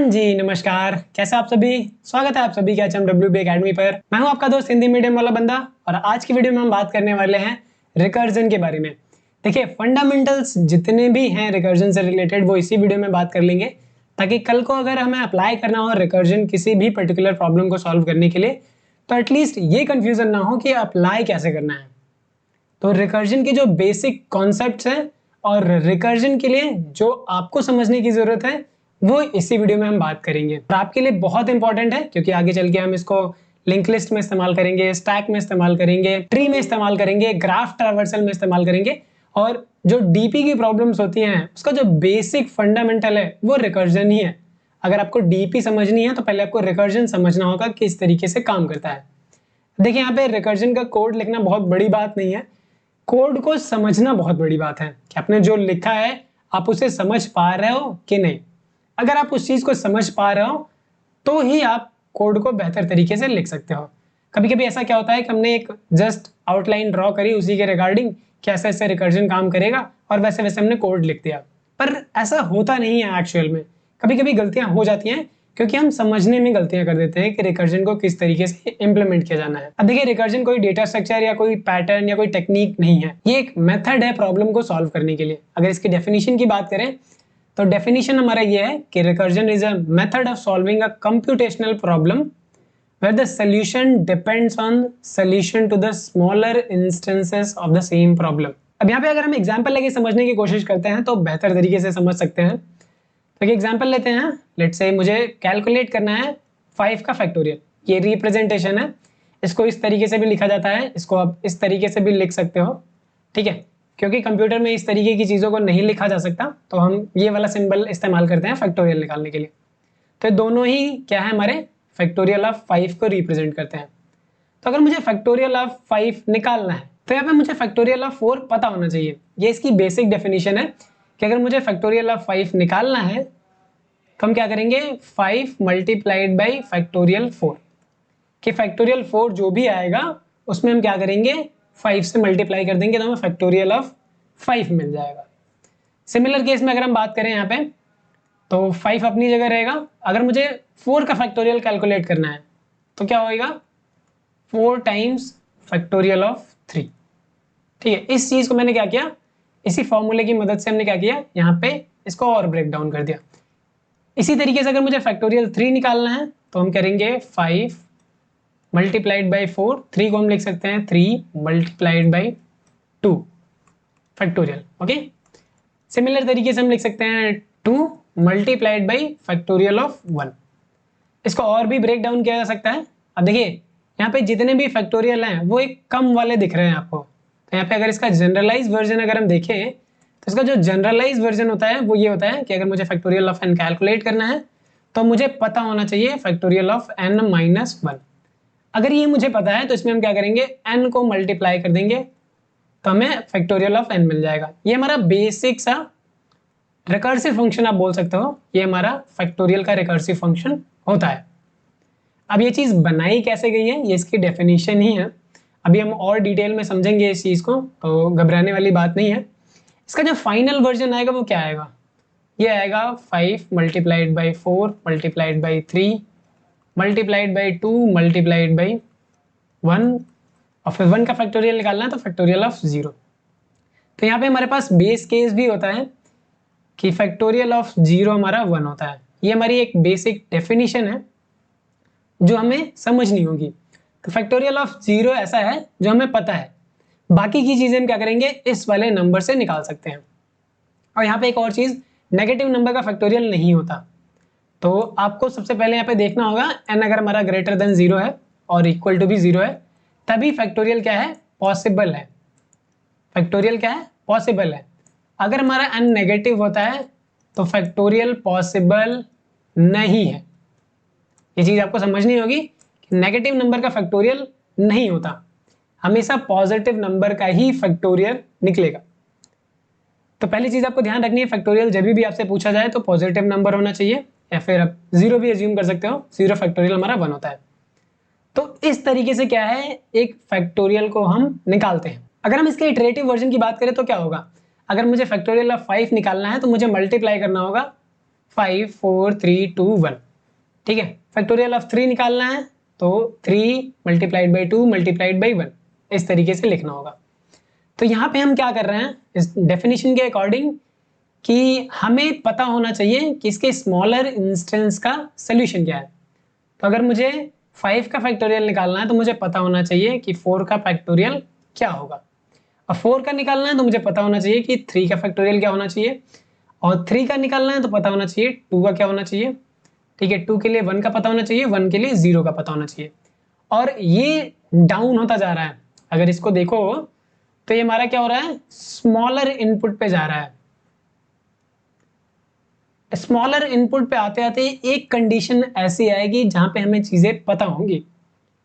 जी नमस्कार, कैसे आप सभी। स्वागत है आप सभी के HMWB एकेडमी पर। मैं हूं आपका दोस्त हिंदी मीडियम वाला बंदा और आज की वीडियो में हम बात करने वाले हैं रिकर्जन के बारे में। देखिए फंडामेंटल्स जितने भी हैं रिकर्जन से रिलेटेड वो इसी वीडियो में बात कर लेंगे, ताकि कल को अगर हमें अप्लाई करना हो रिकर्जन किसी भी पर्टिकुलर प्रॉब्लम को सॉल्व करने के लिए तो एटलीस्ट ये कंफ्यूजन ना हो कि अप्लाई कैसे करना है। तो रिकर्जन के जो बेसिक कॉन्सेप्ट्स हैं और रिकर्जन के लिए जो आपको समझने की जरूरत है वो इसी वीडियो में हम बात करेंगे। और आपके लिए बहुत इंपॉर्टेंट है क्योंकि आगे चल के हम इसको लिंक लिस्ट में इस्तेमाल करेंगे, स्टैक में इस्तेमाल करेंगे, ट्री में इस्तेमाल करेंगे, ग्राफ ट्रैवर्सल में इस्तेमाल करेंगे। और जो डीपी की प्रॉब्लम्स होती हैं उसका जो बेसिक फंडामेंटल है वो रिकर्जन ही है। अगर आपको डीपी समझनी है तो पहले आपको रिकर्जन समझना होगा किस तरीके से काम करता है। देखिए यहाँ पे रिकर्जन का कोड लिखना बहुत बड़ी बात नहीं है, कोड को समझना बहुत बड़ी बात है कि आपने जो लिखा है आप उसे समझ पा रहे हो कि नहीं। अगर आप उस चीज को समझ पा रहे हो तो ही आप कोड को बेहतर तरीके से लिख सकते हो। कभी कभी ऐसा क्या होता है कि हमने एक जस्ट आउटलाइन ड्रॉ करी उसी के रिगार्डिंग कैसे ऐसे रिकर्जन काम करेगा और वैसे वैसे हमने कोड लिख दिया, पर ऐसा होता नहीं है एक्चुअल में। कभी कभी गलतियां हो जाती हैं क्योंकि हम समझने में गलतियां कर देते हैं कि रिकर्जन को किस तरीके से इंप्लीमेंट किया जाना है। अब देखिए रिकर्जन कोई डेटा स्ट्रक्चर या कोई पैटर्न या कोई टेक्निक नहीं है, ये एक मेथड है प्रॉब्लम को सॉल्व करने के लिए। अगर इसकी डेफिनेशन की बात करें तो डेफिनेशन हमारा ये है कि recursion is a method of solving a computational problem where the solution depends on solution to the smaller instances of the same problem। अब यहाँ पे अगर हम एग्जांपल लेके समझने की कोशिश करते हैं तो बेहतर तरीके से समझ सकते हैं। तो एक एग्जांपल लेते हैं, लेट्स से मुझे कैलकुलेट करना है 5 का फैक्टोरियल। ये रिप्रेजेंटेशन है, इसको इस तरीके से भी लिखा जाता है, इसको आप इस तरीके से भी लिख सकते हो, ठीक है। क्योंकि कंप्यूटर में इस तरीके की चीज़ों को नहीं लिखा जा सकता तो हम ये वाला सिंबल इस्तेमाल करते हैं फैक्टोरियल निकालने के लिए। तो दोनों ही क्या है, हमारे फैक्टोरियल ऑफ 5 को रिप्रेजेंट करते हैं। तो अगर मुझे फैक्टोरियल ऑफ 5 निकालना है तो यहाँ पे मुझे फैक्टोरियल ऑफ 4 पता होना चाहिए। ये इसकी बेसिक डेफिनेशन है कि अगर मुझे फैक्टोरियल ऑफ 5 निकालना है तो हम क्या करेंगे, 5 मल्टीप्लाइड बाई फैक्टोरियल 4। कि फैक्टोरियल 4 जो भी आएगा उसमें हम क्या करेंगे, 5 से मल्टीप्लाई कर देंगे तो हमें फैक्टोरियल ऑफ 5 मिल जाएगा। सिमिलर केस में अगर हम बात करें यहाँ पे तो 5 अपनी जगह रहेगा। अगर मुझे 4 का फैक्टोरियल कैलकुलेट करना है तो क्या होएगा, 4 टाइम्स फैक्टोरियल ऑफ 3। ठीक है, इस चीज को मैंने क्या किया, इसी फॉर्मूले की मदद से हमने क्या किया, यहाँ पे इसको और ब्रेक डाउन कर दिया। इसी तरीके से अगर मुझे फैक्टोरियल 3 निकालना है तो हम करेंगे 5 मल्टीप्लाइड बाई 4। 3 को हम लिख सकते हैं 3 multiplied by 2 factorial. Okay, similar तरीके से हम लिख सकते हैं 2 मल्टीप्लाइड बाई फैक्टोरियल ऑफ 1। इसको और भी ब्रेक डाउन किया जा सकता है। अब देखिए यहाँ पे जितने भी फैक्टोरियल हैं वो एक कम वाले दिख रहे हैं आपको। तो यहाँ पे अगर इसका जनरलाइज वर्जन अगर हम देखें तो इसका जो जनरलाइज वर्जन होता है वो ये होता है कि अगर मुझे फैक्टोरियल ऑफ n कैलकुलेट करना है तो मुझे पता होना चाहिए फैक्टोरियल ऑफ n माइनस 1। अगर ये मुझे पता है तो इसमें हम क्या करेंगे, n को मल्टीप्लाई कर देंगे तो हमें फैक्टोरियल ऑफ n मिल जाएगा। ये हमारा बेसिक सा रिकर्सिव फंक्शन आप बोल सकते हो, ये हमारा फैक्टोरियल का रिकर्सिव फंक्शन होता है। अब ये चीज बनाई कैसे गई है ये इसकी डेफिनेशन ही है। अभी हम और डिटेल में समझेंगे इस चीज को, तो घबराने वाली बात नहीं है। इसका जो फाइनल वर्जन आएगा वो क्या आएगा, ये आएगा 5 multiplied by 4 multiplied by 3 multiplied by 2 multiplied by 1 और फिर 1 का फैक्टोरियल निकालना है तो फैक्टोरियल ऑफ 0। तो यहाँ पे हमारे पास बेस केस भी होता है कि फैक्टोरियल ऑफ 0 हमारा 1 होता है। ये हमारी एक बेसिक डेफिनेशन है जो हमें समझनी होगी। तो फैक्टोरियल ऑफ 0 ऐसा है जो हमें पता है, बाकी की चीजें हम क्या करेंगे, इस वाले नंबर से निकाल सकते हैं। और यहाँ पे एक और चीज, नेगेटिव नंबर का फैक्टोरियल नहीं होता। तो आपको सबसे पहले यहाँ पे देखना होगा n अगर हमारा ग्रेटर देन 0 है और इक्वल टू भी 0 है तभी फैक्टोरियल क्या है, पॉसिबल है। फैक्टोरियल क्या है, पॉसिबल है। अगर हमारा n नेगेटिव होता है तो फैक्टोरियल पॉसिबल नहीं है। ये चीज आपको समझनी होगी कि नेगेटिव नंबर का फैक्टोरियल नहीं होता, हमेशा पॉजिटिव नंबर का ही फैक्टोरियल निकलेगा। तो पहली चीज आपको ध्यान रखनी है, फैक्टोरियल जब भी आपसे पूछा जाए तो पॉजिटिव नंबर होना चाहिए, या फिर आप 0 भी एज्यूम कर सकते हो। 0 फैक्टोरियल हमारा 1 होता है। तो इस तरीके से क्या है, एक फैक्टोरियल को हम निकालते हैं। अगर हम इसके इटरेटिव वर्जन की बात करें तो क्या होगा, अगर मुझे फैक्टोरियल ऑफ 5 निकालना है तो मुझे मल्टीप्लाई करना होगा 5 4 3 2 1। ठीक है, फैक्टोरियल ऑफ 3 निकालना है तो 3 मल्टीप्लाइड बाई 2 मल्टीप्लाइड बाई 1 इस तरीके से लिखना होगा। तो यहाँ पे हम क्या कर रहे हैं इस डेफिनेशन के अकॉर्डिंग कि हमें पता होना चाहिए कि इसके स्मॉलर इंस्टेंस का सोल्यूशन क्या है। तो अगर मुझे 5 का फैक्टोरियल निकालना है तो मुझे पता होना चाहिए कि 4 का फैक्टोरियल क्या होगा, और 4 का निकालना है तो मुझे पता होना चाहिए कि 3 का फैक्टोरियल क्या होना चाहिए, और 3 का निकालना है तो पता होना चाहिए 2 का क्या होना चाहिए। ठीक है, 2 के लिए 1 का पता होना चाहिए, 1 के लिए 0 का पता होना चाहिए। और ये डाउन होता जा रहा है, अगर इसको देखो तो ये हमारा क्या हो रहा है, स्मॉलर इनपुट पे जा रहा है। स्मॉलर इनपुट पे आते आते एक कंडीशन ऐसी आएगी जहां पे हमें चीजें पता होंगी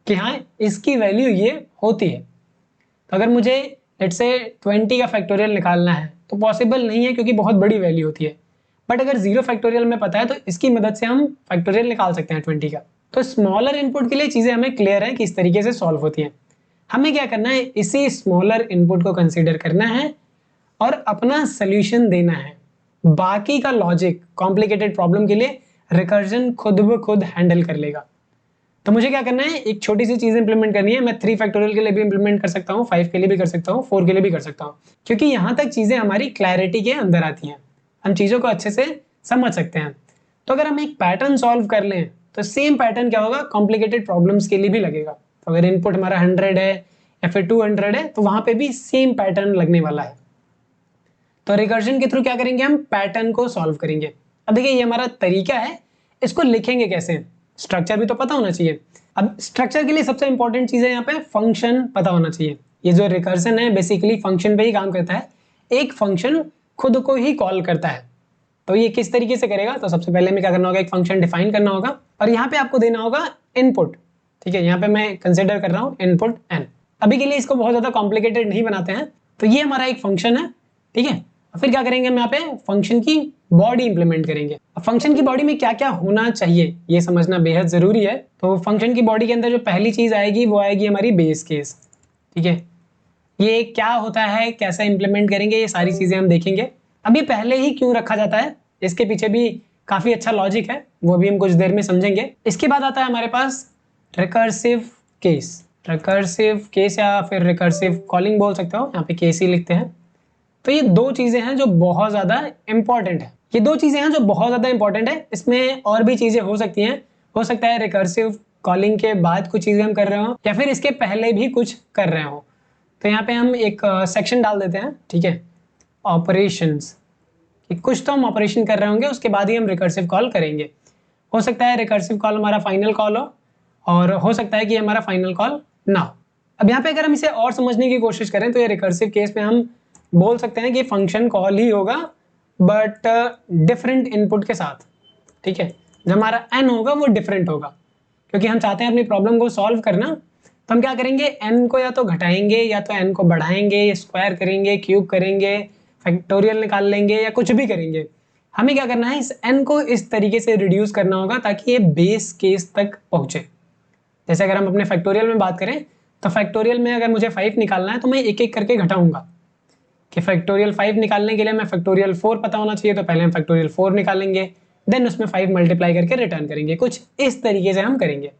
कि हाँ इसकी वैल्यू ये होती है। तो अगर मुझे लेट्स से 20 का फैक्टोरियल निकालना है तो पॉसिबल नहीं है क्योंकि बहुत बड़ी वैल्यू होती है, बट अगर 0 फैक्टोरियल में पता है तो इसकी मदद से हम फैक्टोरियल निकाल सकते हैं 20 का। तो स्मॉलर इनपुट के लिए चीजें हमें क्लियर है कि इस तरीके से सॉल्व होती है। हमें क्या करना है, इसी स्मॉलर इनपुट को कंसीडर करना है और अपना सोल्यूशन देना है। बाकी का लॉजिक कॉम्प्लिकेटेड प्रॉब्लम के लिए रिकर्जन खुद ब खुद हैंडल कर लेगा। तो मुझे क्या करना है, एक छोटी सी चीज इंप्लीमेंट करनी है। मैं 3 फैक्टोरियल के लिए भी इंप्लीमेंट कर सकता हूँ, 5 के लिए भी कर सकता हूँ, 4 के लिए भी कर सकता हूँ, क्योंकि यहाँ तक चीजें हमारी क्लैरिटी के अंदर आती हैं, हम चीजों को अच्छे से समझ सकते हैं। तो अगर हम एक पैटर्न सॉल्व कर लें तो सेम पैटर्न क्या होगा, कॉम्प्लिकेटेड प्रॉब्लम्स के लिए भी लगेगा। तो अगर इनपुट हमारा 100 है या फिर 200 है तो वहां पे भी सेम पैटर्न लगने वाला है। तो रिकर्जन के थ्रू क्या करेंगे, हम पैटर्न को सॉल्व करेंगे। अब देखिए ये हमारा तरीका है, इसको लिखेंगे कैसे, स्ट्रक्चर भी तो पता होना चाहिए। अब स्ट्रक्चर के लिए सबसे इंपॉर्टेंट चीज है यहाँ पे फंक्शन पता होना चाहिए। ये जो रिकर्जन है बेसिकली फंक्शन पे ही काम करता है, एक फंक्शन खुद को ही कॉल करता है। तो ये किस तरीके से करेगा, तो सबसे पहले हमें क्या करना होगा, एक फंक्शन डिफाइन करना होगा और यहाँ पे आपको देना होगा इनपुट। ठीक है, यहाँ पे मैं कंसिडर कर रहा हूँ इनपुट n। अभी के लिए इसको बहुत ज्यादा कॉम्प्लिकेटेड नहीं बनाते हैं। तो ये हमारा एक फंक्शन है, ठीक है। और फिर क्या करेंगे, हम यहाँ पे फंक्शन की बॉडी इंप्लीमेंट करेंगे। अब फंक्शन की बॉडी में क्या क्या होना चाहिए ये समझना बेहद जरूरी है। तो फंक्शन की बॉडी के अंदर जो पहली चीज आएगी वो आएगी हमारी बेस केस। ठीक है, ये क्या होता है, कैसे इंप्लीमेंट करेंगे, ये सारी चीजें हम देखेंगे। अभी पहले ही क्यों रखा जाता है, इसके पीछे भी काफी अच्छा लॉजिक है, वो भी हम कुछ देर में समझेंगे। इसके बाद आता है हमारे पास रिकर्सिव केस। रिकर्सिव केस या फिर रिकर्सिव कॉलिंग बोल सकते हो, यहाँ पे केस ही लिखते हैं। तो ये दो चीजें हैं जो बहुत ज्यादा इंपॉर्टेंट है। ये दो चीजें हैं जो बहुत ज्यादा इंपॉर्टेंट है। इसमें और भी चीजें हो सकती हैं, हो सकता है रिकर्सिव कॉलिंग के बाद कुछ चीजें हम कर रहे हो या फिर इसके पहले भी कुछ कर रहे हो। तो यहाँ पे हम एक सेक्शन डाल देते हैं, ठीक है, ऑपरेशंस, कि कुछ तो हम ऑपरेशन कर रहे होंगे उसके बाद ही हम रिकर्सिव कॉल करेंगे। हो सकता है रिकर्सिव कॉल हमारा फाइनल कॉल हो और हो सकता है कि हमारा फाइनल कॉल ना हो। अब यहाँ पे अगर हम इसे और समझने की कोशिश करें तो ये रिकर्सिव केस में हम बोल सकते हैं कि फंक्शन कॉल ही होगा बट डिफरेंट इनपुट के साथ। ठीक है, जो हमारा n होगा वो डिफरेंट होगा, क्योंकि हम चाहते हैं अपनी प्रॉब्लम को सॉल्व करना। तो हम क्या करेंगे, n को या तो घटाएंगे या तो n को बढ़ाएंगे, स्क्वायर करेंगे, क्यूब करेंगे, फैक्टोरियल निकाल लेंगे या कुछ भी करेंगे। हमें क्या करना है, इस n को इस तरीके से रिड्यूस करना होगा ताकि ये बेस केस तक पहुंचे। जैसे अगर हम अपने फैक्टोरियल में बात करें तो फैक्टोरियल में अगर मुझे 5 निकालना है तो मैं एक एक करके घटाऊंगा कि फैक्टोरियल 5 निकालने के लिए मैं फैक्टोरियल 4 पता होना चाहिए, तो पहले हम फैक्टोरियल 4 निकालेंगे, देन उसमें 5 मल्टीप्लाई करके रिटर्न करेंगे। कुछ इस तरीके से हम करेंगे।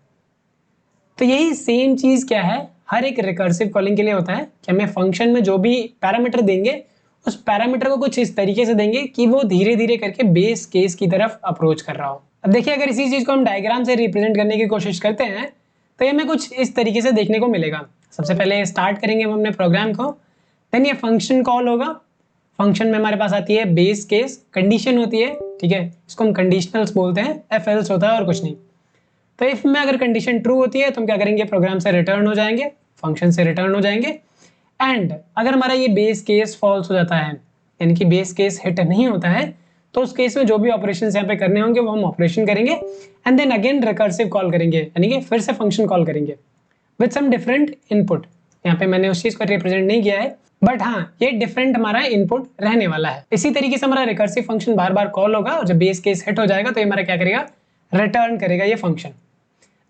तो यही सेम चीज क्या है, हर एक रिकर्सिव कॉलिंग के लिए होता है कि हमें फंक्शन में जो भी पैरामीटर देंगे उस पैरामीटर को कुछ इस तरीके से देंगे कि वो धीरे धीरे करके बेस केस की तरफ अप्रोच कर रहा हो। अब देखिए अगर इसी चीज को हम डायग्राम से रिप्रेजेंट करने की कोशिश करते हैं तो ये हमें कुछ इस तरीके से देखने को मिलेगा। सबसे पहले स्टार्ट करेंगे हम अपने प्रोग्राम को, देन ये फंक्शन कॉल होगा। फंक्शन में हमारे पास आती है बेस केस, कंडीशन होती है, ठीक है, इसको हम कंडीशनल्स बोलते हैं, एफ एल्स होता है और कुछ नहीं। तो इफ में अगर कंडीशन ट्रू होती है तो हम क्या करेंगे, प्रोग्राम से रिटर्न हो जाएंगे, फंक्शन से रिटर्न हो जाएंगे। एंड अगर हमारा ये बेस केस फॉल्स हो जाता है, यानी कि बेस केस हिट नहीं होता है, तो उस केस में जो भी ऑपरेशन यहाँ पे करने होंगे वो हम ऑपरेशन करेंगे and then again recursive call करेंगे, यानी कि फिर से फंक्शन कॉल करेंगे विद सम डिफरेंट इनपुट। यहाँ पे मैंने उस चीज को रिप्रेजेंट नहीं किया है, बट हाँ ये डिफरेंट हमारा इनपुट रहने वाला है। इसी तरीके से हमारा रिकर्सिव फंक्शन बार बार कॉल होगा और जब बेस केस हिट हो जाएगा तो ये हमारा क्या करेगा, रिटर्न करेगा ये फंक्शन।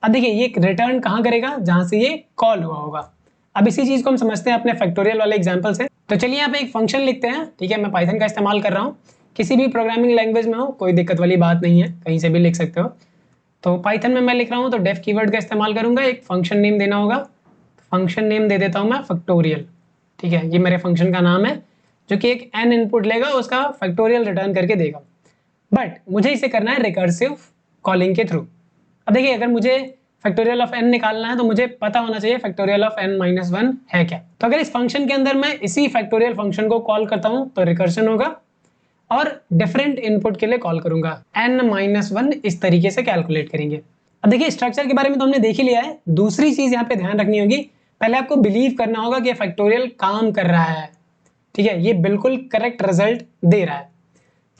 अब देखिए ये रिटर्न कहाँ करेगा, जहां से ये कॉल हुआ होगा। अब इसी चीज को हम समझते हैं अपने फैक्टोरियल वाले एग्जांपल से। तो चलिए यहाँ पे एक फंक्शन लिखते हैं, ठीक है, मैं पाइथन का इस्तेमाल कर रहा हूँ। किसी भी प्रोग्रामिंग लैंग्वेज में हो, कोई दिक्कत वाली बात नहीं है, कहीं से भी लिख सकते हो। तो पाइथन में मैं लिख रहा हूँ तो डेफ कीवर्ड का इस्तेमाल करूंगा, एक फंक्शन नेम देना होगा। फंक्शन नेम दे देता हूँ मैं फैक्टोरियल। ठीक है, ये मेरे फंक्शन का नाम है जो कि एक n इनपुट लेगा, उसका फैक्टोरियल रिटर्न करके देगा। बट मुझे इसे करना है रिकर्सिव कॉलिंग के थ्रू। अब देखिए, अगर मुझे फैक्टोरियल ऑफ n निकालना है तो मुझे पता होना चाहिए फैक्टोरियल ऑफ n-1 है क्या। तो अगर इस फंक्शन के अंदर मैं इसी फैक्टोरियल फंक्शन को कॉल करता हूं तो रिकर्शन होगा, और डिफरेंट इनपुट के लिए कॉल करूंगा n-1 इस तरीके से कैलकुलेट करेंगे। अब देखिए, स्ट्रक्चर के बारे में तो हमने देख ही लिया है। दूसरी चीज यहाँ पे ध्यान रखनी होगी, पहले आपको बिलीव करना होगा कि फैक्टोरियल काम कर रहा है। ठीक है, ये बिल्कुल करेक्ट रिजल्ट दे रहा है।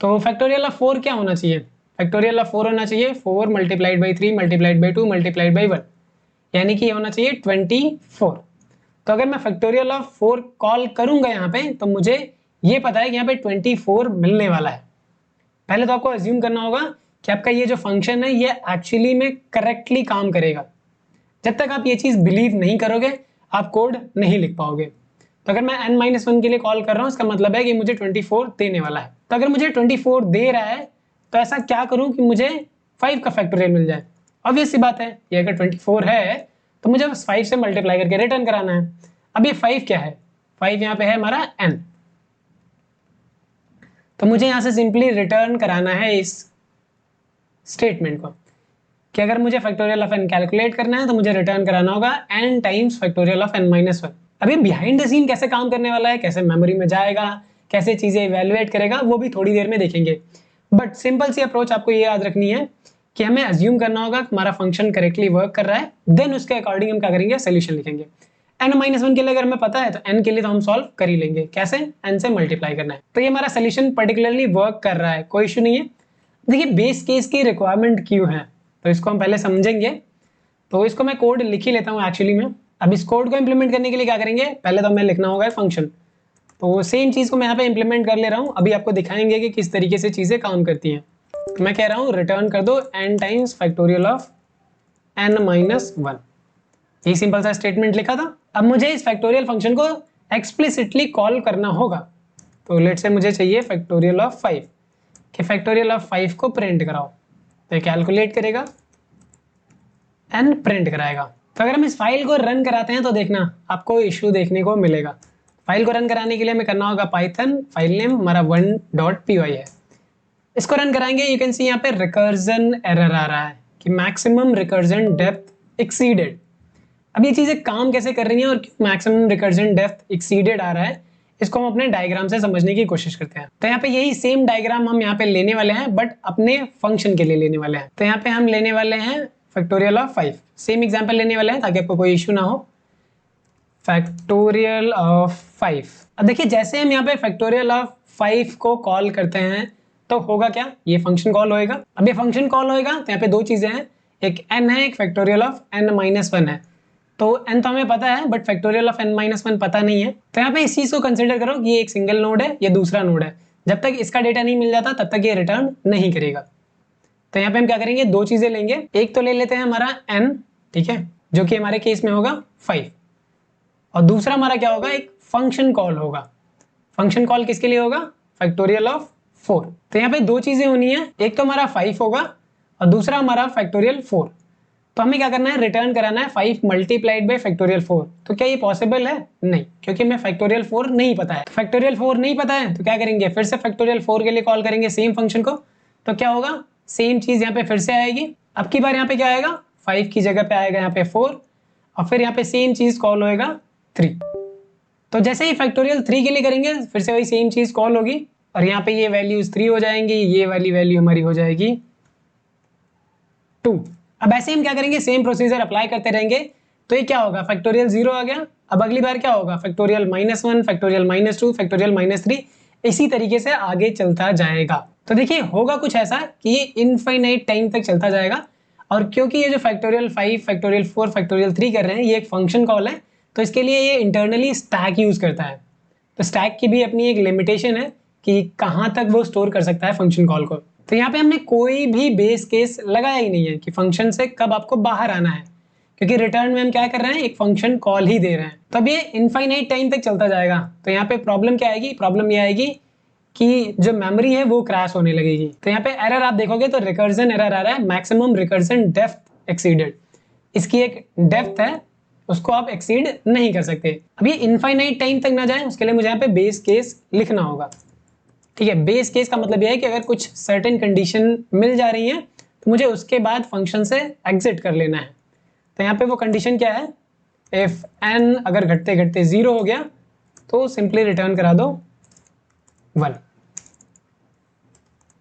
तो फैक्टोरियल ऑफ 4 क्या होना चाहिए? फैक्टोरियल ऑफ 4 होना चाहिए 4 multiplied by 3 multiplied by 2 multiplied by 1, यानी कि ये होना चाहिए 24। तो अगर मैं फैक्टोरियल ऑफ 4 कॉल करूंगा यहाँ पे तो मुझे ये पता है कि यहाँ पे 24 मिलने वाला है। पहले तो आपको अज्यूम करना होगा कि आपका ये जो फंक्शन है ये एक्चुअली में करेक्टली काम करेगा। जब तक आप ये चीज बिलीव नहीं करोगे आप कोड नहीं लिख पाओगे। तो अगर मैं n-1 के लिए कॉल कर रहा हूँ, इसका मतलब है कि मुझे 24 देने वाला है। तो अगर मुझे 24 दे रहा है तो ऐसा क्या करूं कि मुझे 5 का फैक्टोरियल मिल जाए? ऑब्वियस सी बात है, ये अगर 24 है तो मुझे बस 5 से मल्टीप्लाई करके रिटर्न कराना है। अब ये 5 क्या है? 5 यहाँ पे है हमारा n, तो मुझे यहाँ से सिंपली रिटर्न कराना है इस स्टेटमेंट को कि अगर मुझे फैक्टोरियल ऑफ n कैलकुलेट करना है तो मुझे रिटर्न कराना होगा n times factorial of n-1। अभी बिहाइंड द सीन कैसे काम करने वाला है, कैसे मेमोरी में जाएगा, कैसे चीजें इवेलुएट करेगा, वो भी थोड़ी देर में देखेंगे। बट सिंपल सी अप्रोच आपको ये याद रखनी है कि हमें अज्यूम करना होगा कि हमारा फंक्शन करेक्टली वर्क कर रहा है, देन उसके अकॉर्डिंग हम क्या करेंगे, सोल्यूशन लिखेंगे। n-1 के लिए अगर हमें पता है तो n के लिए तो हम सॉल्व कर ही लेंगे। कैसे? n से मल्टीप्लाई करना है। तो ये हमारा सोल्यूशन पर्टिकुलरली वर्क कर रहा है, कोई इशू नहीं है। देखिए, बेस केस की रिक्वायरमेंट क्यों है तो इसको हम पहले समझेंगे। तो इसको मैं कोड लिख ही लेता हूँ एक्चुअली में। अब इस कोड को इंप्लीमेंट करने के लिए क्या करेंगे, पहले तो हमें लिखना होगा फंक्शन। तो सेम चीज को मैं यहाँ पे इंप्लीमेंट कर ले रहा हूँ, अभी आपको दिखाएंगे कि किस तरीके से चीजें काम करती हैं। तो मैं कह रहा हूँ रिटर्न कर दो n times factorial of n-1। ये सिंपल सा स्टेटमेंट लिखा था। अब मुझे इस फैक्टोरियल फंक्शन को एक्सप्लिसिटली कॉल करना होगा। तो लेट्स से मुझे चाहिए फैक्टोरियल ऑफ 5 कि फैक्टोरियल ऑफ 5 को प्रिंट कराओ। तो कैलकुलेट करेगा n प्रिंट कराएगा। तो अगर हम इस फाइल को रन कराते हैं तो देखना आपको इशू देखने को मिलेगा। फाइल को रन कराने के लिए हमें करना होगा पाइथन, फाइल नेम हमारा 1.py है। इसको रन कराएंगे, यू कैन सी यहाँ पे रिकर्जन एरर आ रहा है कि मैक्सिमम रिकर्जन डेप्थ एक्सीडेड। अब ये चीजें काम कैसे कर रही हैं और क्यों मैक्सिमम रिकर्जन डेप्थ एक्सीडेड आ रहा है, इसको हम अपने डायग्राम से समझने की कोशिश करते हैं। तो यहाँ पे यही सेम डायग्राम हम यहाँ पे लेने वाले हैं, बट अपने फंक्शन के लिए लेने वाले हैं। तो यहाँ पे हम लेने वाले हैं फैक्टोरियल ऑफ 5, सेम एग्जांपल लेने वाले हैं ताकि आपको कोई इशू ना हो। Factorial of 5। अब देखिए, जैसे हम यहाँ पे फैक्टोरियल ऑफ 5 को कॉल करते हैं तो होगा क्या, ये फंक्शन कॉल होएगा। अब ये फंक्शन कॉल होएगा तो यहाँ पे दो चीजें हैं, एक n है, एक फैक्टोरियल ऑफ n-1 है। तो n तो हमें पता है बट फैक्टोरियल ऑफ n-1 पता नहीं है। तो यहाँ पे इस चीज को कंसिडर करो कि ये एक सिंगल नोड है, ये दूसरा नोड है। जब तक इसका डेटा नहीं मिल जाता तब तक ये रिटर्न नहीं करेगा। तो यहाँ पे हम क्या करेंगे, दो चीजें लेंगे। एक तो ले लेते हैं हमारा n, ठीक है, जो कि हमारे केस में होगा 5, और दूसरा हमारा क्या होगा, एक फंक्शन कॉल होगा। फंक्शन कॉल किसके लिए होगा, फैक्टोरियल ऑफ 4। तो यहाँ पे दो चीजें होनी है, एक तो हमारा 5 होगा और दूसरा हमारा फैक्टोरियल 4। तो हमें क्या करना है, रिटर्न कराना है 5 मल्टीप्लाइड बाई फैक्टोरियल 4। तो क्या ये पॉसिबल है? नहीं, क्योंकि हमें फैक्टोरियल 4 नहीं पता है। फैक्टोरियल 4 नहीं पता है तो क्या करेंगे, फिर से फैक्टोरियल 4 के लिए कॉल करेंगे सेम फंक्शन को। तो क्या होगा, सेम चीज यहाँ पे फिर से आएगी। अब की बार यहाँ पे क्या आएगा, 5 की जगह पे आएगा यहाँ पे 4, और फिर यहाँ पे सेम चीज कॉल होएगा 3। तो जैसे ही फैक्टोरियल 3 के लिए करेंगे फिर से वही सेम चीज कॉल होगी, और यहाँ पे ये वैल्यूज 3 हो जाएंगी, ये वाली वैल्यू हमारी हो जाएगी 2। अब ऐसे हम क्या करेंगे, सेम प्रोसीजर अप्लाई करते रहेंगे। तो ये क्या होगा, फैक्टोरियल 0 आ गया। अब अगली बार क्या होगा, फैक्टोरियल -1, फैक्टोरियल -2, फैक्टोरियल -3, इसी तरीके से आगे चलता जाएगा। तो देखिए, होगा कुछ ऐसा कि ये इनफाइनाइट टाइम तक चलता जाएगा। और क्योंकि ये जो फैक्टोरियल 5, फैक्टोरियल 4, फैक्टोरियल 3 कर रहे हैं, ये एक फंक्शन कॉल है, तो इसके लिए ये इंटरनली स्टैक यूज करता है। तो स्टैक की भी अपनी एक लिमिटेशन है कि कहाँ तक वो स्टोर कर सकता है फंक्शन कॉल को। तो यहाँ पे हमने कोई भी बेस केस लगाया ही नहीं है कि फंक्शन से कब आपको बाहर आना है, क्योंकि रिटर्न में हम क्या कर रहे हैं, एक फंक्शन कॉल ही दे रहे हैं। तो अब ये इनफाइनाइट टाइम तक चलता जाएगा। तो यहाँ पे प्रॉब्लम क्या आएगी, प्रॉब्लम ये आएगी कि जो मेमोरी है वो क्रैश होने लगेगी। तो यहाँ पे एरर आप देखोगे तो रिकर्जन एरर आ रहा है, मैक्सिमम रिकर्जन डेप्थ एक्सीडेड। इसकी एक डेप्थ है, उसको आप एक्सीड नहीं कर सकते। अब ये इनफाइनाइट टाइम तक ना जाए उसके लिए मुझे यहाँ पे बेस केस लिखना होगा। ठीक है, बेस केस का मतलब यह है कि अगर कुछ सर्टेन कंडीशन मिल जा रही है तो मुझे उसके बाद फंक्शन से एग्जिट कर लेना है। तो यहाँ पे वो कंडीशन क्या है, इफ n अगर घटते घटते 0 हो गया तो सिंपली रिटर्न करा दो 1,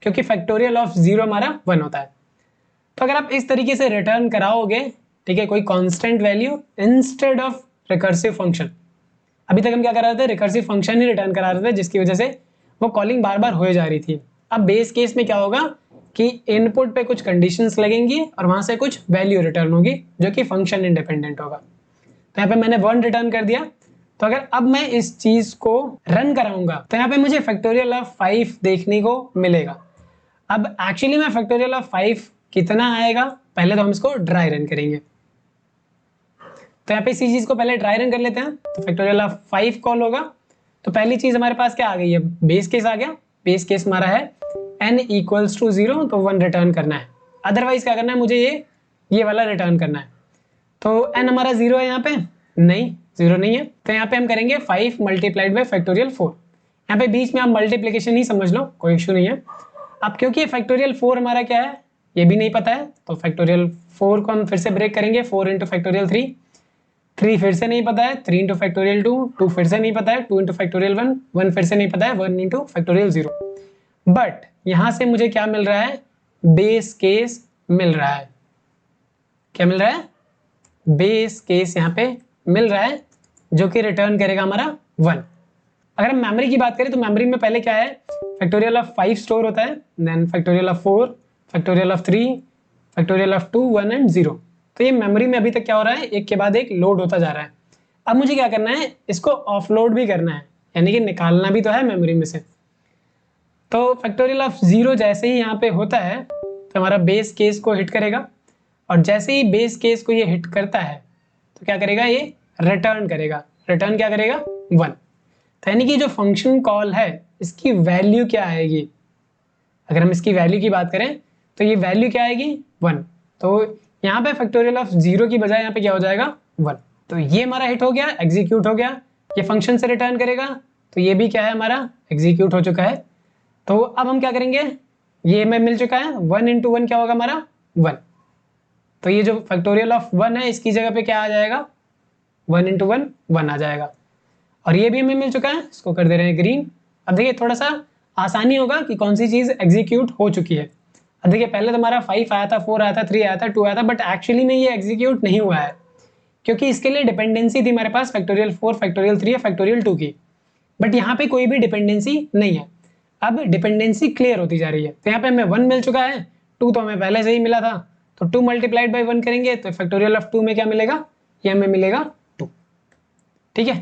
क्योंकि फैक्टोरियल ऑफ 0 हमारा 1 होता है। तो अगर आप इस तरीके से रिटर्न कराओगे, ठीक है, कोई constant value instead of recursive function. अभी तक हम क्या कर रहे थे, रिकर्सिव फंक्शन ही रिटर्न करा रहे थे, जिसकी वजह से वो कॉलिंग बार बार हो जा रही थी। अब बेस केस में क्या होगा कि इनपुट पे कुछ कंडीशंस लगेंगी और वहां से कुछ वैल्यू रिटर्न होगी जो कि फंक्शन इंडिपेंडेंट होगा। तो यहाँ पे मैंने 1 रिटर्न कर दिया। तो अगर अब मैं इस चीज को रन कराऊंगा तो यहाँ पे मुझे फैक्टोरियल ऑफ 5 देखने को मिलेगा। अब एक्चुअली में फैक्टोरियल ऑफ 5 कितना आएगा, पहले तो हम इसको ड्राई रन करेंगे। तो यहाँ पे इसी चीज को पहले ड्राई रन कर लेते हैं। तो फैक्टोरियल ऑफ 5 कॉल होगा। तो पहली चीज हमारे पास क्या आ गई है, बेस केस आ गया। बेस केस हमारा है n इक्वल्स टू 0, तो 1 रिटर्न करना है। अदरवाइज क्या करना है, मुझे ये वाला रिटर्न करना है। तो n हमारा 0 है यहाँ पे, नहीं 0 नहीं है। तो यहाँ पे हम करेंगे 5 मल्टीप्लाइड बाई फैक्टोरियल 4। यहाँ पे बीच में आप मल्टीप्लीकेशन ही समझ लो, कोई इशू नहीं है। अब क्योंकि फैक्टोरियल 4 हमारा क्या है ये भी नहीं पता है, तो फैक्टोरियल 4 को हम फिर से ब्रेक करेंगे। 4 इंटू फैक्टोरियल 3, 3 फिर से नहीं पता है। 3 इंटू फैक्टोरियल 2, 2 फिर से नहीं पता है। 2 इंटू फैक्टोरियल 1, 1 फिर से नहीं पता है। 1 इंटू फैक्टोरियल 0। बट यहां से मुझे क्या मिल रहा है, बेस केस मिल रहा है। क्या मिल रहा है, बेस केस यहाँ पे मिल रहा है, जो कि रिटर्न करेगा हमारा 1। अगर हम मेमोरी की बात करें तो मेमोरी में पहले क्या है, फैक्टोरियल ऑफ 5 स्टोर होता है, then factorial of 4, factorial of 3, factorial of 2, 1 and 0। तो ये मेमोरी में अभी तक क्या हो रहा है, एक के बाद एक लोड होता जा रहा है। अब मुझे क्या करना है, इसको ऑफलोड भी करना है, यानी कि निकालना भी तो है मेमोरी में से। तो फैक्टोरियल ऑफ 0 जैसे ही यहाँ पे होता है तो हमारा बेस केस को हिट करेगा, और जैसे ही बेस केस को ये हिट करता है तो क्या करेगा, ये रिटर्न करेगा। रिटर्न क्या करेगा, 1। तो यानी कि जो फंक्शन कॉल है इसकी वैल्यू क्या आएगी, अगर हम इसकी वैल्यू की बात करें तो ये वैल्यू क्या आएगी, 1। तो यहाँ पे फैक्टोरियल ऑफ 0 की बजाय यहाँ पे क्या हो जाएगा, 1। तो ये हमारा हिट हो गया, एग्जीक्यूट हो गया। ये फंक्शन से रिटर्न करेगा, तो ये भी क्या है हमारा एग्जीक्यूट हो चुका है। तो अब हम क्या करेंगे, ये हमें मिल चुका है, 1 इंटू 1 क्या होगा हमारा, 1। तो ये जो फैक्टोरियल ऑफ 1 है इसकी जगह पे क्या आ जाएगा, 1 इंटू 1 1 आ जाएगा। और ये भी हमें मिल चुका है, इसको कर दे रहे हैं ग्रीन। अब देखिए थोड़ा सा आसानी होगा कि कौन सी चीज एग्जीक्यूट हो चुकी है। अब देखिए पहले तो हमारा 5 आया था, 4 आया था, 3 आया था, 2 आया था, बट एक्चुअली में ये एग्जीक्यूट नहीं हुआ है, क्योंकि इसके लिए डिपेंडेंसी थी हमारे पास फैक्टोरियल 4, फैक्टोरियल 3 या फैक्टोरियल 2 की। बट यहाँ पे कोई भी डिपेंडेंसी नहीं है। अब डिपेंडेंसी क्लियर होती जा रही है। तो यहाँ पे हमें 1 मिल चुका है, 2 तो हमें पहले से ही मिला था, तो 2 मल्टीप्लाइड बाई 1 करेंगे तो फैक्टोरियल ऑफ 2 में क्या मिलेगा, ये हमें मिलेगा 2। ठीक है,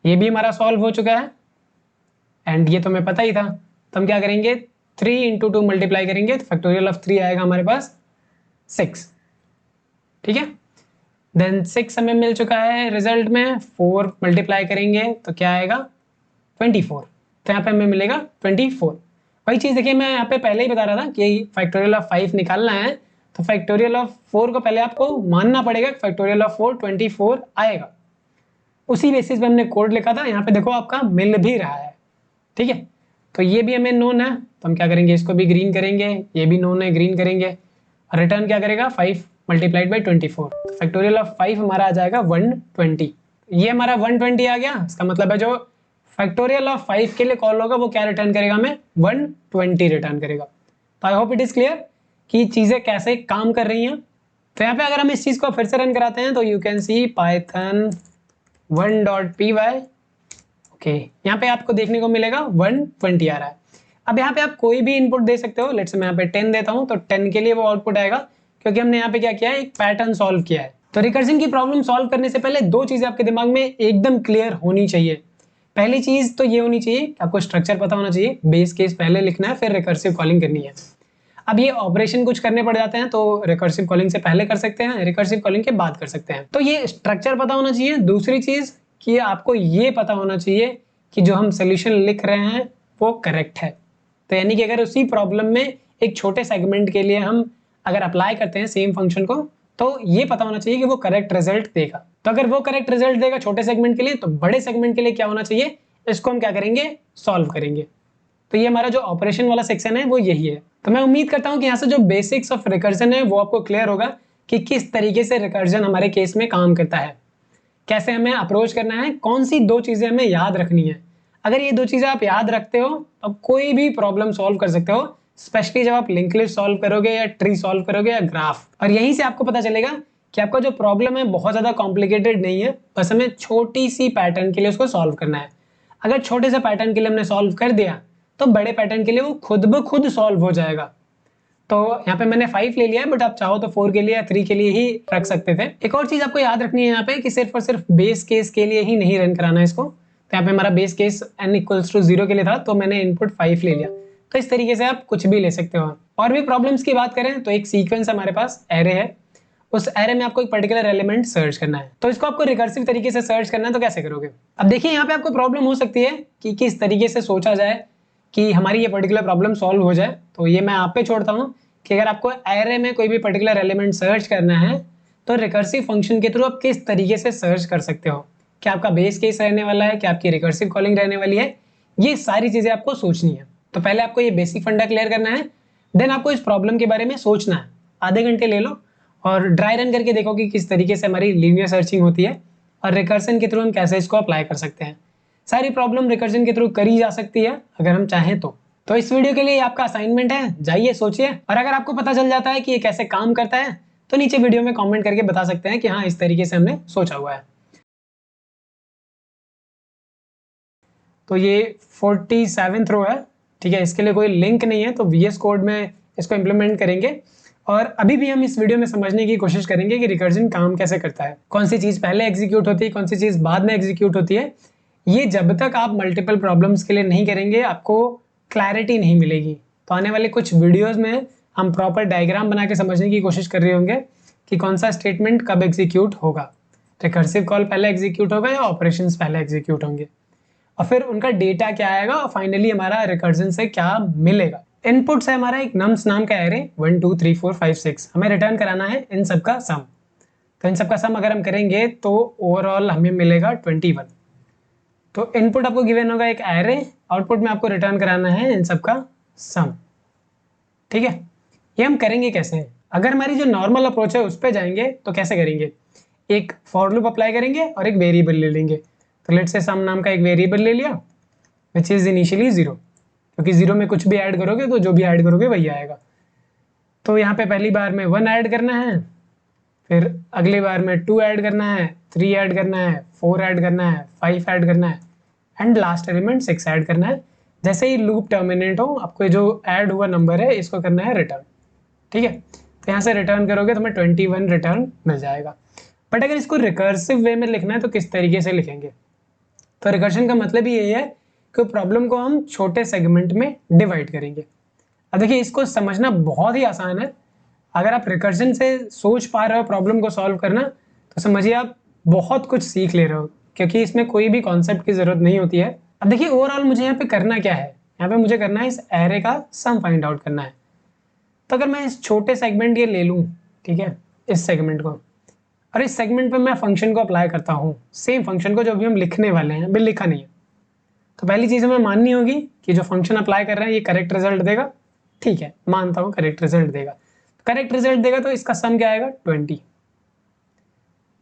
ये भी हमारा सॉल्व हो चुका है, एंड ये तो हमें पता ही था। तो हम क्या करेंगे, 3 इंटू 2 मल्टीप्लाई करेंगे तो फैक्टोरियल ऑफ 3 आएगा हमारे पास 6। ठीक है, देन 6 हमें मिल चुका है रिजल्ट में। 4 मल्टीप्लाई करेंगे तो क्या आएगा, 24। तो यहाँ पे हमें मिलेगा 24। वही चीज देखिए, मैं यहाँ पे पहले ही बता रहा था कि फैक्टोरियल ऑफ 5 निकालना है तो फैक्टोरियल ऑफ 4 को पहले आपको मानना पड़ेगा, फैक्टोरियल ऑफ 4 24 आएगा। उसी बेसिस पे हमने कोड लिखा था। यहाँ पे देखो आपका मिल भी रहा है। ठीक है, तो ये भी हमें नोन है, तो हम क्या करेंगे, इसको भी ग्रीन करेंगे। ये भी नोन है, ग्रीन करेंगे। रिटर्न क्या करेगा, 5 मल्टीप्लाइड बाई 24। तो फैक्टोरियल ऑफ 5 हमारा आ जाएगा 120। ये हमारा 120 आ गया। इसका मतलब है जो फैक्टोरियल ऑफ 5 के लिए कॉल होगा वो क्या रिटर्न करेगा, हमें 120 रिटर्न करेगा। तो I hope it is clear कि चीजें कैसे काम कर रही हैं। तो यहाँ पे अगर हम इस चीज को फिर से रन कराते हैं तो you can see Python 1.py। Okay, यहाँ पे आपको देखने को मिलेगा 120 आ रहा है। अब यहाँ पे आप कोई भी इनपुट दे सकते हो। लेट्स से मैं यहाँ पे 10 देता हूँ तो 10 के लिए वो आउटपुट आएगा, क्योंकि हमने यहाँ पे क्या किया है, एक पैटर्न सॉल्व किया है। तो रिकर्जन की प्रॉब्लम सॉल्व करने से पहले 2 चीजें आपके दिमाग में एकदम क्लियर होनी चाहिए। पहली चीज तो ये होनी चाहिए कि आपको स्ट्रक्चर पता होना चाहिए। बेस केस पहले लिखना है, फिर रिकर्सिव कॉलिंग करनी है। अब ये ऑपरेशन कुछ करने पड़ जाते हैं तो रिकर्सिव कॉलिंग से पहले कर सकते हैं, रिकर्सिव कॉलिंग के बाद कर सकते हैं। तो ये स्ट्रक्चर पता होना चाहिए। दूसरी चीज कि आपको ये पता होना चाहिए कि जो हम सोल्यूशन लिख रहे हैं वो करेक्ट है। तो यानी कि अगर उसी प्रॉब्लम में एक छोटे सेगमेंट के लिए हम अगर अप्लाई करते हैं सेम फंक्शन को, तो ये पता होना चाहिए कि वो करेक्ट रिजल्ट देगा। तो अगर वो करेक्ट रिजल्ट देगा छोटे सेगमेंट के लिए, तो बड़े सेगमेंट के लिए क्या होना चाहिए, इसको हम क्या करेंगे, सॉल्व करेंगे। तो ये हमारा जो ऑपरेशन वाला सेक्शन है वो यही है। तो मैं उम्मीद करता हूँ कि यहाँ से जो बेसिक्स ऑफ रिकर्जन है वो आपको क्लियर होगा कि किस तरीके से रिकर्जन हमारे केस में काम करता है, कैसे हमें अप्रोच करना है, कौन सी 2 चीजें हमें याद रखनी है। अगर ये 2 चीजें आप याद रखते हो तो आप कोई भी प्रॉब्लम सॉल्व कर सकते हो, स्पेशली जब आप लिंक लिस्ट सॉल्व करोगे या ट्री सॉल्व करोगे या ग्राफ। और यहीं से आपको पता चलेगा कि आपका जो प्रॉब्लम है बहुत ज्यादा कॉम्प्लिकेटेड नहीं है, बस हमें छोटी सी पैटर्न के लिए उसको सॉल्व करना है। अगर छोटे से पैटर्न के लिए हमने सॉल्व कर दिया तो बड़े पैटर्न के लिए वो खुद ब खुद सॉल्व हो जाएगा। तो यहाँ पे मैंने 5 ले लिया है, बट आप चाहो तो 4 के लिए या 3 के लिए ही रख सकते थे। एक और चीज आपको याद रखनी है यहाँ पे कि सिर्फ और सिर्फ बेस केस के लिए ही नहीं रन कराना है इसको। तो यहाँ पे हमारा बेस केस n = 0 के लिए था, तो मैंने इनपुट 5 ले लिया। तो इस तरीके से आप कुछ भी ले सकते हो। और भी प्रॉब्लम्स की बात करें तो एक सीक्वेंस हमारे पास एरे है, उस एरे में आपको एक पर्टिकुलर एलिमेंट सर्च करना है। तो इसको आपको रिकर्सिव तरीके से सर्च करना है, तो कैसे करोगे। अब देखिए यहाँ पे आपको प्रॉब्लम हो सकती है कि किस तरीके से सोचा जाए कि हमारी ये पर्टिकुलर प्रॉब्लम सॉल्व हो जाए। तो ये मैं आप पे छोड़ता हूँ कि अगर आपको एरे में कोई भी पर्टिकुलर एलिमेंट सर्च करना है तो रिकर्सिव फंक्शन के थ्रू आप किस तरीके से सर्च कर सकते हो, क्या आपका बेस केस रहने वाला है, क्या आपकी रिकर्सिव कॉलिंग रहने वाली है, ये सारी चीजें आपको सोचनी है। तो पहले आपको ये बेसिक फंडा क्लियर करना है, देन आपको इस प्रॉब्लम के बारे में सोचना है। आधे घंटे ले लो और ड्राई रन करके देखो कि किस तरीके से हमारी लीनियर सर्चिंग होती है और रिकर्सन के थ्रू हम कैसे इसको अप्लाई कर सकते हैं। सारी प्रॉब्लम रिकर्जन के थ्रू करी जा सकती है अगर हम चाहें तो इस वीडियो के लिए आपका असाइनमेंट है, जाइए सोचिए, और अगर आपको पता चल जाता है कि ये कैसे काम करता है तो नीचे वीडियो में कमेंट करके बता सकते हैं कि हाँ इस तरीके से हमने सोचा हुआ है। तो ये 47th रो है, ठीक है, इसके लिए कोई लिंक नहीं है, तो VS कोड में इसको इम्प्लीमेंट करेंगे। और अभी भी हम इस वीडियो में समझने की कोशिश करेंगे कि रिकर्जन काम कैसे करता है, कौन सी चीज पहले एग्जीक्यूट होती है, कौन सी चीज बाद में एग्जीक्यूट होती है। ये जब तक आप मल्टीपल प्रॉब्लम्स के लिए नहीं करेंगे आपको क्लैरिटी नहीं मिलेगी। तो आने वाले कुछ वीडियोस में हम प्रॉपर डायग्राम बना के समझने की कोशिश कर रहे होंगे कि कौन सा स्टेटमेंट कब एग्जीक्यूट होगा, रिकर्सिव कॉल पहले एग्जीक्यूट होगा या ऑपरेशंस पहले एग्जीक्यूट होंगे, और फिर उनका डेटा क्या आएगा और फाइनली हमारा रिकर्जन से क्या मिलेगा। इनपुट है हमारा एक नम्स नाम का एरे 1 2 3 4 5 6, हमें रिटर्न कराना है इन सब का सम। तो इन सब का सम अगर हम करेंगे तो ओवरऑल हमें मिलेगा 21। तो इनपुट आपको गिवन होगा एक एरे, आउटपुट में आपको रिटर्न कराना है इन सब का सम, ठीक है। ये हम करेंगे कैसे, अगर हमारी जो नॉर्मल अप्रोच है उस पर जाएंगे तो कैसे करेंगे, एक फॉर लूप अप्लाई करेंगे और एक वेरिएबल ले लेंगे। तो लेट्स से सम नाम का एक वेरिएबल ले लिया विच इज इनिशियली 0, क्योंकि 0 में कुछ भी ऐड करोगे तो जो भी ऐड करोगे वही आएगा। तो यहाँ पे पहली बार में 1 ऐड करना है, फिर अगली बार में 2 ऐड करना है, 3 ऐड करना है, 4 ऐड करना है, 5 ऐड करना है एंड लास्ट एलिमेंट 6 ऐड करना है। जैसे ही लूप टर्मिनेट हो आपको जो ऐड हुआ नंबर है इसको करना है रिटर्न, ठीक है। तो यहाँ से रिटर्न करोगे तो हमें 21 रिटर्न मिल जाएगा। बट अगर इसको रिकर्सिव वे में लिखना है तो किस तरीके से लिखेंगे, तो रिकर्शन का मतलब ही यही है कि प्रॉब्लम को हम छोटे सेगमेंट में डिवाइड करेंगे। अब देखिए इसको समझना बहुत ही आसान है, अगर आप रिकर्जन से सोच पा रहे हो प्रॉब्लम को सॉल्व करना तो समझिए आप बहुत कुछ सीख ले रहे हो, क्योंकि इसमें कोई भी कॉन्सेप्ट की जरूरत नहीं होती है। अब देखिए ओवरऑल मुझे यहाँ पे करना क्या है, यहाँ पे मुझे करना है इस एरे का सम फाइंड आउट करना है। तो अगर मैं इस छोटे सेगमेंट ये ले लूँ, ठीक है, इस सेगमेंट को, और इस सेगमेंट पे मैं फंक्शन को अप्लाई करता हूँ, सेम फंक्शन को जो भी हम लिखने वाले हैं, बिल लिखा नहीं है। तो पहली चीज हमें माननी होगी कि जो फंक्शन अप्लाई कर रहे हैं ये करेक्ट रिजल्ट देगा, ठीक है, मानता हूँ करेक्ट रिजल्ट देगा। करेक्ट रिजल्ट देगा तो इसका सम क्या आएगा 20।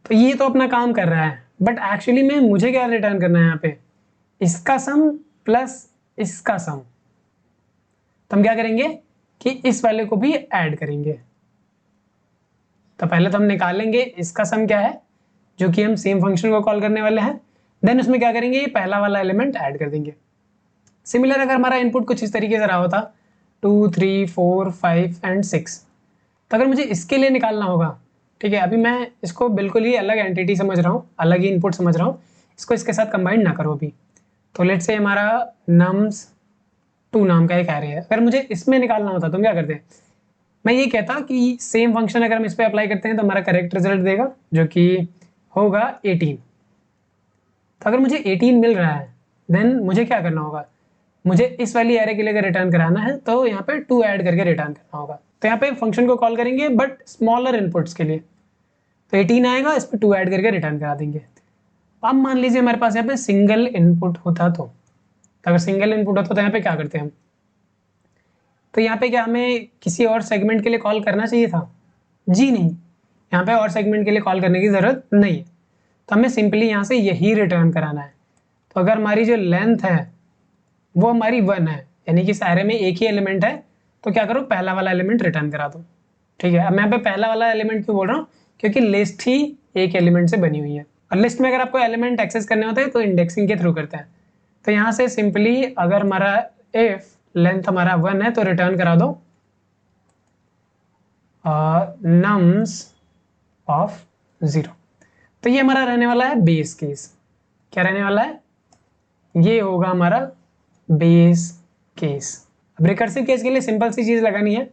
तो ये तो अपना काम कर रहा है, बट एक्चुअली में मुझे क्या रिटर्न करना है यहाँ पे, इसका सम प्लस इसका सम। तो हम क्या करेंगे कि इस वाले को भी ऐड करेंगे। तो पहले तो हम निकालेंगे इसका सम क्या है, जो कि हम सेम फंक्शन को कॉल करने वाले हैं, देन उसमें क्या करेंगे ये पहला वाला एलिमेंट ऐड कर देंगे। सिमिलर अगर हमारा इनपुट कुछ इस तरीके से रहा होता 2 3 4 5 एंड 6, तो अगर मुझे इसके लिए निकालना होगा, ठीक है, अभी मैं इसको बिल्कुल ही अलग एंटिटी समझ रहा हूँ, अलग ही इनपुट समझ रहा हूँ, इसको इसके साथ कंबाइन ना करो अभी। तो लेट्स से हमारा nums2 नाम का एक एरे है, अगर मुझे इसमें निकालना होता तो हम क्या करते हैं, मैं ये कहता कि सेम फंक्शन अगर हम इस पर अप्लाई करते हैं तो हमारा करेक्ट रिजल्ट देगा जो कि होगा 18। तो अगर मुझे 18 मिल रहा है देन मुझे क्या करना होगा, मुझे इस वाली एरे के लिए अगर रिटर्न कराना है तो यहाँ पे 2 ऐड करके रिटर्न करना होगा। तो यहाँ पे फंक्शन को कॉल करेंगे बट स्मॉलर इनपुट्स के लिए, तो 18 आएगा, इस पर 2 ऐड करके रिटर्न करा देंगे। अब मान लीजिए हमारे पास यहाँ पे सिंगल इनपुट होता तो अगर सिंगल इनपुट होता तो यहाँ पे क्या करते हैं हम, तो यहाँ पे क्या हमें किसी और सेगमेंट के लिए कॉल करना चाहिए था? जी नहीं, यहाँ पे और सेगमेंट के लिए कॉल करने की ज़रूरत नहीं है। तो हमें सिंपली यहाँ से यही रिटर्न कराना है। तो अगर हमारी जो लेंथ है वो हमारी 1 है, यानी कि इस एरे में एक ही एलिमेंट है, तो क्या करो, पहला वाला एलिमेंट रिटर्न करा दो। ठीक है, अब मैं यहाँ पे पहला वाला एलिमेंट क्यों बोल रहा हूँ, क्योंकि लिस्ट ही एक एलिमेंट से बनी हुई है, और लिस्ट में अगर आपको एलिमेंट एक्सेस करने होते हैं तो इंडेक्सिंग के थ्रू करते हैं। तो यहाँ से सिंपली अगर हमारा इफ लेंथ हमारा 1 है तो रिटर्न करा दो नम्स ऑफ 0। तो ये हमारा रहने वाला है बेस केस। क्या रहने वाला है? ये होगा हमारा बेस केस। अब रिकर्सिव केस के लिए सिंपल सी चीज़ लगानी है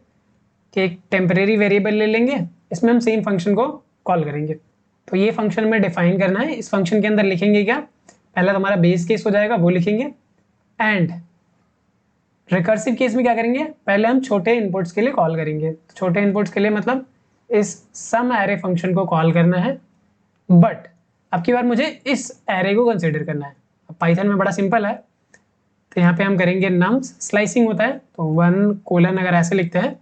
कि एक टेम्परेरी वेरिएबल ले लेंगे, इसमें हम सेम फंक्शन को कॉल करेंगे। तो ये फंक्शन में डिफाइन करना है, इस फंक्शन के अंदर लिखेंगे क्या, पहला तो हमारा बेस केस हो जाएगा वो लिखेंगे, एंड रिकर्सिव केस में क्या करेंगे, पहले हम छोटे इनपुट्स के लिए कॉल करेंगे। छोटे इनपुट्स के लिए मतलब इस सम एरे फंक्शन को कॉल करना है, बट अब की बार मुझे इस एरे को कंसिडर करना है। अब पाइथन में बड़ा सिंपल है, तो यहाँ पे हम करेंगे नम्स, स्लाइसिंग होता है तो 1 कोलन अगर ऐसे लिखते हैं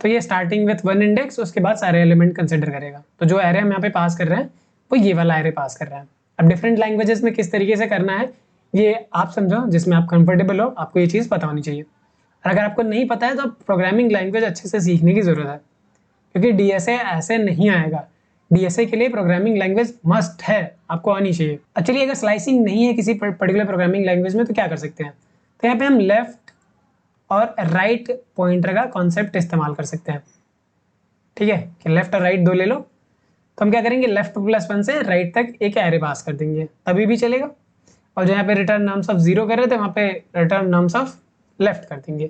तो ये स्टार्टिंग विथ 1 इंडेक्स, उसके बाद सारे एलिमेंट कंसिडर करेगा। तो जो एरे हम यहाँ पे पास कर रहे हैं वो ये वाला एरे पास कर रहा है। अब डिफरेंट लैंग्वेजेस में किस तरीके से करना है ये आप समझो, जिसमें आप कंफर्टेबल हो, आपको ये चीज़ पता होनी चाहिए। और अगर आपको नहीं पता है तो आप प्रोग्रामिंग लैंग्वेज अच्छे से सीखने की ज़रूरत है, क्योंकि डीएसए ऐसे नहीं आएगा। डीएसए के लिए प्रोग्रामिंग लैंग्वेज मस्ट है, आपको आनी चाहिए। चलिए अगर स्लाइसिंग नहीं है किसी पर्टिकुलर प्रोग्रामिंग लैंग्वेज में तो क्या कर सकते हैं, तो यहाँ पे हम लेफ्ट और राइट पॉइंटर का कॉन्सेप्ट इस्तेमाल कर सकते हैं। ठीक है, कि लेफ्ट और राइट दो ले लो, तो हम क्या करेंगे, लेफ्ट +1 से राइट तक एक एरे पास कर देंगे, तभी भी चलेगा। और जो यहाँ पे रिटर्न नम्स ऑफ 0 कर रहे थे वहाँ पे रिटर्न नम्स ऑफ लेफ्ट कर देंगे।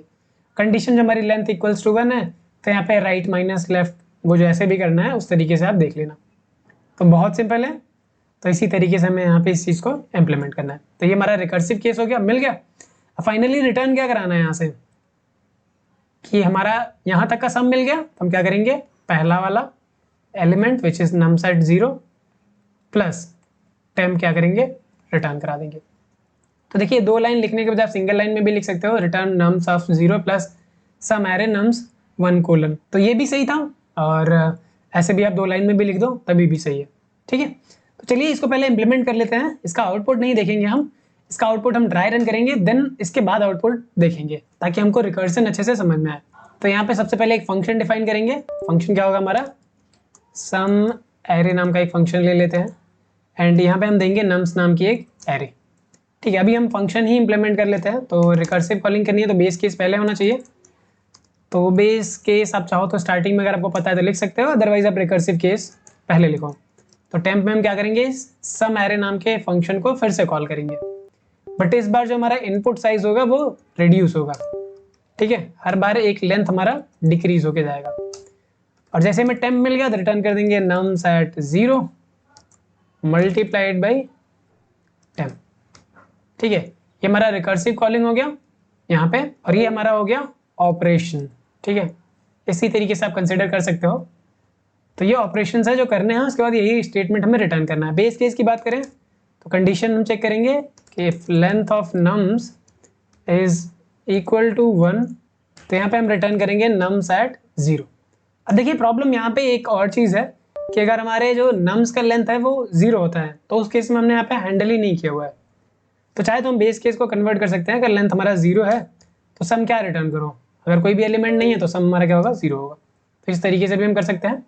कंडीशन जो हमारी लेंथ इक्वल्स टू 1 है, तो यहाँ पे राइट माइनस लेफ्ट, वो जो ऐसे भी करना है उस तरीके से आप देख लेना। तो बहुत सिंपल है, तो इसी तरीके से हमें यहाँ पे इस चीज़ को इम्प्लीमेंट करना है। तो ये हमारा रिकर्सिव केस हो गया, मिल गया। अब फाइनली रिटर्न क्या कराना है यहाँ से, कि हमारा यहाँ तक का सम मिल गया, तो हम क्या करेंगे, पहला वाला element which is nums at 0 plus temp क्या करेंगे, रिटर्न करा देंगे। तो देखिए 2 लाइन लिखने के बजाय आप सिंगल लाइन में भी लिख सकते हो, return nums of 0 plus sum array nums 1 colon. तो ये भी सही था, और ऐसे भी आप 2 लाइन में भी लिख दो तभी भी सही है। ठीक है, तो चलिए इसको पहले इंप्लीमेंट कर लेते हैं। इसका आउटपुट नहीं देखेंगे हम, इसका आउटपुट हम ड्राई रन करेंगे, देन इसके बाद आउटपुट देखेंगे ताकि हमको रिकर्सन अच्छे से समझ में आए। तो यहाँ पे सबसे पहले एक फंक्शन डिफाइन करेंगे। फंक्शन क्या होगा हमारा, सम एरे नाम का एक फंक्शन ले लेते हैं, एंड यहाँ पे हम देंगे नम्स नाम की एक एरे। ठीक है, अभी हम फंक्शन ही इंप्लीमेंट कर लेते हैं। तो रिकर्सिव कॉलिंग करनी है तो बेस केस पहले होना चाहिए। तो बेस केस आप चाहो तो स्टार्टिंग में अगर आपको पता है तो लिख सकते हो, अदरवाइज आप रिकर्सिव केस पहले लिखो। तो टेम्प में हम क्या करेंगे, सम एरे नाम के फंक्शन को फिर से कॉल करेंगे, बट इस बार जो हमारा इनपुट साइज होगा वो रिड्यूस होगा। ठीक है, हर बार एक लेंथ हमारा डिक्रीज होके जाएगा। और जैसे हमें टेम्प मिल गया तो रिटर्न कर देंगे nums at 0 multiplied by temp. ठीक है, ये हमारा रिकर्सिव कॉलिंग हो गया यहाँ पे, और ये हमारा हो गया ऑपरेशन। ठीक है, इसी तरीके से आप कंसिडर कर सकते हो। तो ये ऑपरेशन है जो करने हैं, उसके बाद यही स्टेटमेंट हमें रिटर्न करना है। बेस केस की बात करें तो कंडीशन हम चेक करेंगे कि if length of nums is equal to 1, तो यहाँ पे हम रिटर्न करेंगे नम्स एट 0। अब देखिए प्रॉब्लम यहाँ पे एक और चीज़ है कि अगर हमारे जो नम्स का लेंथ है वो 0 होता है तो उस केस में हमने यहाँ पे हैंडल ही नहीं किया हुआ है। तो चाहे तो हम बेस केस को कन्वर्ट कर सकते हैं, अगर लेंथ हमारा 0 है तो सम क्या रिटर्न करो, अगर कोई भी एलिमेंट नहीं है तो सम हमारा क्या होगा, 0 होगा। तो इस तरीके से भी हम कर सकते हैं।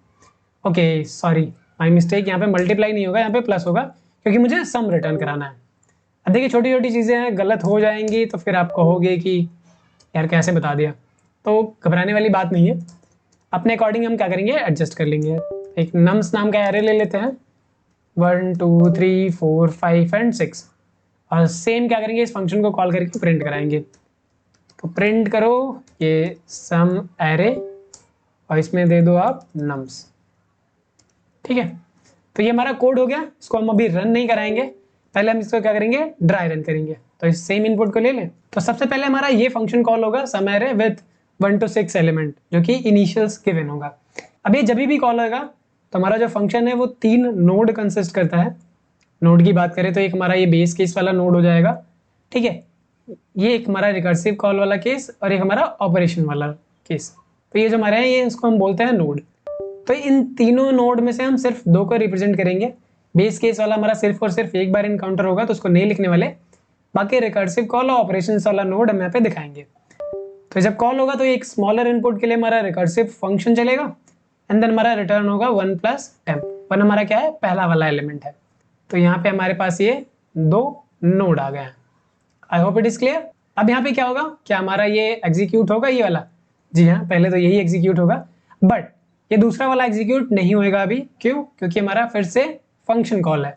ओके सॉरी माई मिस्टेक, यहाँ पे मल्टीप्लाई नहीं होगा, यहाँ पे प्लस होगा, क्योंकि मुझे सम रिटर्न कराना है। अब देखिए छोटी छोटी चीज़ें हैं, गलत हो जाएंगी तो फिर आप कहोगे कि यार कैसे बता दिया, तो घबराने वाली बात नहीं है। अपने अकॉर्डिंग हम क्या करेंगे, एडजस्ट कर लेंगे। एक नम्स नाम का एरे ले लेते हैं, 1 2 3 4 5 एंड 6, और सेम क्या करेंगे, इस फंक्शन को कॉल करके प्रिंट कराएंगे। तो प्रिंट करो ये सम एरे, और इसमें दे दो आप नम्स। ठीक है, तो ये हमारा कोड हो गया। इसको हम अभी रन नहीं कराएंगे, पहले हम इसको क्या करेंगे, ड्राई रन करेंगे। तो इस सेम इनपुट को ले लें। तो सबसे पहले हमारा ये फंक्शन कॉल होगा सम एरे विथ 1 to 6 एलिमेंट, जो कि इनिशियल्स गिवन होगा। अब ये जब भी कॉल होगा तो हमारा जो फंक्शन है वो 3 नोड कंसिस्ट करता है। नोड की बात करें तो एक हमारा ये बेस केस वाला नोड हो जाएगा, ठीक है, ये एक हमारा रिकर्सिव कॉल वाला केस और एक हमारा ऑपरेशन वाला केस। तो ये जो हमारे हैं ये इसको हम बोलते हैं नोड। तो इन तीनों नोड में से हम सिर्फ 2 को रिप्रेजेंट करेंगे। बेस केस वाला हमारा सिर्फ और सिर्फ एक बार इनकाउंटर होगा तो उसको नहीं लिखने वाले, बाकी रिकर्सिव कॉल और ऑपरेशन वाला नोड हम यहाँ पे दिखाएंगे। तो जब कॉल होगा तो एक स्मॉलर इनपुट के लिए हमारा रिकर्सिव फंक्शन चलेगा एंड देन हमारा रिटर्न होगा 1 + temp। 1 हमारा क्या है, पहला वाला एलिमेंट है। तो यहाँ पे हमारे पास ये 2 नोड आ गए हैं। I hope it is clear. अब यहाँ पे क्या होगा, क्या हमारा ये एग्जीक्यूट होगा ये वाला? जी हाँ, पहले तो यही एग्जीक्यूट होगा, बट ये दूसरा वाला एग्जीक्यूट नहीं होएगा अभी। क्यों? क्योंकि हमारा फिर से फंक्शन कॉल है।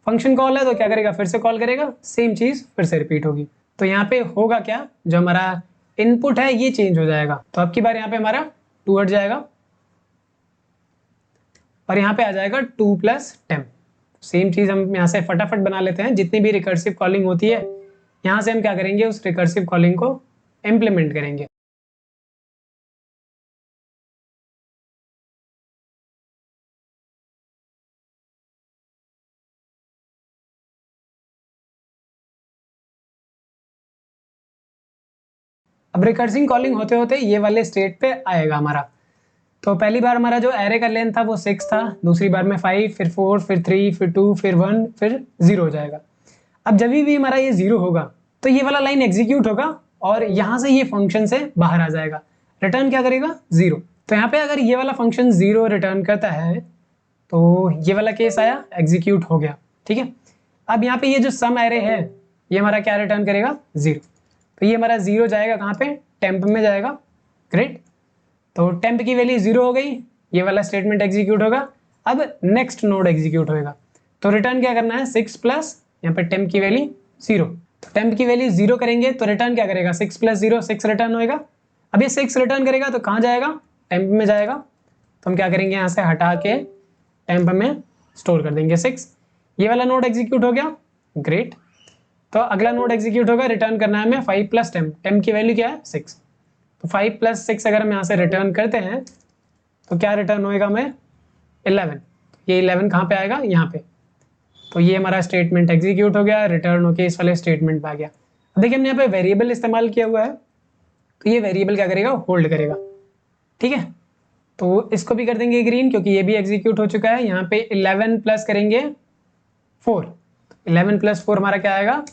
फंक्शन कॉल है तो क्या करेगा, फिर से कॉल करेगा, सेम चीज फिर से रिपीट होगी। तो यहाँ पे होगा क्या, जो हमारा इनपुट है ये चेंज हो जाएगा। तो अब की बार यहाँ पे हमारा 2 हट जाएगा और यहाँ पे आ जाएगा 2 + temp। सेम चीज हम यहाँ से फटाफट बना लेते हैं। जितनी भी रिकर्सिव कॉलिंग होती है यहाँ से हम क्या करेंगे, उस रिकर्सिव कॉलिंग को इम्प्लीमेंट करेंगे। अब रिकर्सिव कॉलिंग होते होते ये वाले स्टेट पे आएगा हमारा। तो पहली बार हमारा जो एरे का लेंथ था वो 6 था, दूसरी बार में 5, फिर 4, फिर 3, फिर 2, फिर 1, फिर 0 हो जाएगा। अब जब भी हमारा ये 0 होगा तो ये वाला लाइन एग्जीक्यूट होगा और यहाँ से ये फंक्शन से बाहर आ जाएगा। रिटर्न क्या करेगा, 0। तो यहाँ पे अगर ये वाला फंक्शन 0 रिटर्न करता है तो ये वाला केस आया, एग्जीक्यूट हो गया, ठीक है। अब यहाँ पे ये जो सम एरे है ये हमारा क्या रिटर्न करेगा, 0। तो ये हमारा 0 जाएगा कहाँ पे, टेम्प में जाएगा। ग्रेट। तो टेम्प की वैल्यू 0 हो गई, ये वाला स्टेटमेंट एग्जीक्यूट होगा। अब नेक्स्ट नोड एग्जीक्यूट होएगा। तो रिटर्न क्या करना है, 6 प्लस यहाँ पे टेम्प की वैल्यू 0। तो टेम्प की वैल्यू 0 करेंगे तो रिटर्न क्या करेगा, 6 + 0, 6 रिटर्न होएगा। अब ये 6 रिटर्न करेगा तो कहाँ जाएगा, टेम्प में जाएगा। तो हम क्या करेंगे, यहाँ से हटा के टेम्प में स्टोर कर देंगे 6। ये वाला नोड एग्जीक्यूट हो गया। ग्रेट। तो अगला नोड एग्जीक्यूट होगा, रिटर्न करना है हमें 5 + temp। टेम्प की वैल्यू क्या है, 6। तो 5 + 6 अगर हम यहाँ से रिटर्न करते हैं तो क्या रिटर्न होएगा हमें, 11। ये 11 कहाँ पे आएगा, यहाँ पे। तो ये हमारा स्टेटमेंट एग्जीक्यूट हो गया, रिटर्न होके इस वाले स्टेटमेंट पे आ गया। अब देखिए हमने यहाँ पे वेरिएबल इस्तेमाल किया हुआ है, तो ये वेरिएबल क्या करेगा, होल्ड करेगा, ठीक है। तो इसको भी कर देंगे ग्रीन क्योंकि ये भी एग्जीक्यूट हो चुका है। यहाँ पे 11 प्लस करेंगे 4, 11 + 4 हमारा क्या आएगा,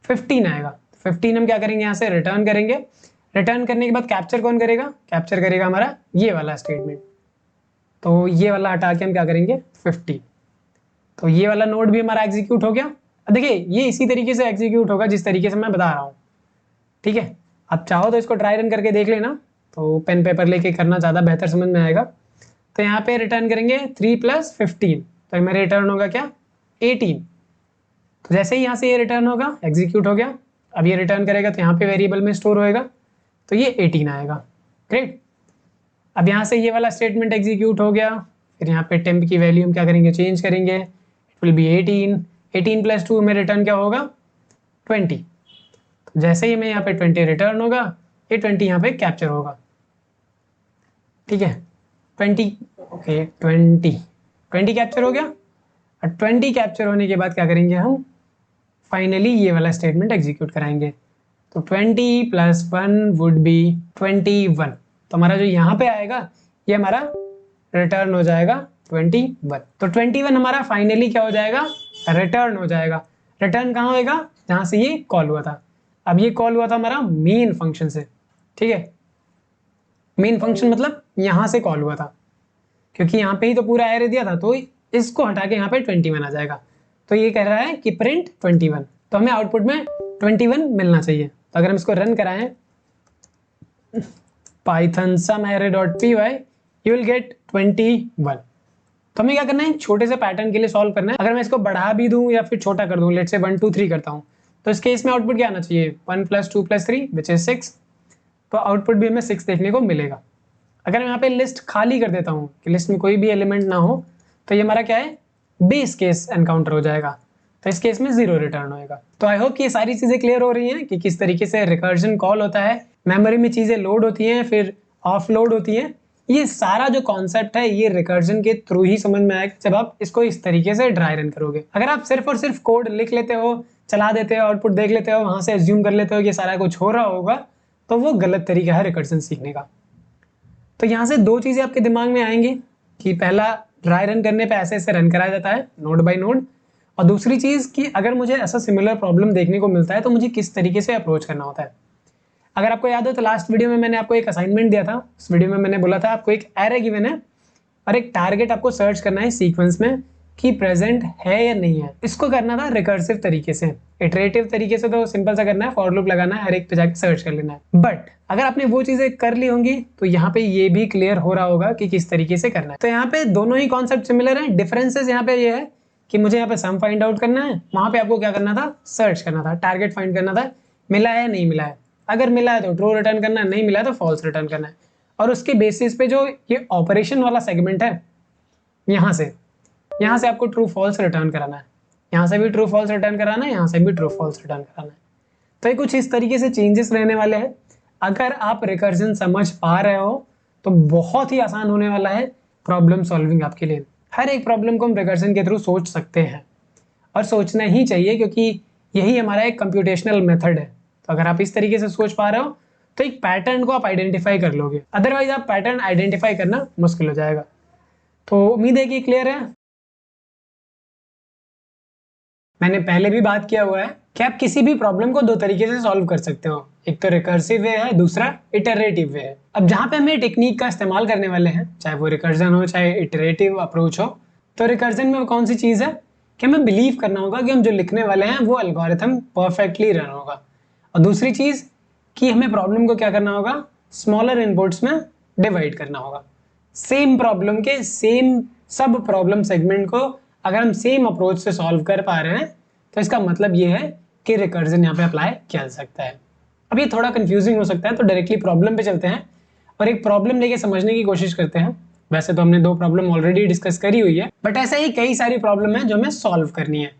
15 आएगा। 15 हम क्या करेंगे, यहाँ से रिटर्न करेंगे। रिटर्न करने के बाद कैप्चर कौन करेगा, कैप्चर करेगा हमारा ये वाला स्टेटमेंट। तो ये वाला हटा के हम क्या करेंगे, 15। तो ये वाला नोड भी हमारा एग्जीक्यूट हो गया। अब देखिए ये इसी तरीके से एग्जीक्यूट होगा जिस तरीके से मैं बता रहा हूँ, ठीक है। आप चाहो तो इसको ट्राई रन करके देख लेना, तो पेन पेपर लेके करना ज़्यादा बेहतर समझ में आएगा। तो यहाँ पे रिटर्न करेंगे 3 + 15, तो मेरा रिटर्न होगा क्या, 18। तो जैसे ही यहाँ से ये रिटर्न होगा, एग्जीक्यूट हो गया। अब ये रिटर्न करेगा तो यहाँ पे वेरिएबल में स्टोर होएगा, तो ये 18 आएगा। ग्रेट। अब यहाँ से ये वाला स्टेटमेंट एग्जीक्यूट हो गया। फिर यहाँ पे टेम्प की वैल्यू हम क्या करेंगे, चेंज करेंगे। It will be 18। 18 + 2 में रिटर्न क्या होगा, 20। तो जैसे ही मैं यहाँ पे 20 रिटर्न होगा, ये 20 यहाँ पे कैप्चर होगा, ठीक है। 20 ओके 20 कैप्चर हो गया। और 20 कैप्चर होने के बाद क्या करेंगे हम, फाइनली ये वाला स्टेटमेंट एग्जीक्यूट कराएंगे। तो 20 + 1 वुड बी 21। तो हमारा जो यहाँ पे आएगा ये हमारा रिटर्न हो जाएगा 21। तो 21 हमारा फाइनली क्या हो जाएगा, रिटर्न हो जाएगा। रिटर्न कहाँ होएगा, जहाँ से ये कॉल हुआ था। अब ये कॉल हुआ था हमारा मेन फंक्शन से, ठीक है। मेन फंक्शन मतलब यहाँ से कॉल हुआ था, क्योंकि यहाँ पे ही तो पूरा एरे दिया था, तो इसको हटा के यहाँ पे 21 आ जाएगा। तो ये कह रहा है कि प्रिंट 21, तो हमें आउटपुट में 21 मिलना चाहिए। तो अगर हम इसको रन कराएं, python sumarray.py you will get 21। तो हमें क्या करना है, छोटे से पैटर्न के लिए सॉल्व करना है। अगर मैं इसको बढ़ा भी दूं या फिर छोटा कर दूं, लेट्स से 1 2 3 करता हूं, तो इस केस में आउटपुट क्या आना चाहिए, 1 + 2 + 3 विच इज 6। तो आउटपुट भी हमें 6 देखने को मिलेगा। अगर मैं यहाँ पे लिस्ट खाली कर देता हूँ कि लिस्ट में कोई भी एलिमेंट ना हो, तो ये हमारा क्या है, बेस केस एनकाउंटर हो जाएगा। तो इस केस में 0 रिटर्न होएगा। तो आई होप कि ये सारी चीजें क्लियर हो रही हैं कि किस तरीके से रिकर्जन कॉल होता है, मेमोरी में चीजें लोड होती हैं फिर ऑफ लोड होती हैं। ये सारा जो कॉन्सेप्ट है ये रिकर्जन के थ्रू ही समझ में आएगा जब आप इसको इस तरीके से ड्राई रन करोगे। अगर आप सिर्फ और सिर्फ कोड लिख लेते हो, चला देते हो, आउटपुट देख लेते हो, वहां से एज्यूम कर लेते हो कि सारा कुछ हो रहा होगा, तो वो गलत तरीका है रिकर्जन सीखने का। तो यहाँ से दो चीजें आपके दिमाग में आएंगी कि पहला, ड्राई रन करने पे ऐसे ऐसे रन कराया जाता है नोड बाय नोड, और दूसरी चीज कि अगर मुझे ऐसा सिमिलर प्रॉब्लम देखने को मिलता है तो मुझे किस तरीके से अप्रोच करना होता है। अगर आपको याद हो तो लास्ट वीडियो में मैंने आपको एक असाइनमेंट दिया था। उस वीडियो में मैंने बोला था आपको एक एरे गिवन है और एक टारगेट आपको सर्च करना है सीक्वेंस में कि प्रेजेंट है या नहीं है। इसको करना था रिकर्सिव तरीके से। इटरेटिव तरीके से तो सिंपल सा करना है, फॉर लूप लगाना है, हर एक पे जाके सर्च कर लेना है। बट अगर आपने वो चीजें कर ली होंगी तो यहाँ पे ये भी क्लियर हो रहा होगा कि किस तरीके से करना है। तो यहाँ पे दोनों ही कॉन्सेप्ट सिमिलर है। डिफरेंसेस यहाँ पे ये है कि मुझे यहाँ पे सम फाइंड आउट करना है, वहां पे आपको क्या करना था, सर्च करना था, टारगेट फाइंड करना था, मिला है नहीं मिला है। अगर मिला है तो ट्रू रिटर्न करना है, नहीं मिला है तो फॉल्स रिटर्न करना है। और उसके बेसिस पे जो ये ऑपरेशन वाला सेगमेंट है, यहाँ से आपको ट्रू फॉल्स रिटर्न कराना है, यहाँ से भी ट्रू फॉल्स रिटर्न कराना है, यहाँ से भी ट्रू फॉल्स रिटर्न कराना है। तो ये कुछ इस तरीके से चेंजेस रहने वाले हैं। अगर आप रिकर्जन समझ पा रहे हो तो बहुत ही आसान होने वाला है प्रॉब्लम सॉल्विंग आपके लिए। हर एक प्रॉब्लम को हम रिकर्जन के थ्रू सोच सकते हैं और सोचना ही चाहिए, क्योंकि यही हमारा एक कंप्यूटेशनल मेथड है। तो अगर आप इस तरीके से सोच पा रहे हो तो एक पैटर्न को आप आइडेंटिफाई कर लोगे, अदरवाइज आप पैटर्न आइडेंटिफाई करना मुश्किल हो जाएगा। तो उम्मीद है कि क्लियर है। मैंने पहले भी बात किया हुआ है कि आप किसी भी प्रॉब्लम को दो तरीके से सॉल्व कर सकते हो, एक तो रिकर्सिव वे है, दूसरा इटरेटिव वे है। अब जहां पे हम टेक्निक का इस्तेमाल करने वाले हैं, चाहे वो रिकर्जन हो चाहे इटरेटिव अप्रोच हो, तो रिकर्जन में कौन सी चीज है कि हमें बिलीव करना होगा कि हम जो लिखने वाले हैं वो एल्गोरिथम परफेक्टली रन होगा, और दूसरी चीज कि हमें प्रॉब्लम को क्या करना होगा, स्मॉलर इनपुट्स में डिवाइड करना होगा। सेम प्रॉब्लम के सेम सब प्रॉब्लम सेगमेंट को अगर हम सेम अप्रोच से सॉल्व कर पा रहे हैं तो इसका मतलब ये है कि रिकर्जन यहाँ पे अप्लाई किया जा सकता है। अब ये थोड़ा कंफ्यूजिंग हो सकता है, तो डायरेक्टली प्रॉब्लम पे चलते हैं और एक प्रॉब्लम लेके समझने की कोशिश करते हैं। वैसे तो हमने दो प्रॉब्लम ऑलरेडी डिस्कस करी हुई है, बट ऐसे ही कई सारी प्रॉब्लम है जो हमें सॉल्व करनी है।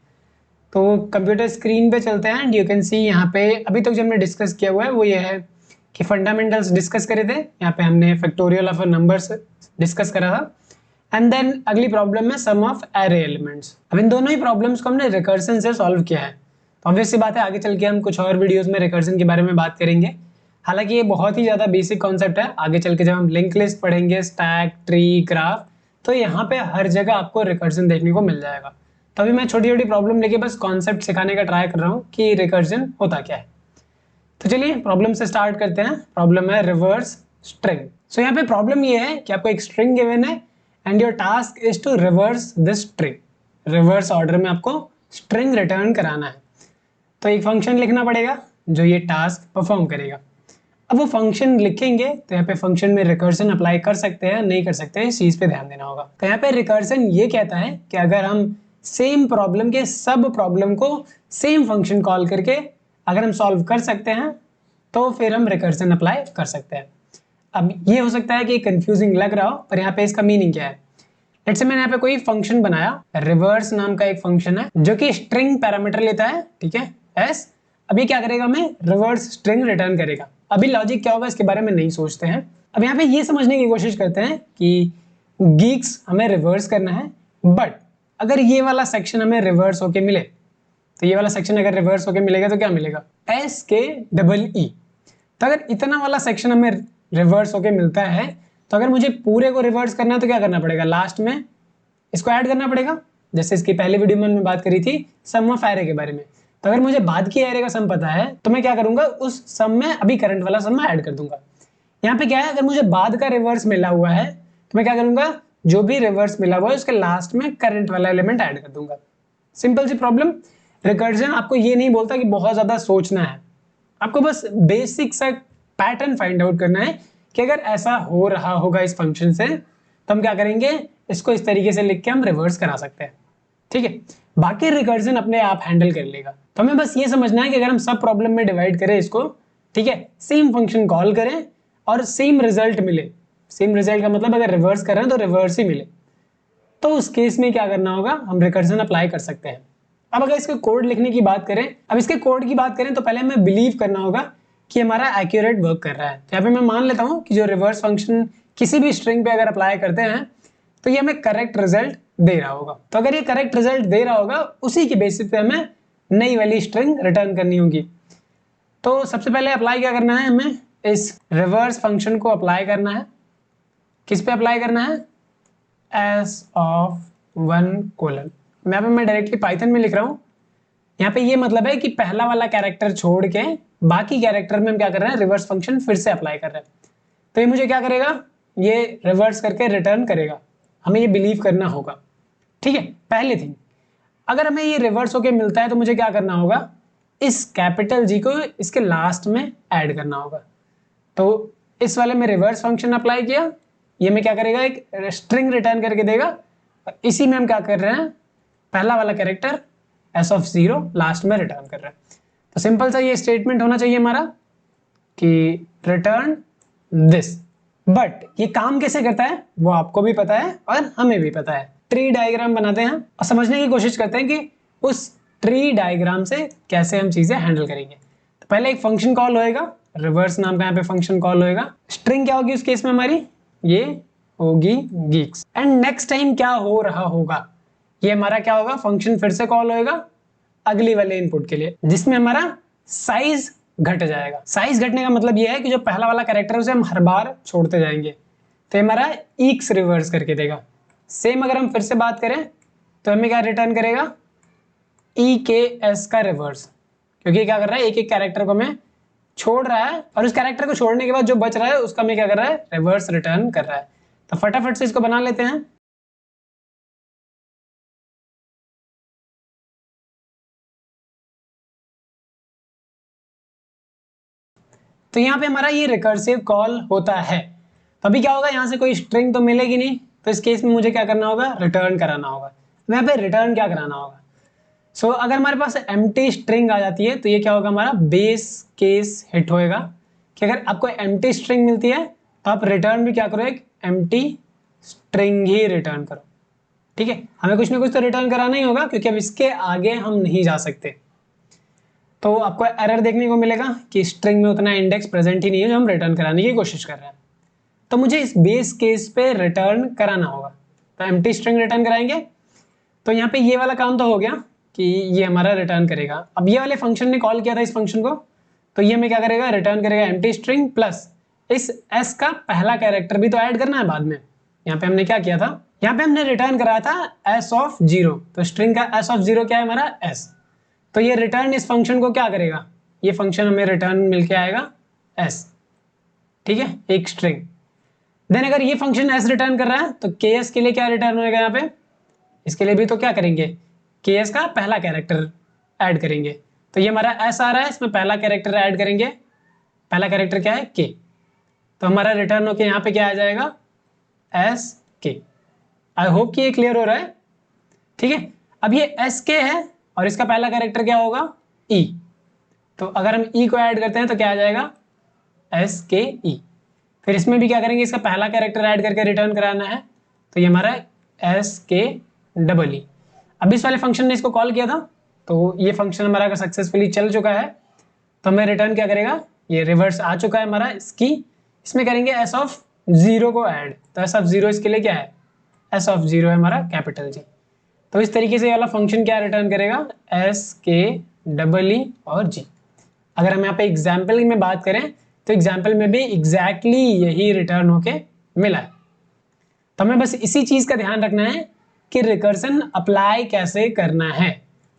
तो कंप्यूटर स्क्रीन पे चलते हैं एंड यू कैन सी यहाँ पे अभी तक जो हमने डिस्कस किया हुआ है वो ये है कि फंडामेंटल्स डिस्कस करे थे। यहाँ पे हमने फैक्टोरियल ऑफ नंबर्स डिस्कस करा था, एंड देन अगली प्रॉब्लम में सम ऑफ एरे एलिमेंट्स। अब इन दोनों ही प्रॉब्लम्स को हमने रिकर्जन से सॉल्व किया है। तो ऑब्वियस सी बात है आगे चल के हम कुछ और वीडियोस में रिकर्जन के बारे में बात करेंगे। हालांकि ये बहुत ही ज़्यादा बेसिक कॉन्सेप्ट है, आगे चल के जब हम लिंक लिस्ट पढ़ेंगे, स्टैक, ट्री, ग्राफ, तो यहाँ पे हर जगह आपको रिकर्जन देखने को मिल जाएगा। तो अभी मैं छोटी छोटी प्रॉब्लम लेके बस कॉन्सेप्ट सिखाने का ट्राई कर रहा हूँ कि रिकर्जन होता क्या है। तो चलिए प्रॉब्लम से स्टार्ट करते हैं। प्रॉब्लम है रिवर्स स्ट्रिंग। सो यहाँ पे प्रॉब्लम ये है कि आपको एक स्ट्रिंग गिवन है and your task is to reverse this string. Reverse order में आपको स्ट्रिंग रिटर्न कराना है। तो एक फंक्शन लिखना पड़ेगा जो ये टास्क परफॉर्म करेगा। अब वो फंक्शन लिखेंगे तो यहाँ पे फंक्शन में रिकर्जन अप्लाई कर सकते हैं नहीं कर सकते, इस चीज पे ध्यान देना होगा। तो यहाँ पे रिकर्जन ये कहता है कि अगर हम सेम प्रॉब्लम के सब प्रॉब्लम को सेम फंक्शन कॉल करके अगर हम सॉल्व कर सकते हैं तो फिर हम रिकर्जन अप्लाई कर सकते हैं। अब ये हो सकता है कि कंफ्यूजिंग लग रहा हो, पर यहाँ पे इसका मीनिंग क्या है। लेट्स से मैंने यहाँ पे कोई फंक्शन बनाया, रिवर्स नाम का एक फंक्शन है जो कि स्ट्रिंग पैरामीटर लेता है, ठीक है, एस। अब ये क्या करेगा, हमें रिवर्स स्ट्रिंग रिटर्न करेगा। अभी लॉजिक क्या होगा इसके बारे में नहीं सोचते हैं। अब यहाँ पे ये समझने की कोशिश करते हैं कि गीक्स हमें रिवर्स करना है, बट अगर ये वाला सेक्शन हमें रिवर्स होके मिले, तो ये वाला सेक्शन अगर रिवर्स होके मिलेगा तो क्या मिलेगा, एस के डबल ई। तो अगर इतना वाला सेक्शन हमें रिवर्स होके मिलता है तो अगर मुझे पूरे को रिवर्स करना है तो क्या करना पड़ेगा, लास्ट में इसको ऐड करना पड़ेगा। जैसे इसकी पहली वीडियो में बात करी थी सम ऑफ एरे के बारे में। तो अगर मुझे बाद की एरे का सम पता है तो मैं क्या करूंगा, उस सम में अभी करंट वाला सम में ऐड कर दूंगा। यहाँ पे क्या है, अगर मुझे बाद का रिवर्स मिला हुआ है तो मैं क्या करूंगा, जो भी रिवर्स मिला हुआ है उसके लास्ट में करंट वाला एलिमेंट ऐड कर दूंगा। सिंपल सी प्रॉब्लम। रिकर्जन आपको ये नहीं बोलता कि बहुत ज्यादा सोचना है, आपको बस बेसिक सा पैटर्न फाइंड आउट करना है कि अगर ऐसा हो रहा होगा इस फंक्शन से तो हम क्या करेंगे, इसको इस तरीके से लिख के हम रिवर्स करा सकते हैं, ठीक है। बाकी रिकर्जन अपने आप हैंडल कर लेगा। तो हमें बस ये समझना है कि अगर हम सब प्रॉब्लम में डिवाइड करें इसको, ठीक है, सेम फंक्शन कॉल करें और सेम रिजल्ट मिले। सेम रिजल्ट का मतलब अगर रिवर्स कर रहे हैं तो रिवर्स ही मिले, तो उस केस में क्या करना होगा, हम रिकर्जन अप्लाई कर सकते हैं। अब अगर इसके कोड लिखने की बात करें, अब इसके कोड की बात करें तो पहले हमें बिलीव करना होगा कि हमारा एक्यूरेट वर्क कर रहा है। यहाँ पे मैं मान लेता हूँ कि जो रिवर्स फंक्शन किसी भी स्ट्रिंग पे अगर अप्लाई करते हैं तो ये हमें करेक्ट रिजल्ट दे रहा होगा। तो अगर ये करेक्ट रिजल्ट दे रहा होगा, उसी के बेसिस पे हमें नई वाली स्ट्रिंग रिटर्न करनी होगी। तो सबसे पहले अप्लाई क्या करना है, हमें इस रिवर्स फंक्शन को अप्लाई करना है। किस पे अप्लाई करना है? S of 1 colon. यहाँ पे मैं डायरेक्टली पाइथन में लिख रहा हूँ। यहाँ पे ये मतलब है कि पहला वाला कैरेक्टर छोड़ के बाकी कैरेक्टर में हम क्या कर रहे हैं, रिवर्स फंक्शन फिर से अप्लाई कर रहे हैं। तो ये मुझे क्या करेगा, ये रिवर्स करके रिटर्न करेगा। हमें ये बिलीव करना होगा, ठीक है। पहली थिंग, अगर हमें ये रिवर्स होके मिलता है तो मुझे क्या करना होगा, इस कैपिटल जी को इसके लास्ट में ऐड करना होगा। तो इस वाले में रिवर्स फंक्शन अप्लाई किया, ये में क्या करेगा, एक स्ट्रिंग रिटर्न करके देगा। इसी में हम क्या कर रहे हैं, पहला वाला कैरेक्टर एस ऑफ 0 लास्ट में रिटर्न कर रहे हैं। तो सिंपल सा ये स्टेटमेंट होना चाहिए हमारा कि रिटर्न दिस। बट ये काम कैसे करता है वो आपको भी पता है और हमें भी पता है। ट्री डायग्राम बनाते हैं और समझने की कोशिश करते हैं कि उस ट्री डायग्राम से कैसे हम चीजें हैंडल करेंगे। तो पहले एक फंक्शन कॉल होएगा, रिवर्स नाम का यहाँ पे फंक्शन कॉल होएगा। स्ट्रिंग क्या होगी उस केस में हमारी, ये होगी geeks। एंड नेक्स्ट टाइम क्या हो रहा होगा, ये हमारा क्या होगा, फंक्शन फिर से कॉल होएगा अगली वाले इनपुट के लिए, जिसमें हमारा साइज घट जाएगा। साइज घटने का मतलब ये है कि जो पहला वाला कैरेक्टर है उसे हम हर बार छोड़ते जाएंगे, तो हमारा ईक्स रिवर्स करके देगा। सेम अगर हम फिर से बात करें तो हमें क्या रिटर्न करेगा, ई के एस का रिवर्स, क्योंकि क्या कर रहा है, एक एक कैरेक्टर को हमें छोड़ रहा है और उस कैरेक्टर को छोड़ने के बाद जो बच रहा है उसका हमें क्या कर रहा है, रिवर्स रिटर्न कर रहा है। तो फटाफट से इसको बना लेते हैं। तो यहाँ पे हमारा ये रिकर्सिव कॉल होता है। तो अभी क्या होगा, यहाँ से कोई स्ट्रिंग तो मिलेगी नहीं, तो इस केस में मुझे क्या करना होगा, रिटर्न कराना होगा। तो यहाँ पे रिटर्न क्या कराना होगा, सो अगर हमारे पास एम्प्टी स्ट्रिंग आ जाती है तो ये क्या होगा, हमारा बेस केस हिट होएगा कि अगर आपको एम्प्टी स्ट्रिंग मिलती है तो आप रिटर्न भी क्या करो, एक एम्प्टी स्ट्रिंग ही रिटर्न करो, ठीक है। हमें कुछ ना कुछ तो रिटर्न कराना ही होगा क्योंकि अब इसके आगे हम नहीं जा सकते। तो आपको एरर देखने को मिलेगा कि स्ट्रिंग में उतना इंडेक्स प्रेजेंट ही नहीं है जो हम रिटर्न कराने की कोशिश कर रहे हैं। तो मुझे इस बेस केस पे रिटर्न कराना होगा, तो एम्प्टी स्ट्रिंग रिटर्न कराएंगे। तो यहाँ पे ये वाला काम तो हो गया कि ये हमारा रिटर्न करेगा। अब ये वाले फंक्शन ने कॉल किया था इस फंक्शन को, तो ये हमें क्या करेगा, रिटर्न करेगा एम्प्टी स्ट्रिंग प्लस इस एस का पहला कैरेक्टर भी तो ऐड करना है बाद में। यहाँ पे हमने क्या किया था, यहाँ पे हमने रिटर्न कराया था एस ऑफ 0, तो स्ट्रिंग का एस ऑफ 0 क्या है, हमारा एस। तो ये रिटर्न इस फंक्शन को क्या करेगा, ये फंक्शन हमें रिटर्न मिलके आएगा एस, ठीक है, एक स्ट्रिंग। देन अगर ये फंक्शन एस रिटर्न कर रहा है तो के एस के लिए क्या रिटर्न होगा, यहाँ पे इसके लिए भी तो क्या करेंगे, के एस का पहला कैरेक्टर ऐड करेंगे। तो ये हमारा एस आ रहा है, इसमें पहला कैरेक्टर ऐड करेंगे, पहला कैरेक्टर क्या है, के। तो हमारा रिटर्न होके यहाँ पे क्या आ जाएगा, एस के। आई होप कि ये क्लियर हो रहा है, ठीक है। अब ये एस के है और इसका पहला कैरेक्टर क्या होगा, ई। तो अगर हम ई को ऐड करते हैं तो क्या आ जाएगा, एस के ई। फिर इसमें भी क्या करेंगे, इसका पहला कैरेक्टर ऐड करके रिटर्न कराना है, तो ये हमारा एस के डबल ई। अब इस वाले फंक्शन ने इसको कॉल किया था तो ये फंक्शन हमारा सक्सेसफुली चल चुका है। तो हमें रिटर्न क्या करेगा, ये रिवर्स आ चुका है हमारा इसकी, इसमें करेंगे एस ऑफ 0 को ऐड। तो एस ऑफ 0 इसके लिए क्या है, एस ऑफ 0 है हमारा कैपिटल जी। तो इस तरीके से ये वाला फंक्शन क्या रिटर्न करेगा, एस के डबल ई और जी। अगर हम यहाँ पे एग्जाम्पल में बात करें तो एग्जाम्पल में भी एग्जैक्टली यही रिटर्न होके मिला है। तो हमें बस इसी चीज का ध्यान रखना है कि रिकर्सन अप्लाई कैसे करना है।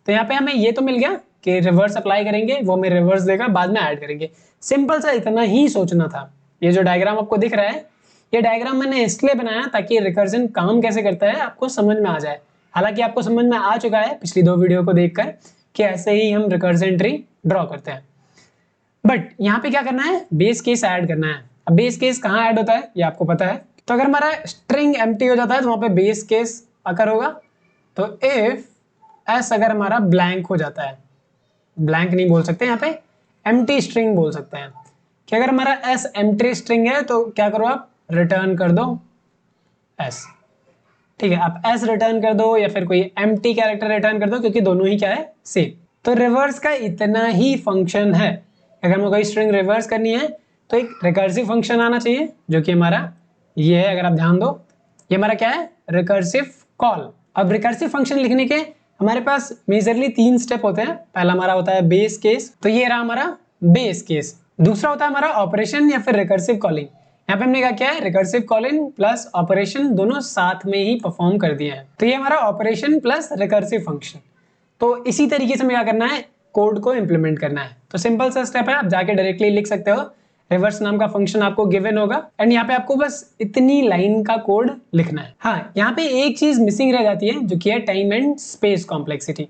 तो यहाँ पे हमें ये तो मिल गया कि रिवर्स अप्लाई करेंगे, वो हमें रिवर्स देगा, बाद में ऐड करेंगे। सिंपल सा इतना ही सोचना था। ये जो डायग्राम आपको दिख रहा है, ये डायग्राम मैंने इसलिए बनाया ताकि रिकर्सन काम कैसे करता है आपको समझ में आ जाए। हालांकि आपको समझ में आ चुका है पिछली 2 वीडियो को देखकर कि ऐसे ही हम रिकर्सन ट्री ड्रॉ करते हैं। बट यहाँ पे क्या करना है, बेस केस ऐड करना है। अब बेस केस कहाँ ऐड होता है ये आपको पता है। तो अगर हमारा स्ट्रिंग एम्प्टी हो जाता है तो वहां पे बेस केस अकर होगा। तो इफ एस अगर हमारा ब्लैंक हो जाता है, ब्लैंक नहीं बोल सकते यहाँ पे, एम्प्टी स्ट्रिंग बोल सकते हैं कि अगर हमारा एस एम्प्टी स्ट्रिंग है तो क्या करो आप, रिटर्न कर दो एस। ठीक है, आप एस रिटर्न कर दो या फिर कोई एम्प्टी कैरेक्टर रिटर्न कर दो, क्योंकि दोनों ही क्या है, सेम। तो रिवर्स का इतना ही फंक्शन है। अगर हमें कोई स्ट्रिंग रिवर्स करनी है तो एक रिकर्सिव फंक्शन आना चाहिए, जो कि हमारा ये है। अगर आप ध्यान दो, ये हमारा क्या है, रिकर्सिव कॉल। अब रिकर्सिव फंक्शन लिखने के हमारे पास मेजरली 3 स्टेप होते हैं। पहला हमारा होता है बेस केस, तो ये रहा हमारा बेस केस। दूसरा होता है हमारा ऑपरेशन या फिर रिकर्सिव कॉलिंग। यहाँ पे हमने कहा क्या है, रिकर्सिव कॉलिंग प्लस ऑपरेशन दोनों साथ में ही परफॉर्म कर दिए हैं, तो ये हमारा ऑपरेशन प्लस रिकर्सिव फंक्शन। तो इसी तरीके से हमें क्या करना है, कोड को इंप्लीमेंट करना है। तो सिंपल सा स्टेप है, आप जाके डायरेक्टली लिख सकते हो। रिवर्स नाम का फंक्शन आपको गिवन होगा एंड यहाँ पे आपको बस इतनी लाइन का कोड लिखना है। हाँ, यहाँ पे एक चीज मिसिंग रह जाती है, जो कि है टाइम एंड स्पेस कॉम्प्लेक्सिटी।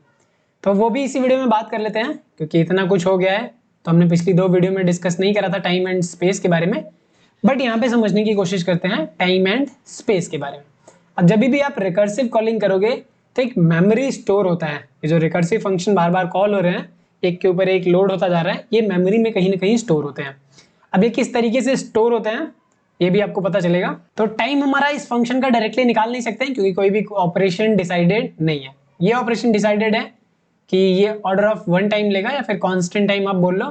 तो वो भी इसी वीडियो में बात कर लेते हैं, क्योंकि इतना कुछ हो गया है। तो हमने पिछली 2 वीडियो में डिस्कस नहीं करा था टाइम एंड स्पेस के बारे में, बट यहाँ पे समझने की कोशिश करते हैं टाइम एंड स्पेस के बारे में। अब जब भी आप रिकर्सिव कॉलिंग करोगे तो एक मेमोरी स्टोर होता है। ये जो रिकर्सिव फंक्शन बार बार कॉल हो रहे हैं, एक के ऊपर एक लोड होता जा रहा है, ये मेमोरी में कहीं ना कहीं स्टोर होते हैं। अब ये किस तरीके से स्टोर होते हैं ये भी आपको पता चलेगा। तो टाइम हमारा इस फंक्शन का डायरेक्टली निकाल नहीं सकते, क्योंकि कोई भी ऑपरेशन डिसाइडेड नहीं है। ये ऑपरेशन डिसाइडेड है कि ये ऑर्डर ऑफ 1 टाइम लेगा या फिर कांस्टेंट टाइम आप बोल लो,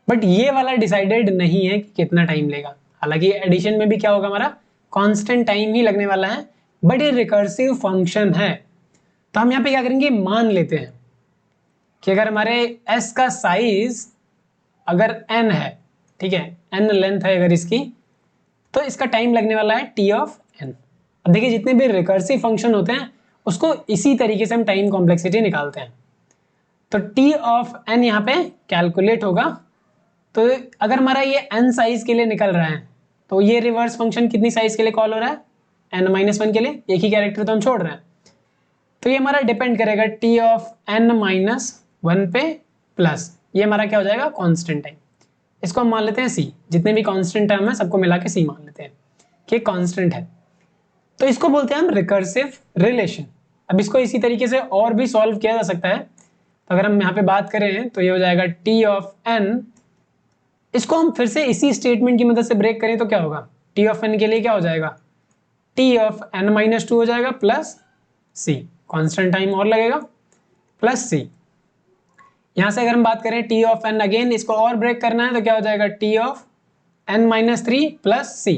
बट ये वाला डिसाइडेड नहीं है कि कितना टाइम लेगा। हालांकि एडिशन में भी क्या होगा, हमारा कांस्टेंट टाइम ही लगने वाला है, बट ये रिकर्सिव फंक्शन है। तो हम यहाँ पे क्या करेंगे, मान लेते हैं कि अगर हमारे s का साइज अगर n है, ठीक है, n लेंथ है अगर इसकी, तो इसका टाइम लगने वाला है t ऑफ n। अब देखिए, जितने भी रिकर्सिव फंक्शन होते हैं उसको इसी तरीके से हम टाइम कॉम्प्लेक्सिटी निकालते हैं। तो t ऑफ n यहाँ पे कैलकुलेट होगा। तो अगर हमारा ये n साइज के लिए निकल रहा है, तो ये रिवर्स फंक्शन कितनी साइज के लिए कॉल हो रहा है, n-1 के लिए। एक ही कैरेक्टर तो हम छोड़ रहे हैं, तो ये हमारा डिपेंड करेगा t ऑफ n-1 पे, प्लस ये हमारा क्या हो जाएगा, कांस्टेंट टाइम। इसको हम मान लेते हैं c। जितने भी कांस्टेंट टर्म है सबको मिला के c मान लेते हैं कि कांस्टेंट है। तो इसको बोलते हैं हम रिकर्सिव रिलेशन। अब इसको इसी तरीके से और भी सॉल्व किया जा सकता है। तो अगर हम यहाँ पे बात करें तो ये हो जाएगा t ऑफ n। इसको हम फिर से इसी स्टेटमेंट की मदद से ब्रेक करें तो क्या होगा, t ऑफ n के लिए क्या हो जाएगा, t ऑफ n-2 हो जाएगा प्लस c, कांस्टेंट टाइम और लगेगा, प्लस c। यहां से अगर हम बात करें t ऑफ n, अगेन इसको और ब्रेक करना है तो क्या हो जाएगा, t of n-3 plus c।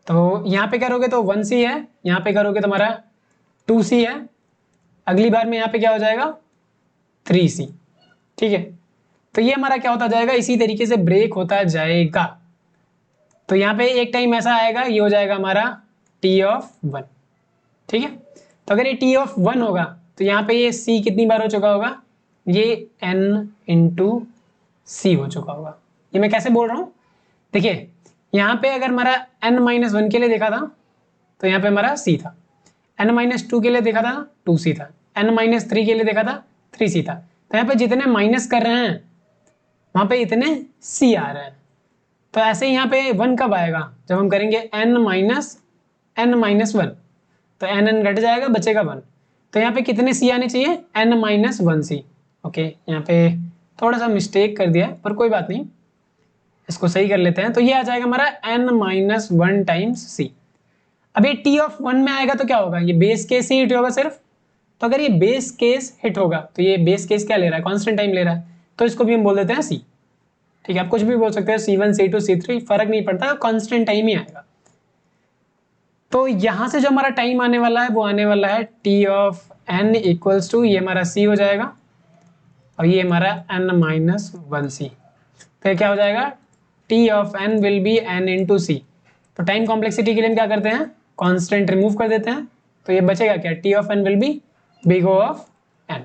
तो यहाँ पे करोगे तो 1c है, यहाँ पे करोगे तो हमारा 2c है, अगली बार में यहाँ पे क्या हो जाएगा, 3c। ठीक है, तो ये हमारा क्या होता जाएगा, इसी तरीके से ब्रेक होता जाएगा। तो यहाँ पे एक टाइम ऐसा आएगा, ये हो जाएगा हमारा t ऑफ 1। ठीक है, तो अगर ये t ऑफ 1 होगा तो यहाँ पे ये c कितनी बार हो चुका होगा, ये n इंटू c हो चुका होगा। ये मैं कैसे बोल रहा हूँ, देखिए यहाँ पे अगर हमारा n-1 के लिए देखा था तो यहाँ पे हमारा c था, n-2 के लिए देखा था 2c था, n-3 के लिए देखा था 3c था। तो यहाँ पे जितने माइनस कर रहे हैं वहां पे इतने c आ रहे हैं। तो ऐसे यहाँ पे 1 कब आएगा, जब हम करेंगे n-1, तो n घट जाएगा, बचेगा 1। तो यहाँ पे कितने c आने चाहिए, n-1c। ओके, यहाँ पे थोड़ा सा मिस्टेक कर दिया पर कोई बात नहीं, इसको सही कर लेते हैं। तो ये आ जाएगा हमारा n-1 टाइम्स c। अब ये t ऑफ 1 में आएगा तो क्या होगा, ये बेस केस ही हिट होगा सिर्फ। तो अगर ये बेस केस हिट होगा तो ये बेस केस क्या ले रहा है, कांस्टेंट टाइम ले रहा है, तो इसको भी हम बोल देते हैं c। ठीक है, आप कुछ भी बोल सकते हैं, c1 c2 c3 फर्क नहीं पड़ता, कांस्टेंट टाइम ही आएगा। तो यहां से जो हमारा टाइम आने वाला है वो आने वाला है t of n equals to, ये हमारा c हो जाएगा और ये हमारा n-1c। तो क्या हो जाएगा, t of n will be n into c। तो टाइम कॉम्प्लेक्सिटी के लिए हम क्या करते हैं, कांस्टेंट रिमूव कर देते हैं, तो ये बचेगा क्या, t of n will be big O of n।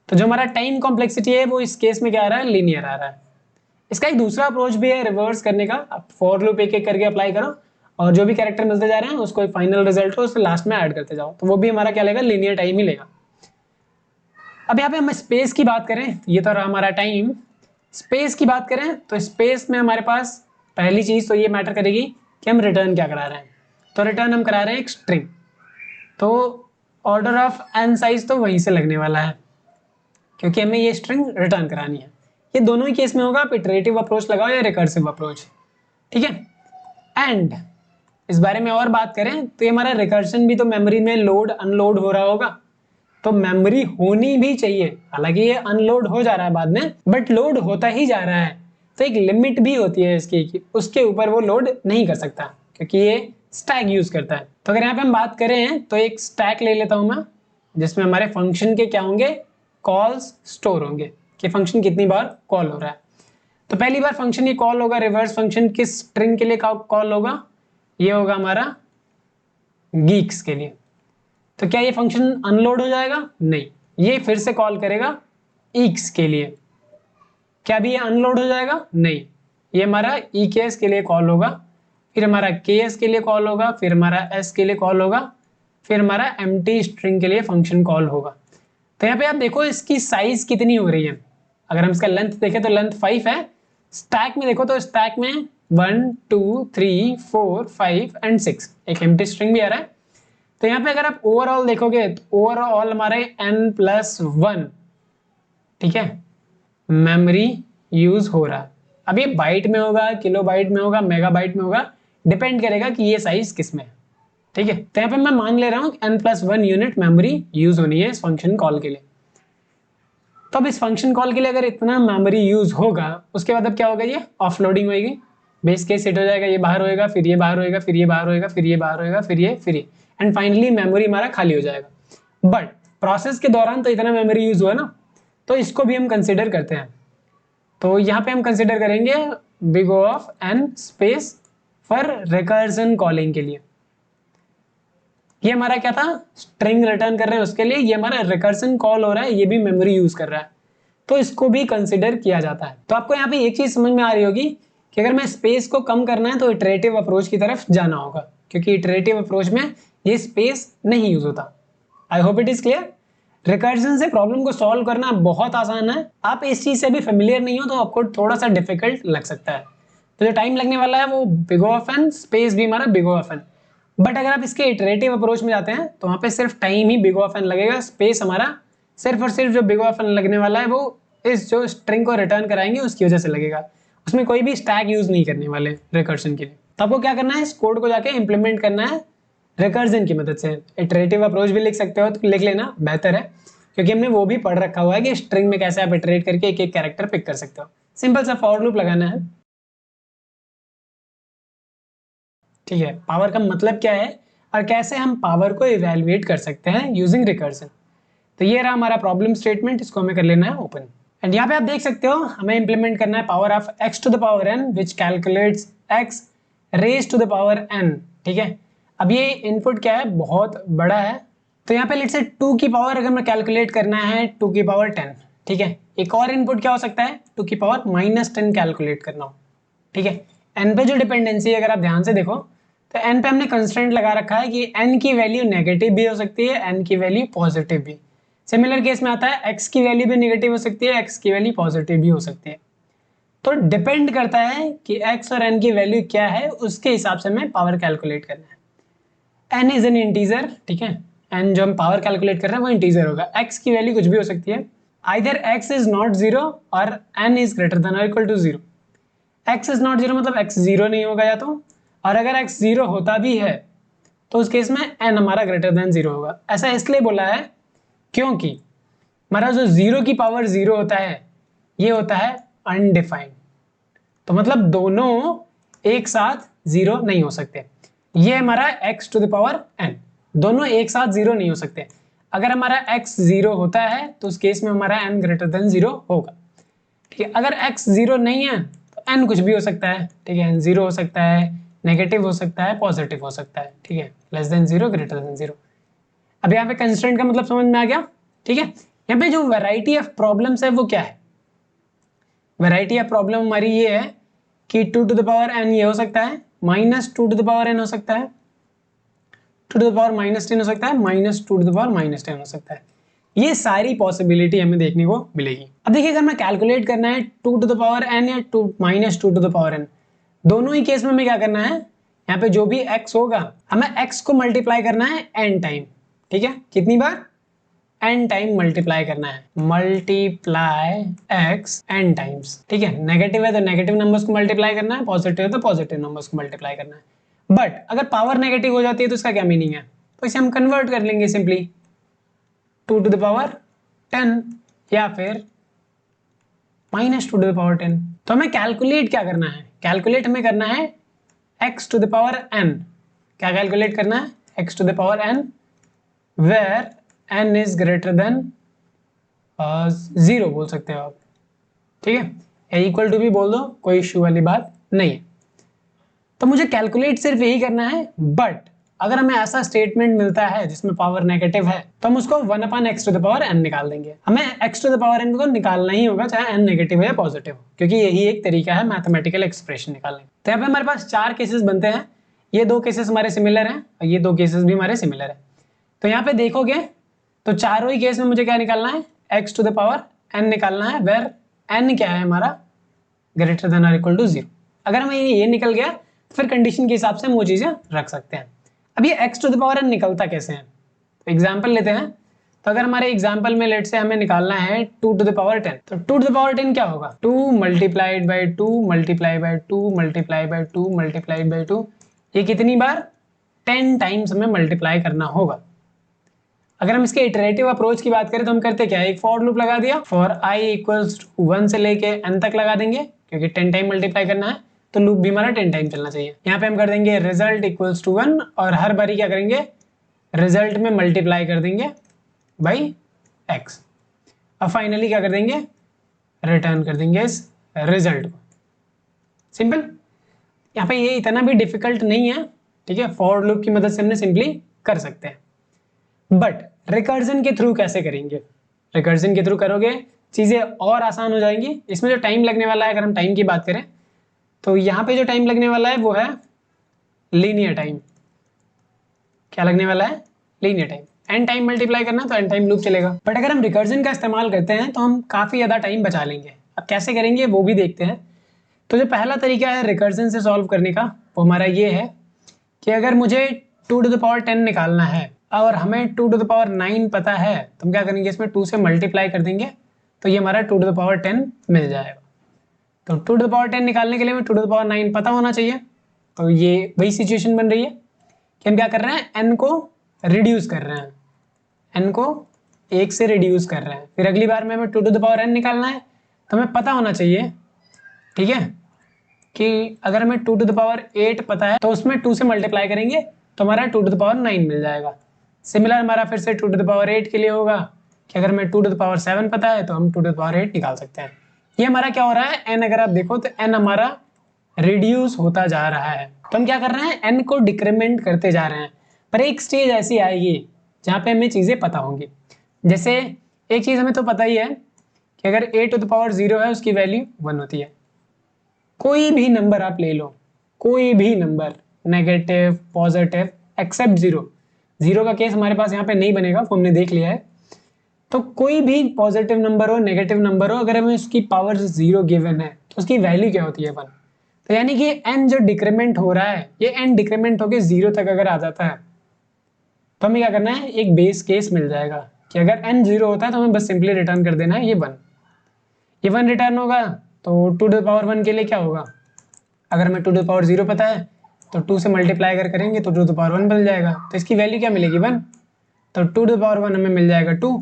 तो जो हमारा टाइम कॉम्प्लेक्सिटी है वो इस केस में क्या आ रहा है, लीनियर आ रहा है। इसका एक दूसरा अप्रोच भी है रिवर्स करने का, आप फॉर लूप एक एक करके अप्लाई करो और जो भी कैरेक्टर मिलते जा रहे हैं उसको फाइनल रिजल्ट हो उसको लास्ट में ऐड करते जाओ, तो वो भी हमारा क्या लेगा, लीनियर टाइम ही लेगा। अब यहाँ पे हम स्पेस की बात करें, ये तो रहा हमारा टाइम। स्पेस की बात करें तो स्पेस में हमारे पास पहली चीज तो ये मैटर करेगी कि हम रिटर्न क्या करा रहे हैं। तो रिटर्न हम करा रहे हैं एक स्ट्रिंग, तो ऑर्डर ऑफ n साइज तो वहीं से लगने वाला है, क्योंकि हमें ये स्ट्रिंग रिटर्न करानी है। ये दोनों ही केस में होगा, आप इटरेटिव अप्रोच लगाओ या रिकर्सिव अप्रोच। ठीक है, एंड इस बारे में और बात करें तो ये हमारा रिकर्शन भी तो मेमोरी में लोड अनलोड हो रहा होगा, तो मेमोरी होनी भी चाहिए। हालांकि ये अनलोड हो जा रहा है बाद में, बट लोड होता ही जा रहा है। तो एक लिमिट भी होती है इसकी कि उसके ऊपर वो लोड नहीं कर सकता, क्योंकि ये स्टैक यूज करता है। तो अगर यहाँ पे हम बात करें तो एक स्टैक ले लेता हूं मैं, जिसमें हमारे फंक्शन के क्या होंगे, कॉल्स स्टोर होंगे कि फंक्शन कितनी बार कॉल हो रहा है। तो पहली बार फंक्शन ये कॉल होगा, रिवर्स फंक्शन किस स्ट्रिंग के लिए कॉल होगा, ये होगा हमारा गीक्स के लिए। तो क्या ये फंक्शन अनलोड हो जाएगा, नहीं, ये फिर से कॉल करेगा ईक्स के लिए। क्या भी ये अनलोड हो जाएगा, नहीं, ये हमारा ई के एस के लिए कॉल होगा, फिर हमारा के एस के लिए कॉल होगा, फिर हमारा एस के लिए कॉल होगा, फिर हमारा एम्प्टी स्ट्रिंग के लिए फंक्शन कॉल होगा। तो यहाँ पे आप देखो इसकी साइज कितनी हो रही है। अगर हम इसका लेंथ देखें तो लेंथ 5 है। स्टैक में देखो तो स्टैक में 1 2 3 4 5 एंड 6 एक एम्प्टी स्ट्रिंग भी आ रहा है। तो यहाँ पे अगर आप ओवरऑल देखोगे तो ओवरऑल हमारे n+1, ठीक है, मेमोरी यूज हो रहा है। अब ये बाइट में होगा, किलो बाइट में होगा, मेगाबाइट में होगा, डिपेंड करेगा कि ये साइज किस में है, ठीक है। तो यहाँ पे मैं मान ले रहा हूँ n+1 यूनिट मेमोरी यूज होनी है इस फंक्शन कॉल के लिए। तो अब इस फंक्शन कॉल के लिए अगर इतना मेमोरी यूज होगा, उसके बाद अब क्या होगा, ये ऑफलोडिंग होगी, बेस केस सेट हो जाएगा, ये बाहर होएगा, फिर ये बाहर होएगा, फिर ये बाहर होएगा, फिर ये बाहर होएगा, फिर ये एंड फाइनली मेमोरी हमारा खाली हो जाएगा। बट प्रोसेस के दौरान तो इतना मेमोरी यूज हुआ ना, तो इसको भी हम कंसिडर करते हैं। तो यहाँ पे हम कंसिडर करेंगे big O of n space for recursion calling के लिए। ये हमारा क्या था, स्ट्रिंग रिटर्न कर रहे हैं उसके लिए, ये हमारा रिकर्जन कॉल हो रहा है, ये भी मेमोरी यूज कर रहा है, तो इसको भी कंसिडर किया जाता है। तो आपको यहाँ पे एक चीज समझ में आ रही होगी कि अगर मैं स्पेस को कम करना है तो इटरेटिव अप्रोच की तरफ जाना होगा, क्योंकि इटरेटिव अप्रोच में ये स्पेस नहीं यूज होता। I hope it is clear. Recursion से प्रॉब्लम को सॉल्व करना बहुत आसान है। आप इस चीज से भी फेमिलियर नहीं हो तो आपको थोड़ा सा डिफिकल्ट लग सकता है। तो जो टाइम लगने वाला है वो big O of n, space भी हमारा big O of n। But अगर आप इसके इटरेटिव अप्रोच में जाते हैं तो वहां पे सिर्फ time he big O of n लगेगा, स्पेस हमारा सिर्फ और सिर्फ जो बिग O ऑफ n लगने वाला है वो इस जो स्ट्रिंग को रिटर्न कराएंगे उसकी वजह से लगेगा। उसमें कोई भी स्टैक यूज नहीं करने वाले रिकर्जन के लिए। तो आपको क्या करना है, इस कोड को जाके इंप्लीमेंट करना है रिकर्जन की मदद से। इटरेटिव अप्रोच भी लिख सकते हो तो लिख लेना, बेहतर है, क्योंकि हमने वो भी पढ़ रखा हुआ है कि स्ट्रिंग में कैसे आप इटरेट करके एक एक कैरेक्टर पिक कर सकते हो। सिंपल सा फॉर लूप लगाना है, ठीक है। पावर का मतलब क्या है और कैसे हम पावर को इवेलुएट कर सकते हैं यूजिंग रिकर्जन। तो ये रहा हमारा प्रॉब्लम स्टेटमेंट, इसको हमें कर लेना है ओपन। एंड यहाँ पे आप देख सकते हो हमें इंप्लीमेंट करना है power of x to the power n which calculates x raise to the power n, ठीक है। अब ये इनपुट क्या है, बहुत बड़ा है, तो यहाँ पे लेट्स से 2 की पावर अगर मैं कैलकुलेट करना है 2 की पावर 10, ठीक है। एक और इनपुट क्या हो सकता है, 2 की पावर -10 कैलकुलेट करना हो, ठीक है। n पे जो डिपेंडेंसी है अगर आप ध्यान से देखो तो n पे हमने कंस्ट्रेंट लगा रखा है कि n की वैल्यू नेगेटिव भी हो सकती है, n की वैल्यू पॉजिटिव भी। सिमिलर केस में आता है x की वैल्यू भी नेगेटिव हो सकती है, x की वैल्यू पॉजिटिव भी हो सकती है। तो डिपेंड करता है कि x और n की वैल्यू क्या है, उसके हिसाब से हमें पावर कैलकुलेट करना है। n इज एन इंटीजर, ठीक है, n जो हम पावर कैलकुलेट कर रहे हैं वो इंटीजर होगा। x की वैल्यू कुछ भी हो सकती है, आइदर x इज नॉट 0 और n इज ग्रेटर देन और equal to 0। x is not 0 मतलब x 0 नहीं होगा या तो, और अगर x 0 होता भी है तो उस केस में n हमारा ग्रेटर देन 0 होगा। ऐसा इसलिए बोला है क्योंकि हमारा जो 0 की पावर 0 होता है ये होता है अनडिफाइंड, तो मतलब दोनों एक साथ 0 नहीं हो सकते। ये हमारा x to the power n, दोनों एक साथ 0 नहीं हो सकते। अगर हमारा x 0 होता है तो उस केस में हमारा n ग्रेटर देन 0 होगा, ठीक है। अगर x 0 नहीं है तो n कुछ भी हो सकता है, ठीक है। n 0 हो सकता है, नेगेटिव हो सकता है, पॉजिटिव हो सकता है, ठीक है। Less than 0, greater than 0। अब यहाँ पे कंस्ट्रेंट का मतलब समझ में आ गया, ठीक है। यहाँ पे जो वैरायटी ऑफ प्रॉब्लम्स है वो क्या है, वैरायटी ऑफ प्रॉब्लम हमारी ये है कि 2 टू द पावर n ये हो सकता है, -2 टू द पावर n हो सकता है, 2 टू द पावर -10 हो सकता है, -2 टू द पावर -10 हो सकता है। ये सारी पॉसिबिलिटी हमें देखने को मिलेगी। अब देखिए अगर मैं कैलकुलेट करना है 2 टू द पावर n या -2 टू द पावर n, दोनों ही केस में हमें क्या करना है, यहाँ पे जो भी x होगा हमें x को मल्टीप्लाई करना है n टाइम, ठीक है। कितनी बार, n टाइम मल्टीप्लाई करना है, मल्टीप्लाई x n टाइम्स, ठीक है। नेगेटिव है तो नेगेटिव नंबर्स को मल्टीप्लाई करना है, पॉजिटिव है तो पॉजिटिव नंबर्स को मल्टीप्लाई करना है। बट अगर पावर नेगेटिव हो जाती है तो इसका क्या मीनिंग है, तो इसे हम कन्वर्ट कर लेंगे सिंपली 2⁻10 या फिर -2⁻10। तो हमें कैलकुलेट क्या करना है, कैलकुलेट हमें करना है x⁻n। क्या कैलकुलेट करना है, x⁻n where n is greater than 0 बोल सकते हो आप, ठीक है, इक्वल टू भी बोल दो, कोई इश्यू वाली बात नहीं है। तो मुझे कैलकुलेट सिर्फ यही करना है, बट अगर हमें ऐसा स्टेटमेंट मिलता है जिसमें पावर नेगेटिव है तो हम उसको 1/x⁻n निकाल देंगे। हमें x⁻n को निकालना ही होगा चाहे n नेगेटिव हो या पॉजिटिव हो, क्योंकि यही एक तरीका है मैथमेटिकल एक्सप्रेशन निकालने। तो यहाँ पे हमारे पास 4 केसेस बनते हैं, ये 2 केसेस हमारे सिमिलर हैं और ये 2 केसेस भी हमारे सिमिलर है। तो यहाँ पे देखोगे तो चारों ही केस में मुझे क्या निकालना है, x⁻n निकालना है, वेर n क्या है हमारा, ग्रेटर देन और इक्वल टू 0। अगर हमें ये निकल गया तो फिर कंडीशन के हिसाब से हम वो चीजें रख सकते हैं। अब ये x⁻n निकलता कैसे है, तो एग्जाम्पल लेते हैं। तो अगर हमारे एग्जाम्पल में लेट से हमें निकालना है 2⁻10, तो 2⁻10 क्या होगा, 2 multiplied by 2 multiply by 2 multiply by 2 multiply by 2, ये कितनी बार, 10 टाइम्स हमें मल्टीप्लाई करना होगा। अगर हम इसके इटरेटिव अप्रोच की बात करें तो हम करते क्या है, एक फॉर लूप लगा दिया, फॉर i इक्वल्स 1 से लेके n तक लगा देंगे, क्योंकि 10 टाइम मल्टीप्लाई करना है तो लूप भी हमारा 10 टाइम चलना चाहिए। यहाँ पे हम कर देंगे रिजल्ट इक्वल्स टू 1 और हर बारी क्या करेंगे, रिजल्ट में मल्टीप्लाई कर देंगे बाई x। अब फाइनली क्या कर देंगे, रिटर्न कर देंगे इस रिजल्ट को। सिंपल, यहाँ पे ये इतना भी डिफिकल्ट नहीं है, ठीक है, फॉर लूप की मदद से हमने सिंपली कर सकते हैं। बट रिकर्जन के थ्रू कैसे करेंगे, रिकर्जन के थ्रू करोगे चीजें और आसान हो जाएंगी। इसमें जो टाइम लगने वाला है, अगर हम टाइम की बात करें तो यहाँ पे जो टाइम लगने वाला है वो है लीनियर टाइम। क्या लगने वाला है, linear time. n time multiply करना तो n टाइम लूप चलेगा। बट अगर हम रिकर्जन का इस्तेमाल करते हैं तो हम काफी ज्यादा टाइम बचा लेंगे। अब कैसे करेंगे वो भी देखते हैं। तो जो पहला तरीका है रिकर्जन से सॉल्व करने का वो हमारा ये है कि अगर मुझे 2⁻10 निकालना है और हमें 2⁻9 पता है तो हम क्या करेंगे, इसमें 2 से मल्टीप्लाई कर देंगे तो ये हमारा 2⁻10 मिल जाएगा। तो 2⁻10 निकालने के लिए हमें 2⁻9 पता होना चाहिए। तो ये वही सिचुएशन बन रही है कि हम क्या कर रहे हैं, n को रिड्यूस कर रहे हैं, n को 1 से रिड्यूस कर रहे हैं। फिर अगली बार में हमें 2⁻n निकालना है तो हमें पता होना चाहिए, ठीक है, कि अगर हमें 2⁸ पता है तो उसमें 2 से मल्टीप्लाई करेंगे तो हमारा 2⁹ मिल जाएगा। सिमिलर हमारा फिर से 2⁸ के लिए होगा कि अगर हमें 2�7 पता है तो हम 2⁸ निकाल सकते हैं। ये हमारा क्या हो रहा है, n अगर आप देखो तो n हमारा रिड्यूस होता जा रहा है। तो हम क्या कर रहे हैं, n को डिक्रीमेंट करते जा रहे हैं। पर एक स्टेज ऐसी आएगी जहाँ पे हमें चीज़ें पता होंगी। जैसे एक चीज़ हमें तो पता ही है कि अगर a⁻0 है उसकी वैल्यू 1 होती है। कोई भी नंबर आप ले लो, कोई भी नंबर, नेगेटिव पॉजिटिव एक्सेप्ट 0। 0 का केस हमारे पास यहाँ पे नहीं बनेगा, वो हमने देख लिया है। तो कोई भी पॉजिटिव नंबर हो, नेगेटिव नंबर हो, अगर हमें उसकी पावर 0 गिवन है तो उसकी वैल्यू क्या होती है, 1। तो यानी कि n जो डिक्रीमेंट हो रहा है, ये n डिक्रीमेंट होकर 0 तक अगर आ जाता है तो हमें क्या करना है, एक बेस केस मिल जाएगा कि अगर n 0 होता है तो हमें बस सिंपली रिटर्न कर देना है ये 1। ये 1 रिटर्न होगा तो 2⁻1 के लिए क्या होगा, अगर हमें 2⁻0 पता है तो 2 से मल्टीप्लाई अगर करेंगे तो 2⁻1 बन जाएगा। तो इसकी वैल्यू क्या मिलेगी, 1। तो 2⁻1 हमें मिल जाएगा 2।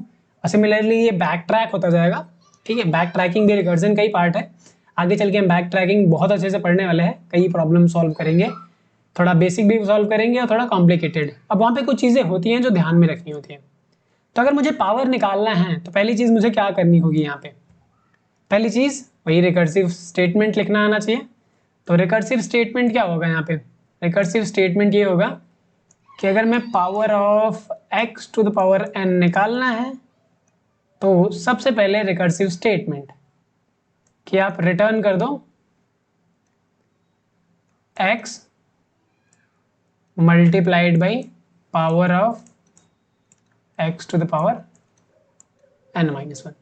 और सिमिलरली ये बैक ट्रैक होता जाएगा, ठीक है। बैक ट्रैकिंग भी रिकर्जन का ही पार्ट है। आगे चल के हम बैक ट्रैकिंग बहुत अच्छे से पढ़ने वाले हैं, कई प्रॉब्लम सॉल्व करेंगे, थोड़ा बेसिक भी सॉल्व करेंगे और थोड़ा कॉम्प्लिकेटेड। अब वहाँ पे कुछ चीज़ें होती हैं जो ध्यान में रखनी होती हैं। तो अगर मुझे पावर निकालना है तो पहली चीज़ मुझे क्या करनी होगी, यहाँ पे पहली चीज़ वही रिकर्सिव स्टेटमेंट लिखना आना चाहिए। तो रिकर्सिव स्टेटमेंट क्या होगा, यहाँ पे रिकर्सिव स्टेटमेंट ये होगा कि अगर मैं पावर ऑफ x⁻n निकालना है तो सबसे पहले रिकर्सिव स्टेटमेंट कि आप रिटर्न कर दो x multiplied by power of x⁻n - 1।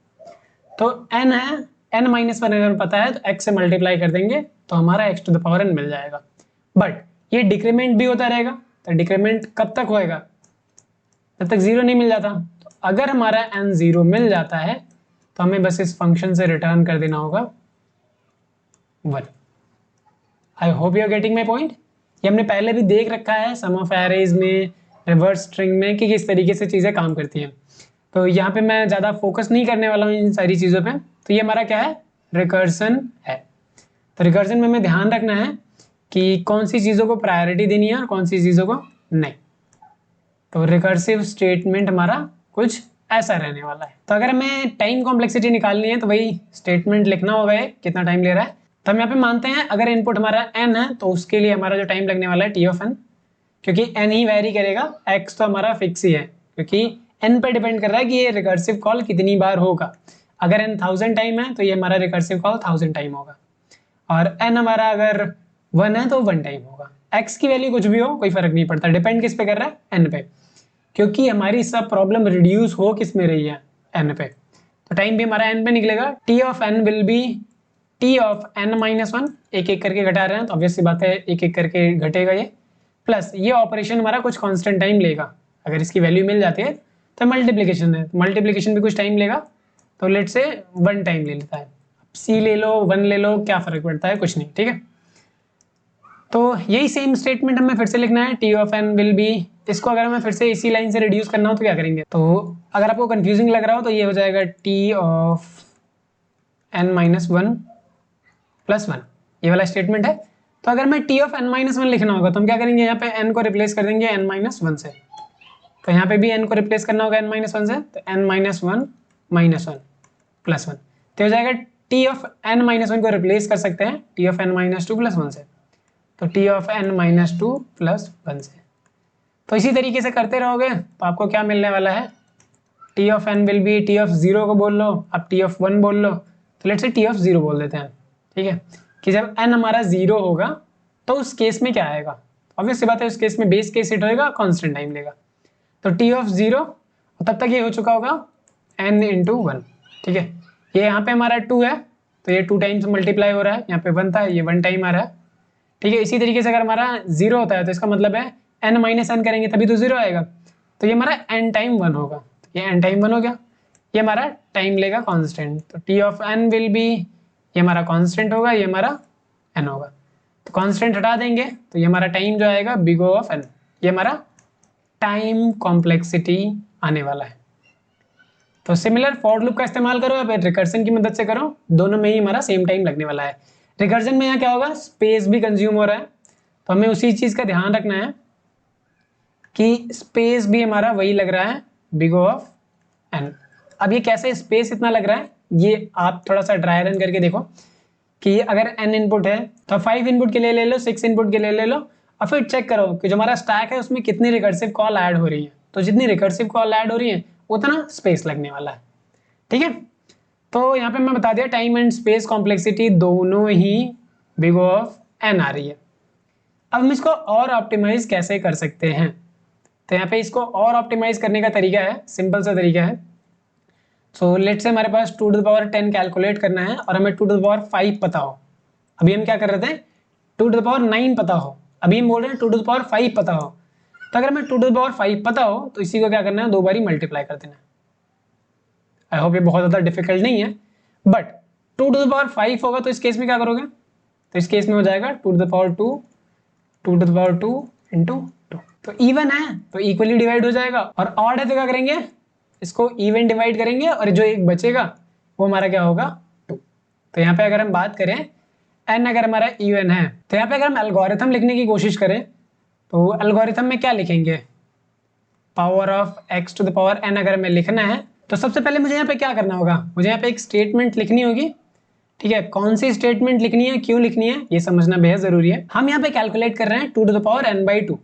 तो n है, n - 1 अगर पता है तो x से मल्टीप्लाई कर देंगे तो हमारा x⁻n मिल जाएगा। बट ये डिक्रीमेंट भी होता रहेगा। तो डिक्रीमेंट कब तक होएगा, जब तक 0 नहीं मिल जाता। तो अगर हमारा n 0 मिल जाता है तो हमें बस इस फंक्शन से रिटर्न कर देना होगा 1। I hope you are getting my point. ये हमने पहले भी देख रखा है सम ऑफ एरेज में, रिवर्स स्ट्रिंग में, कि किस तरीके से चीज़ें काम करती हैं। तो यहाँ पे मैं ज़्यादा फोकस नहीं करने वाला हूँ इन सारी चीज़ों पे। तो ये हमारा क्या है, रिकर्सन है। तो रिकर्सन में हमें ध्यान रखना है कि कौन सी चीज़ों को प्रायोरिटी देनी है और कौन सी चीज़ों को नहीं। तो रिकर्सिव स्टेटमेंट हमारा कुछ ऐसा रहने वाला है। तो अगर हमें टाइम कॉम्प्लेक्सिटी निकालनी है तो वही स्टेटमेंट लिखना होगा है कितना टाइम ले रहा है। तो हम यहाँ पे मानते हैं अगर इनपुट हमारा n है तो उसके लिए हमारा जो टाइम लगने वाला है टी ऑफ n, क्योंकि n ही वेरी करेगा, x तो हमारा फिक्स ही है, क्योंकि n पे डिपेंड कर रहा है कि ये रिकर्सिव कॉल कितनी बार होगा। अगर n 1000 टाइम है तो ये हमारा रिकर्सिव कॉल 1000 टाइम होगा, और n हमारा अगर 1 है तो 1 टाइम होगा। x की वैल्यू कुछ भी हो कोई फर्क नहीं पड़ता, डिपेंड किस पे कर रहा है, n पे, क्योंकि हमारी सब प्रॉब्लम रिड्यूस हो किस में रही है, n पे। तो टाइम भी हमारा n पे निकलेगा। t of n will be t of n minus 1, एक एक करके घटा रहे हैं तो ऑब्वियस सी बात है एक एक करके घटेगा ये, प्लस ये ऑपरेशन हमारा कुछ कांस्टेंट टाइम लेगा। अगर इसकी वैल्यू मिल जाती है तो मल्टीप्लिकेशन है, मल्टीप्लिकेशन भी कुछ टाइम लेगा, तो लेट से 1 टाइम ले लेता है। c ले लो 1 ले लो, क्या फर्क पड़ता है, कुछ नहीं, ठीक है। तो यही सेम स्टेटमेंट हमें फिर से लिखना है, t of n will be, इसको अगर हमें फिर से इसी लाइन से रिड्यूस करना हो तो क्या करेंगे। तो अगर आपको कंफ्यूजिंग लग रहा हो तो ये हो जाएगा t of n minus 1 plus 1, ये वाला स्टेटमेंट है। तो अगर मैं t ऑफ n माइनस 1 लिखना होगा तो हम क्या करेंगे, यहाँ पे n को रिप्लेस कर देंगे n माइनस 1 से। तो यहाँ पे भी n को रिप्लेस करना होगा n माइनस 1 से, तो n माइनस 1 माइनस 1 प्लस 1, तो हो जाएगा t ऑफ n माइनस 1 को रिप्लेस कर सकते हैं t of n minus 2 plus 1 से, तो t of n minus 2 plus 1 से। तो इसी तरीके से करते रहोगे तो आपको क्या मिलने वाला है, t of n will be, t of 0 को बोल लो, अब t ऑफ 1 बोल लो, तो लेट्स से t ऑफ 0 बोल देते हैं, ठीक है, कि जब n हमारा 0 होगा तो उस केस में क्या आएगा, ऑब्वियस सी बात है उस केस में बेस केस हिट होएगा, कांस्टेंट टाइम लेगा। तो t ऑफ 0, तब तक ये हो चुका होगा n इंटू 1, ठीक है। ये यहाँ पे हमारा 2 है तो ये 2 टाइम्स मल्टीप्लाई हो रहा है, यहाँ पे 1 था ये 1 टाइम आ रहा है, ठीक है। इसी तरीके से अगर हमारा 0 होता है तो इसका मतलब है n माइनस n करेंगे तभी तो 0 आएगा, तो ये हमारा n टाइम 1 होगा, तो ये n टाइम 1 हो गया, ये हमारा टाइम लेगा कांस्टेंट, तो t of n will be, ये हमारा कांस्टेंट होगा, ये हमारा n होगा, तो कांस्टेंट हटा देंगे तो ये हमारा टाइम जो आएगा बिग O ऑफ n, ये हमारा टाइम कॉम्प्लेक्सिटी आने वाला है। तो सिमिलर फॉर लूप का इस्तेमाल करो या फिर रिकर्सन की मदद से करो, दोनों में ही हमारा सेम टाइम लगने वाला है। रिकर्जन में यहाँ क्या होगा, स्पेस भी कंज्यूम हो रहा है, तो हमें उसी चीज का ध्यान रखना है कि स्पेस भी हमारा वही लग रहा है बिग O ऑफ n। अब ये कैसे स्पेस इतना लग रहा है, ये आप थोड़ा सा ड्राई रन करके देखो कि अगर n इनपुट है तो 5 इनपुट के लिए ले लो, 6 इनपुट के लिए ले लो, और फिर चेक करो कि जो हमारा स्टैक है उसमें कितनी रिकर्सिव कॉल ऐड हो रही है, तो जितनी रिकर्सिव कॉल ऐड हो रही है उतना स्पेस लगने वाला है, ठीक है। तो यहाँ पे मैं बता दिया टाइम एंड स्पेस कॉम्प्लेक्सिटी दोनों ही बिग O ऑफ n आ रही है। अब हम इसको और ऑप्टिमाइज कैसे कर सकते हैं, तो यहाँ पे इसको और ऑप्टिमाइज करने का तरीका है, सिंपल सा तरीका है। सो लेट्स से हमारे पास 2 टू द पावर 10 कैलकुलेट करना है और हमें 2 टू द पावर 5 पता हो। अभी हम क्या कर रहे थे, 2 टू द पावर 9 पता हो, अभी हम बोल रहे हैं 2 टू द पावर 5 पता हो। तो अगर हमें 2 टू द पावर 5 पता हो तो इसी को क्या करना है, 2 बारी मल्टीप्लाई कर देना है। आई होप ये बहुत ज़्यादा डिफिकल्ट नहीं है, बट 2 टू द पावर 5 होगा तो इस केस में क्या करोगे, तो इस केस में हो जाएगा 2 to the power 2, 2 to the power 2 into 2। तो इवन है तो इक्वली डिवाइड हो जाएगा, और ऑड है तो क्या करेंगे, इसको इवन डिवाइड करेंगे, और जो एक बचेगा वो हमारा क्या होगा 2। तो यहाँ पे अगर हम बात करें n अगर हमारा इवन है, तो यहाँ पे अगर हम एल्गोरिथम लिखने की कोशिश करें तो एल्गोरिथम में क्या लिखेंगे, power of x to the power n अगर हमें लिखना है तो सबसे पहले मुझे यहाँ पे क्या करना होगा, मुझे यहाँ पे एक स्टेटमेंट लिखनी होगी, ठीक है। कौन सी स्टेटमेंट लिखनी है, क्यों लिखनी है, ये समझना बेहद जरूरी है। हम यहाँ पे कैलकुलेट कर रहे हैं 2 to the power n by 2,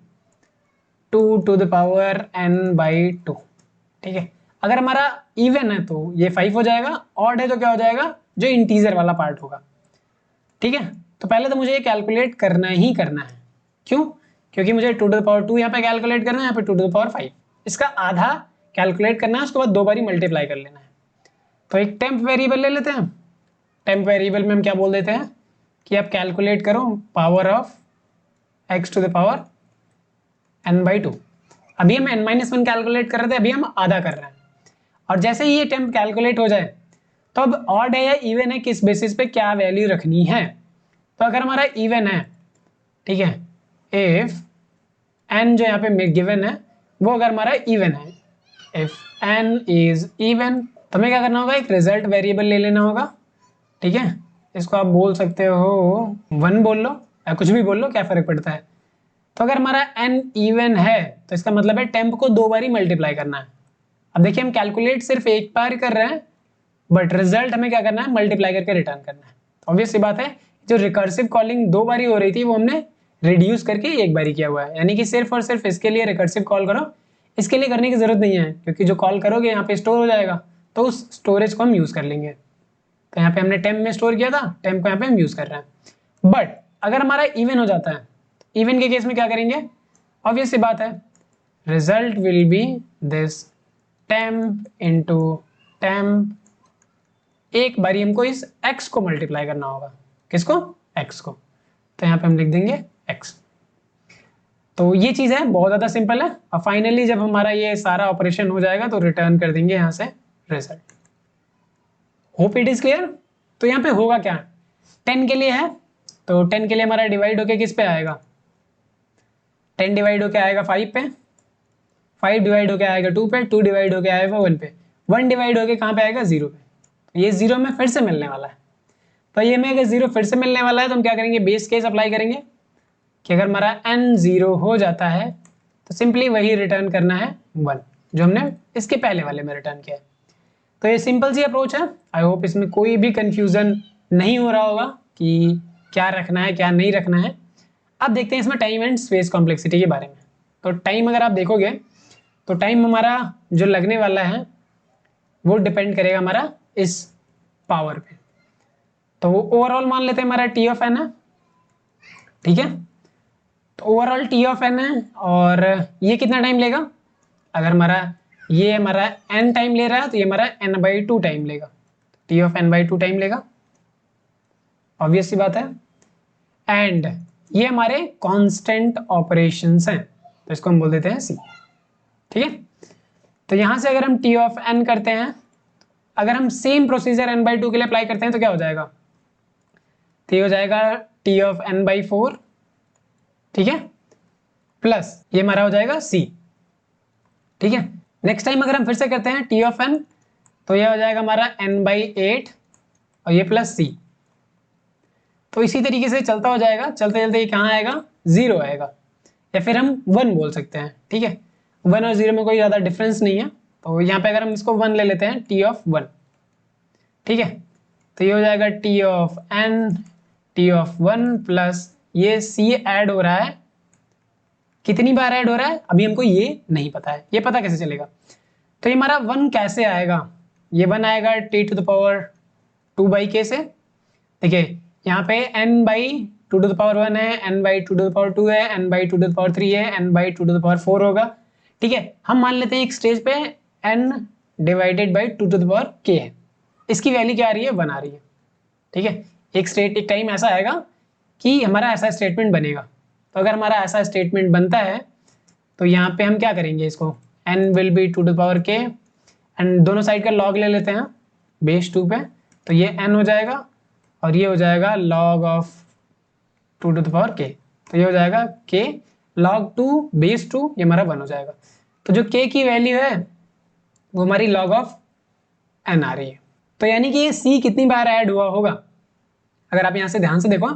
2 to the power n by 2, ठीक है। अगर हमारा इवन है तो ये 5 हो जाएगा, ऑड है तो क्या हो जाएगा, जो इंटीजर वाला पार्ट होगा, ठीक है। तो पहले तो मुझे ये कैलकुलेट करना ही करना है, क्यों, क्योंकि मुझे 2 टू द पावर 2 यहाँ पे कैलकुलेट करना है, यहाँ पे 2 टू द पावर 5, इसका आधा कैलकुलेट करना है, उसके बाद 2 बारी मल्टीप्लाई कर लेना है। तो एक टेम्प वेरिएबल ले लेते हैं, टेम्प वेरिएबल में हम क्या बोल देते हैं कि आप कैलकुलेट करो power of x to the power n by 2। अभी हम n माइनस 1 कैलकुलेट कर रहे थे, अभी हम आधा कर रहे हैं, और जैसे ही ये टेम्प कैलकुलेट हो जाए तो अब ऑड है या इवन है किस बेसिस पे क्या वैल्यू रखनी है। तो अगर हमारा इवन है, ठीक है, इफ n जो यहाँ पे गिवन है वो अगर हमारा इवन है, इफ n इज इवन, तो हमें क्या करना होगा, एक रिजल्ट वेरिएबल ले लेना होगा। ठीक है, इसको आप बोल सकते हो 1 बोल लो या कुछ भी बोल लो, क्या फर्क पड़ता है। तो अगर हमारा n इवन है तो इसका मतलब है टेम्प को 2 बार ही मल्टीप्लाई करना है। अब देखिए हम कैलकुलेट सिर्फ एक बार कर रहे हैं, बट रिजल्ट हमें क्या करना है, मल्टीप्लाई करके रिटर्न करना है। ऑब्वियस सी बात है, जो रिकर्सिव कॉलिंग 2 बार ही हो रही थी वो हमने रिड्यूस करके एक बार ही किया हुआ है, यानी कि सिर्फ और सिर्फ इसके लिए रिकर्सिव कॉल करो, इसके लिए करने की जरूरत नहीं है, क्योंकि जो कॉल करोगे यहाँ पे स्टोर हो जाएगा, तो उस स्टोरेज को हम यूज कर लेंगे। तो यहाँ पे हमने टेम्प में स्टोर किया था, टेम्प को यहाँ पे हम यूज कर रहे हैं। बट अगर हमारा इवन हो जाता है, इवन के केस में क्या करेंगे, ऑब्वियस सी बात है, result will be this temp into temp, एक बारी हमको इस x को मल्टीप्लाई करना होगा, किसको, x को, तो यहाँ पे हम लिख देंगे x। तो ये चीज है, बहुत ज्यादा सिंपल है। और फाइनली जब हमारा ये सारा ऑपरेशन हो जाएगा तो रिटर्न कर देंगे यहाँ से result. Hope it is clear. तो यहाँ पे होगा क्या, 10 के लिए है, तो 10 के लिए हमारा डिवाइड होके किस पे आएगा, 10 डिवाइड होके आएगा 5 पे, 5 डिवाइड होके आएगा 2 पे, 2 डिवाइड होके आएगा 1 पे, 1 डिवाइड होके कहाँ पे आएगा, 0 पे। तो ये 0 में फिर से मिलने वाला है। तो ये में अगर 0 फिर से मिलने वाला है तो हम क्या करेंगे, बेस केस अप्लाई करेंगे कि अगर हमारा n 0 हो जाता है तो सिंपली वही रिटर्न करना है 1, जो हमने इसके पहले वाले में रिटर्न किया है। तो ये सिंपल सी अप्रोच है। आई होप इसमें कोई भी कंफ्यूजन नहीं हो रहा होगा कि क्या रखना है क्या नहीं रखना है। अब देखते हैं इसमें टाइम एंड स्पेस कॉम्प्लेक्सिटी के बारे में। तो टाइम अगर आप देखोगे तो टाइम हमारा जो लगने वाला है वो डिपेंड करेगा हमारा इस पावर पे। तो ओवरऑल मान लेते हैं हमारा टी ऑफ एन है, ठीक है। तो ओवरऑल टी ऑफ एन है, और ये कितना टाइम लेगा, अगर ये हमारा एन टाइम ले रहा है तो ये हमारा n/2 टाइम लेगा, टी ऑफ n/2 टाइम लेगा, ऑब्वियस सी बात है। एंड ये हमारे कांस्टेंट ऑपरेशंस हैं, तो इसको हम बोल देते हैं सी, ठीक है। तो यहां से अगर हम टी ऑफ एन करते हैं, अगर हम सेम प्रोसीजर n/2 के लिए अप्लाई करते हैं तो क्या हो जाएगा, तो ये हो जाएगा टी ऑफ n/4, ठीक है, प्लस ये हमारा हो जाएगा सी, ठीक है। नेक्स्ट टाइम अगर हम फिर से करते हैं टी ऑफ एन, तो ये हो जाएगा हमारा n/8 और ये प्लस सी। तो इसी तरीके से चलता हो जाएगा, चलते चलते ये कहाँ आएगा, 0 आएगा, या फिर हम 1 बोल सकते हैं, ठीक है। 1 और 0 में कोई ज़्यादा डिफरेंस नहीं है, तो यहाँ पे अगर हम इसको 1 ले लेते हैं, टी ऑफ 1, ठीक है। तो ये हो जाएगा T of n, T of 1 plus ये सी ऐड हो रहा है, कितनी बार ऐड हो रहा है अभी हमको ये नहीं पता है, ये पता कैसे चलेगा। तो ये हमारा 1 कैसे आएगा, ये 1 आएगा t⁻2 से, देखिए यहाँ पे n/2 है, n/2 है, n/2 है, n/2 होगा, ठीक है। हम मान लेते हैं एक स्टेज पे n/2 है, इसकी वैल्यू क्या आ रही है, 1 आ रही है, ठीक है। एक टाइम ऐसा आएगा कि हमारा ऐसा स्टेटमेंट बनेगा। तो अगर हमारा ऐसा स्टेटमेंट बनता है तो यहाँ पे हम क्या करेंगे, इसको n will be 2k, and दोनों साइड का लॉग ले लेते हैं बेस 2 पे, तो ये n हो जाएगा और ये हो जाएगा log ऑफ 2k, तो ये हो जाएगा k log 2 बेस 2, ये हमारा 1 हो जाएगा। तो जो k की वैल्यू है वो हमारी log ऑफ n आ रही है। तो यानी कि ये c कितनी बार ऐड हुआ होगा, अगर आप यहाँ से ध्यान से देखो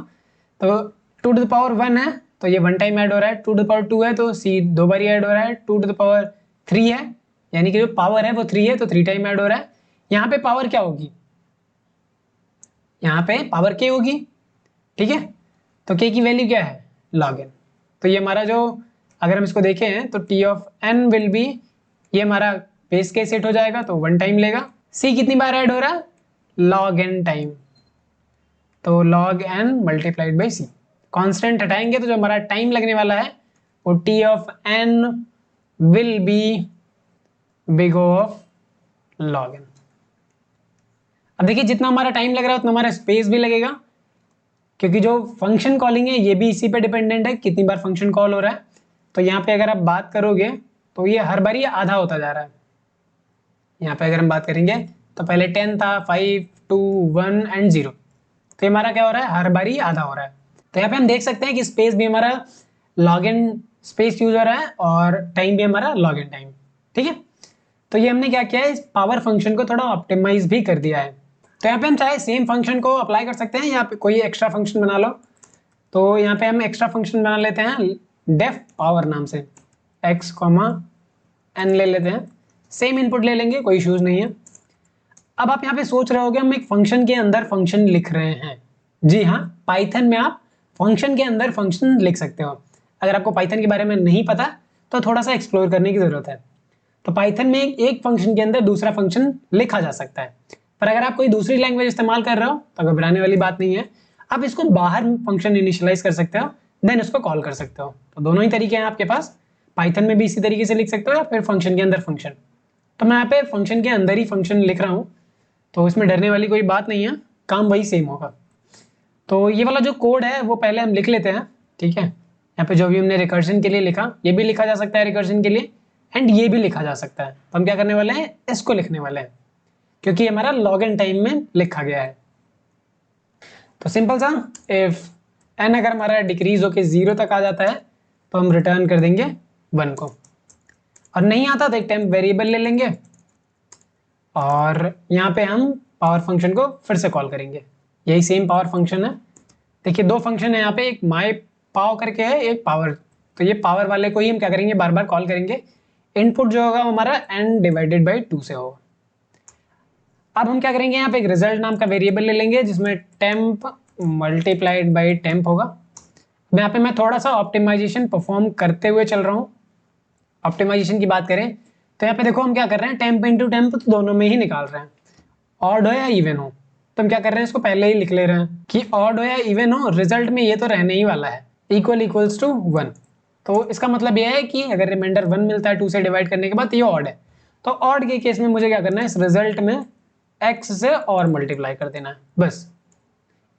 तो 2 है तो ये 1 टाइम ऐड हो रहा है, 2 है तो c 2 बार ऐड हो रहा है, 2 है यानी कि जो पावर है वो 3 है तो 3 टाइम ऐड हो रहा है। यहाँ पे पावर क्या होगी, यहाँ पे पावर k होगी, ठीक है। तो k की वैल्यू क्या है, log n। तो ये हमारा जो, अगर हम इसको देखें तो t of n will be, ये हमारा बेस के सेट हो जाएगा तो 1 टाइम लेगा। c कितनी बार ऐड हो रहा है, log n टाइम, तो log n multiplied by c। Constant हटाएंगे तो जो हमारा टाइम लगने वाला है वो t of n will be big O of log n। अब देखिए जितना हमारा टाइम लग रहा है उतना हमारा स्पेस भी लगेगा, क्योंकि जो फंक्शन कॉलिंग है ये भी इसी पे डिपेंडेंट है, कितनी बार फंक्शन कॉल हो रहा है। तो यहाँ पे अगर आप बात करोगे तो ये हर बार ये आधा होता जा रहा है। यहाँ पे अगर हम बात करेंगे तो पहले 10 था, 5, 2, 1 एंड 0, तो ये हमारा क्या हो रहा है, हर बार ही आधा हो रहा है। तो यहाँ पे हम देख सकते हैं कि स्पेस भी हमारा लॉग इन स्पेस यूज हो रहा है और टाइम भी हमारा लॉग इन टाइम, ठीक है। तो ये हमने क्या किया है, इस पावर फंक्शन को थोड़ा ऑप्टिमाइज भी कर दिया है। तो यहाँ पे हम चाहे सेम फंक्शन को अप्लाई कर सकते हैं या पे कोई एक्स्ट्रा फंक्शन बना लो। तो यहाँ पे हम एक्स्ट्रा फंक्शन बना लेते हैं डेफ पावर नाम से, x, n ले लेते हैं, सेम इनपुट ले लेंगे, कोई इश्यूज नहीं है। अब आप यहाँ पे सोच रहे होगे हम एक फंक्शन के अंदर फंक्शन लिख रहे हैं। जी हाँ, पाइथन में आप फंक्शन के अंदर फंक्शन लिख सकते हो। अगर आपको पाइथन के बारे में नहीं पता तो थोड़ा सा एक्सप्लोर करने की जरूरत है। तो पाइथन में एक फंक्शन के अंदर दूसरा फंक्शन लिखा जा सकता है। पर अगर आप कोई दूसरी लैंग्वेज इस्तेमाल कर रहे हो तो घबराने वाली बात नहीं है, आप इसको बाहर फंक्शन इनिशियलाइज कर सकते हो, देन उसको कॉल कर सकते हो। तो दोनों ही तरीके हैं आपके पास, पाइथन में भी इसी तरीके से लिख सकते हो या फिर फंक्शन के अंदर फंक्शन। तो मैं यहाँ पे फंक्शन के अंदर ही फंक्शन लिख रहा हूँ, तो इसमें डरने वाली कोई बात नहीं है, काम वही सेम होगा। तो ये वाला जो कोड है वो पहले हम लिख लेते हैं, ठीक है। यहाँ पे जो भी हमने रिकर्जन के लिए लिखा, ये भी लिखा जा सकता है रिकर्जन के लिए, एंड ये भी लिखा जा सकता है। तो हम क्या करने वाले हैं, इसको लिखने वाले हैं, क्योंकि हमारा लॉग इन टाइम में लिखा गया है। तो सिंपल सा, इफ n अगर हमारा डिक्रीज होके 0 तक आ जाता है तो हम रिटर्न कर देंगे 1 को, और नहीं आता तो एक टेम्प वेरिएबल ले लेंगे और यहाँ पे हम पावर फंक्शन को फिर से कॉल करेंगे। यही सेम पावर फंक्शन है। देखिए दो फंक्शन है यहाँ पे, एक माई पावर करके है, एक पावर। तो ये पावर वाले को ही हम क्या करेंगे, बार बार कॉल करेंगे। इनपुट जो होगा वो हमारा n डिवाइडेड बाई 2 से होगा। अब हम क्या करेंगे, यहाँ पे एक रिजल्ट नाम का वेरिएबल ले लेंगे जिसमें टेम्प मल्टीप्लाइड बाई टेम्प होगा। यहाँ पे मैं थोड़ा सा ऑप्टिमाइजेशन परफॉर्म करते हुए चल रहा हूँ। ऑप्टिमाइजेशन की बात करें तो यहाँ पे देखो हम क्या कर रहे हैं, टेम्प इंटू टेम्प तो दोनों में ही निकाल रहे हैं, ऑड हो या इवन हो। तो हम क्या कर रहे हैं, इसको पहले ही लिख ले रहे हैं कि ऑड हो या इवन हो, रिजल्ट में ये तो रहने ही वाला है, इक्वल इक्वल्स टू 1। तो इसका मतलब यह है कि अगर रिमाइंडर 1 मिलता है 2 से डिवाइड करने के बाद, ये ऑड है। तो ऑड के केस में मुझे क्या करना है, इस रिजल्ट में x से और मल्टीप्लाई कर देना है बस।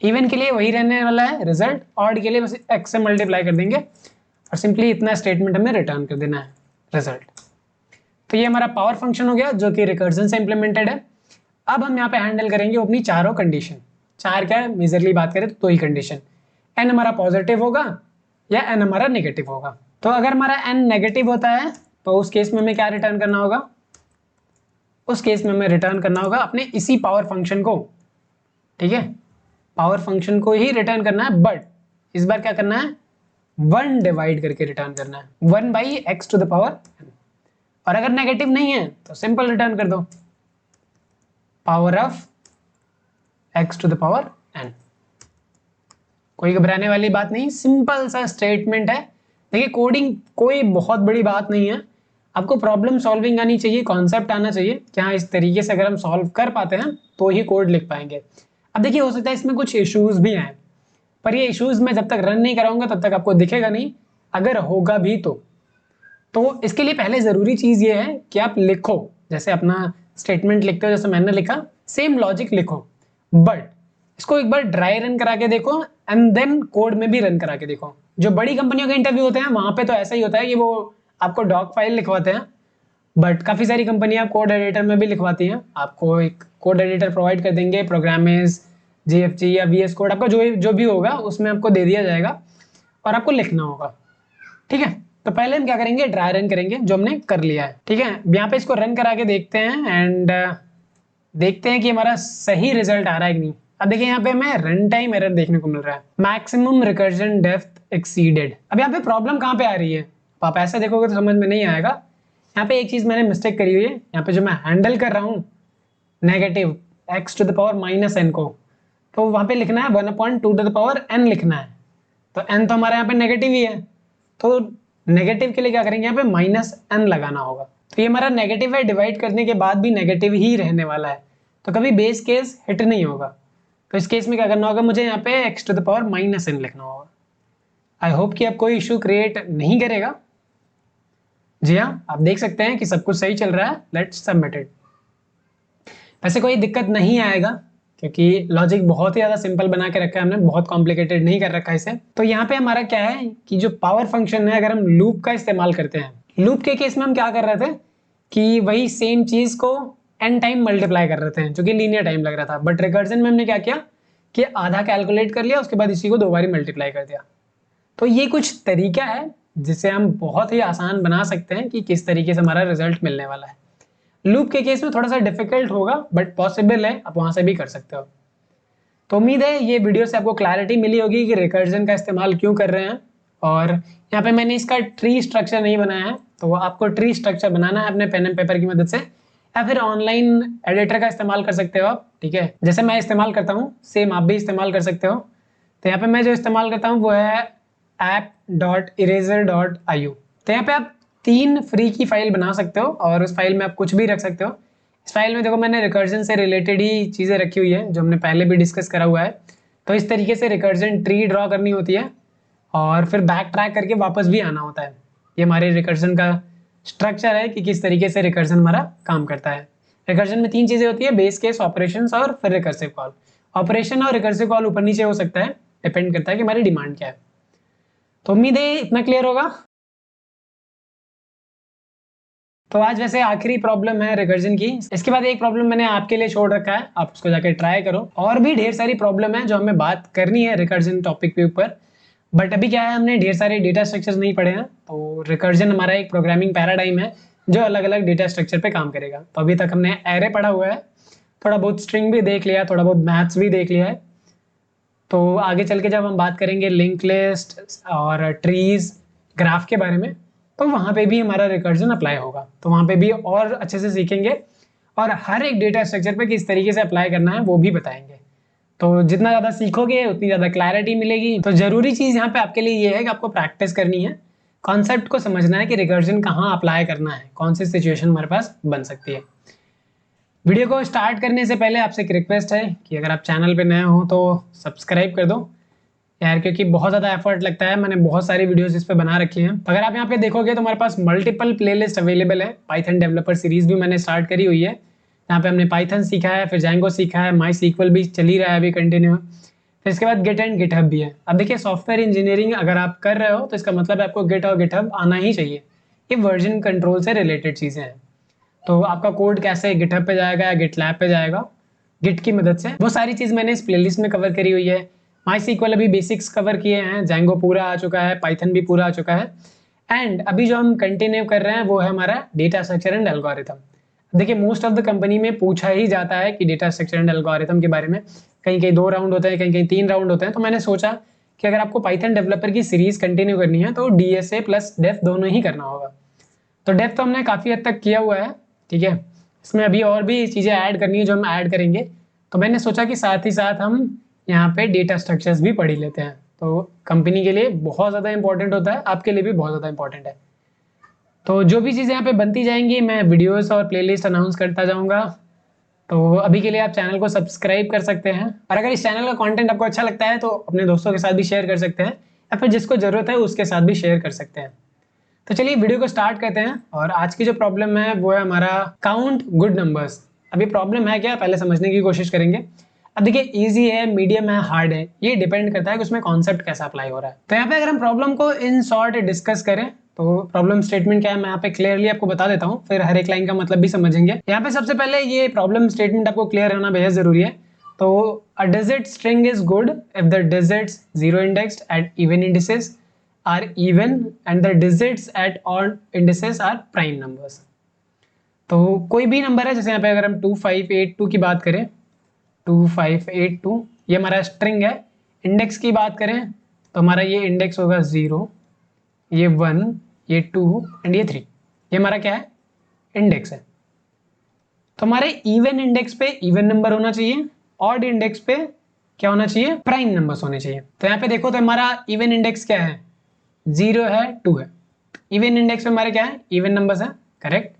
इवन के लिए वही रहने वाला है रिजल्ट, ऑड के लिए बस x से मल्टीप्लाई कर देंगे और सिंपली इतना स्टेटमेंट हमें रिटर्न कर देना है रिजल्ट। तो ये हमारा पावर फंक्शन हो गया जो कि रिकर्जन से इंप्लीमेंटेड है। अब हम यहाँ पे हैंडल करेंगे अपनी चारों कंडीशन। चार क्या है, मेजरली बात करें तो दो ही कंडीशन, n हमारा पॉजिटिव होगा या n हमारा नेगेटिव होगा। तो अगर हमारा n नेगेटिव होता है तो उस केस में हमें क्या रिटर्न करना होगा, उस केस में हमें रिटर्न करना होगा अपने इसी पावर फंक्शन को, ठीक है। पावर फंक्शन को ही रिटर्न करना है, बट इस बार क्या करना है, 1 डिवाइड करके रिटर्न करना है, 1 by x to the power n। और अगर नेगेटिव नहीं है तो सिंपल रिटर्न कर दो, power of x to the power n। कोई घबराने वाली बात नहीं, सिंपल सा स्टेटमेंट है। देखिए कोडिंग कोई बहुत बड़ी बात नहीं है, आपको प्रॉब्लम सॉल्विंग आनी चाहिए, कॉन्सेप्ट आना चाहिए कि हाँ इस तरीके से अगर हम सॉल्व कर पाते हैं तो ही कोड लिख पाएंगे। अब देखिए हो सकता है इसमें कुछ इश्यूज भी आए, पर ये इश्यूज मैं जब तक रन नहीं कराऊंगा तब तक आपको दिखेगा नहीं, अगर होगा भी तो इसके लिए पहले ज़रूरी चीज़ ये है कि आप लिखो, जैसे अपना स्टेटमेंट लिखते हो जैसे मैंने लिखा, सेम लॉजिक लिखो, बट इसको एक बार ड्राई रन करा के देखो एंड देन कोड में भी रन करा के देखो। जो बड़ी कंपनियों के इंटरव्यू होते हैं वहाँ पे तो ऐसा ही होता है कि वो आपको डॉक फाइल लिखवाते हैं, बट काफ़ी सारी कंपनियां कोड एडिटर में भी लिखवाती हैं। आपको एक कोड एडिटर प्रोवाइड कर देंगे, प्रोग्रामेज, जीएफजी या वीएस कोड, आपका जो भी होगा उसमें आपको दे दिया जाएगा और आपको लिखना होगा, ठीक है। तो पहले हम क्या करेंगे, ड्राई रन करेंगे जो हमने कर लिया है, ठीक है। यहाँ पे इसको रन करा के देखते हैं एंड देखते हैं कि हमारा सही रिजल्ट आ रहा है कि नहीं। अब देखिए यहाँ पे हमें रन टाइम एरर देखने को मिल रहा है, मैक्सिमम रिकर्जन डेप्थ एक्सीडेड। अब यहाँ पे प्रॉब्लम कहाँ पे आ रही है, आप ऐसे देखोगे तो समझ में नहीं आएगा। यहाँ पे एक चीज मैंने मिस्टेक करी हुई है, यहाँ पे जो मैं हैंडल कर रहा हूँ negative x to the power minus n को, तो वहाँ पे लिखना है 1/2 टू द पावर n लिखना है। तो n तो हमारे यहाँ पे नेगेटिव ही है, तो नेगेटिव के लिए क्या करेंगे, यहाँ पे -n लगाना होगा। तो ये हमारा नेगेटिव है, डिवाइड करने के बाद भी नेगेटिव ही रहने वाला है, तो कभी बेस केस हिट नहीं होगा। तो इस केस में क्या करना होगा, मुझे यहाँ पे x to the power -n लिखना होगा। आई होप कि अब कोई इशू क्रिएट नहीं करेगा। जी हाँ, आप देख सकते हैं कि सब कुछ सही चल रहा है, लेट्स सबमिट इट। वैसे कोई दिक्कत नहीं आएगा क्योंकि लॉजिक बहुत ही ज़्यादा सिंपल बना के रखा है हमने, बहुत कॉम्प्लिकेटेड नहीं कर रखा इसे। तो यहाँ पे हमारा क्या है कि जो पावर फंक्शन है, अगर हम लूप का इस्तेमाल करते हैं, लूप के केस में हम क्या कर रहे थे कि वही सेम चीज़ को n टाइम मल्टीप्लाई कर रहे थे जो कि लीनियर टाइम लग रहा था, बट रिकर्जन में हमने क्या किया कि आधा कैलकुलेट कर लिया, उसके बाद इसी को 2 बार मल्टीप्लाई कर दिया। तो ये कुछ तरीका है जिसे हम बहुत ही आसान बना सकते हैं कि किस तरीके से हमारा रिजल्ट मिलने वाला है। लूप के केस में थोड़ा सा डिफिकल्ट होगा बट पॉसिबल है, आप वहां से भी कर सकते हो। तो उम्मीद है ये वीडियो से आपको क्लैरिटी मिली होगी कि रिकर्जन का इस्तेमाल क्यों कर रहे हैं। और यहाँ पे मैंने इसका ट्री स्ट्रक्चर नहीं बनाया है, तो आपको ट्री स्ट्रक्चर बनाना है अपने पेन एंड पेपर की मदद से, या फिर ऑनलाइन एडिटर का इस्तेमाल कर सकते हो आप। ठीक है, जैसे मैं इस्तेमाल करता हूँ सेम आप भी इस्तेमाल कर सकते हो। तो यहाँ पे मैं जो इस्तेमाल करता हूँ वो है app.eraser.io। तो यहाँ पे आप 3 फ्री की फाइल बना सकते हो और उस फाइल में आप कुछ भी रख सकते हो। इस फाइल में देखो मैंने रिकर्जन से रिलेटेड ही चीज़ें रखी हुई है जो हमने पहले भी डिस्कस करा हुआ है। तो इस तरीके से रिकर्जन ट्री ड्रॉ करनी होती है और फिर बैक ट्रैक करके वापस भी आना होता है। ये हमारे रिकर्जन का स्ट्रक्चर है कि किस तरीके से रिकर्जन हमारा काम करता है। रिकर्जन में 3 चीज़ें होती है, बेस केस, ऑपरेशंस और फिर रिकर्सिव कॉल। ऑपरेशन और रिकर्सिव कॉल ऊपर नीचे हो सकता है, डिपेंड करता है कि हमारी डिमांड क्या है। तो उम्मीद है इतना क्लियर होगा। तो आज वैसे आखिरी प्रॉब्लम है रिकर्जन की। इसके बाद एक प्रॉब्लम मैंने आपके लिए छोड़ रखा है, आप उसको जाके ट्राई करो। और भी ढेर सारी प्रॉब्लम है जो हमें बात करनी है रिकर्जन टॉपिक के ऊपर, बट अभी क्या है हमने ढेर सारे डेटा स्ट्रक्चर्स नहीं पढ़े हैं। तो रिकर्जन हमारा एक प्रोग्रामिंग पैराडाइम है जो अलग अलग डेटा स्ट्रक्चर पे काम करेगा। तो अभी तक हमने एरे पढ़ा हुआ है, थोड़ा बहुत स्ट्रिंग भी देख लिया, थोड़ा बहुत मैथ्स भी देख लिया है। तो आगे चल के जब हम बात करेंगे लिंक लिस्ट और ट्रीज, ग्राफ के बारे में, तो वहाँ पे भी हमारा रिकर्जन अप्लाई होगा। तो वहाँ पे भी और अच्छे से सीखेंगे और हर एक डेटा स्ट्रक्चर पे किस तरीके से अप्लाई करना है वो भी बताएंगे। तो जितना ज़्यादा सीखोगे उतनी ज़्यादा क्लैरिटी मिलेगी। तो ज़रूरी चीज़ यहाँ पे आपके लिए ये है कि आपको प्रैक्टिस करनी है, कॉन्सेप्ट को समझना है कि रिकर्जन कहाँ अप्लाई करना है, कौन सी सिचुएशन हमारे पास बन सकती है। वीडियो को स्टार्ट करने से पहले आपसे एक रिक्वेस्ट है कि अगर आप चैनल पे नए हो तो सब्सक्राइब कर दो यार, क्योंकि बहुत ज़्यादा एफर्ट लगता है। मैंने बहुत सारी वीडियोस इस पे बना रखी हैं। अगर आप यहाँ पे देखोगे तो हमारे पास मल्टीपल प्लेलिस्ट अवेलेबल है। पाइथन डेवलपर सीरीज भी मैंने स्टार्ट करी हुई है, यहाँ पे हमने पाइथन सीखा है, फिर जैंगो सीखा है, माई सीक्वल भी चल ही रहा है अभी कंटिन्यू। फिर इसके बाद गिट एंड गिटहब भी है। अब देखिए सॉफ्टवेयर इंजीनियरिंग अगर आप कर रहे हो तो इसका मतलब आपको गिट और गिटहब आना ही चाहिए। ये वर्जन कंट्रोल से रिलेटेड चीज़ें हैं। तो आपका कोड कैसे गिटहब पे जाएगा या गिटलैब पे जाएगा गिट की मदद से, वो सारी चीज़ मैंने इस प्लेलिस्ट में कवर करी हुई है। माई सीक्वल अभी बेसिक्स कवर किए हैं, जैंगो पूरा आ चुका है, पाइथन भी पूरा आ चुका है, एंड अभी जो हम कंटिन्यू कर रहे हैं वो है हमारा डेटा स्ट्रक्चर एंड एल्गोरिथम। देखिए मोस्ट ऑफ द कंपनी में पूछा ही जाता है कि डेटा स्ट्रक्चर एंड एल्गोरिथम के बारे में, कहीं कहीं 2 राउंड होते हैं, कहीं कहीं 3 राउंड होते हैं। तो मैंने सोचा कि अगर आपको पाइथन डेवलपर की सीरीज कंटिन्यू करनी है तो DSA प्लस डेफ दोनों ही करना होगा। तो डेफ तो हमने काफ़ी हद तक किया हुआ है, ठीक है। इसमें अभी और भी चीज़ें ऐड करनी है जो हम ऐड करेंगे। तो मैंने सोचा कि साथ ही साथ हम यहाँ पे डेटा स्ट्रक्चर्स भी पढ़ ही लेते हैं। तो कंपनी के लिए बहुत ज़्यादा इंपॉर्टेंट होता है, आपके लिए भी बहुत ज़्यादा इंपॉर्टेंट है। तो जो भी चीज़ें यहाँ पे बनती जाएंगी मैं वीडियोस और प्लेलिस्ट अनाउंस करता जाऊँगा। तो अभी के लिए आप चैनल को सब्सक्राइब कर सकते हैं, और अगर इस चैनल का कंटेंट आपको अच्छा लगता है तो अपने दोस्तों के साथ भी शेयर कर सकते हैं, या फिर जिसको ज़रूरत है उसके साथ भी शेयर कर सकते हैं। तो चलिए वीडियो को स्टार्ट करते हैं। और आज की जो प्रॉब्लम है वो है हमारा काउंट गुड नंबर्स। अभी प्रॉब्लम है क्या, पहले समझने की कोशिश करेंगे। अब देखिए इजी है, मीडियम है, हार्ड है, ये डिपेंड करता है कि उसमें कॉन्सेप्ट कैसा अप्लाई हो रहा है। तो यहाँ पे अगर हम प्रॉब्लम को इन शॉर्ट डिस्कस करें तो प्रॉब्लम स्टेटमेंट क्या है मैं यहाँ पे क्लियरली आपको बता देता हूँ, फिर हर एक लाइन का मतलब भी समझेंगे। यहाँ पे सबसे पहले ये प्रॉब्लम स्टेटमेंट आपको क्लियर होना बेहद जरूरी है। तो a digit string is good if the digits zero indexed at even indices are even and the digits at odd indices are prime numbers। तो कोई भी नंबर है, जैसे यहाँ पे अगर हम 2582 की बात करें, 2582 ये हमारा स्ट्रिंग है। इंडेक्स की बात करें तो हमारा ये इंडेक्स होगा 0, ये 1, ये 2 एंड ये 3। ये हमारा क्या है, इंडेक्स है। तो हमारे इवन इंडेक्स पे इवन नंबर होना चाहिए, ऑड इंडेक्स पे क्या होना चाहिए, प्राइम नंबर्स होने चाहिए। तो यहाँ पे देखो तो हमारा इवन इंडेक्स क्या है, 0 है, 2 है। इवन इंडेक्स पे हमारे क्या है, इवन नंबर्स है, करेक्ट।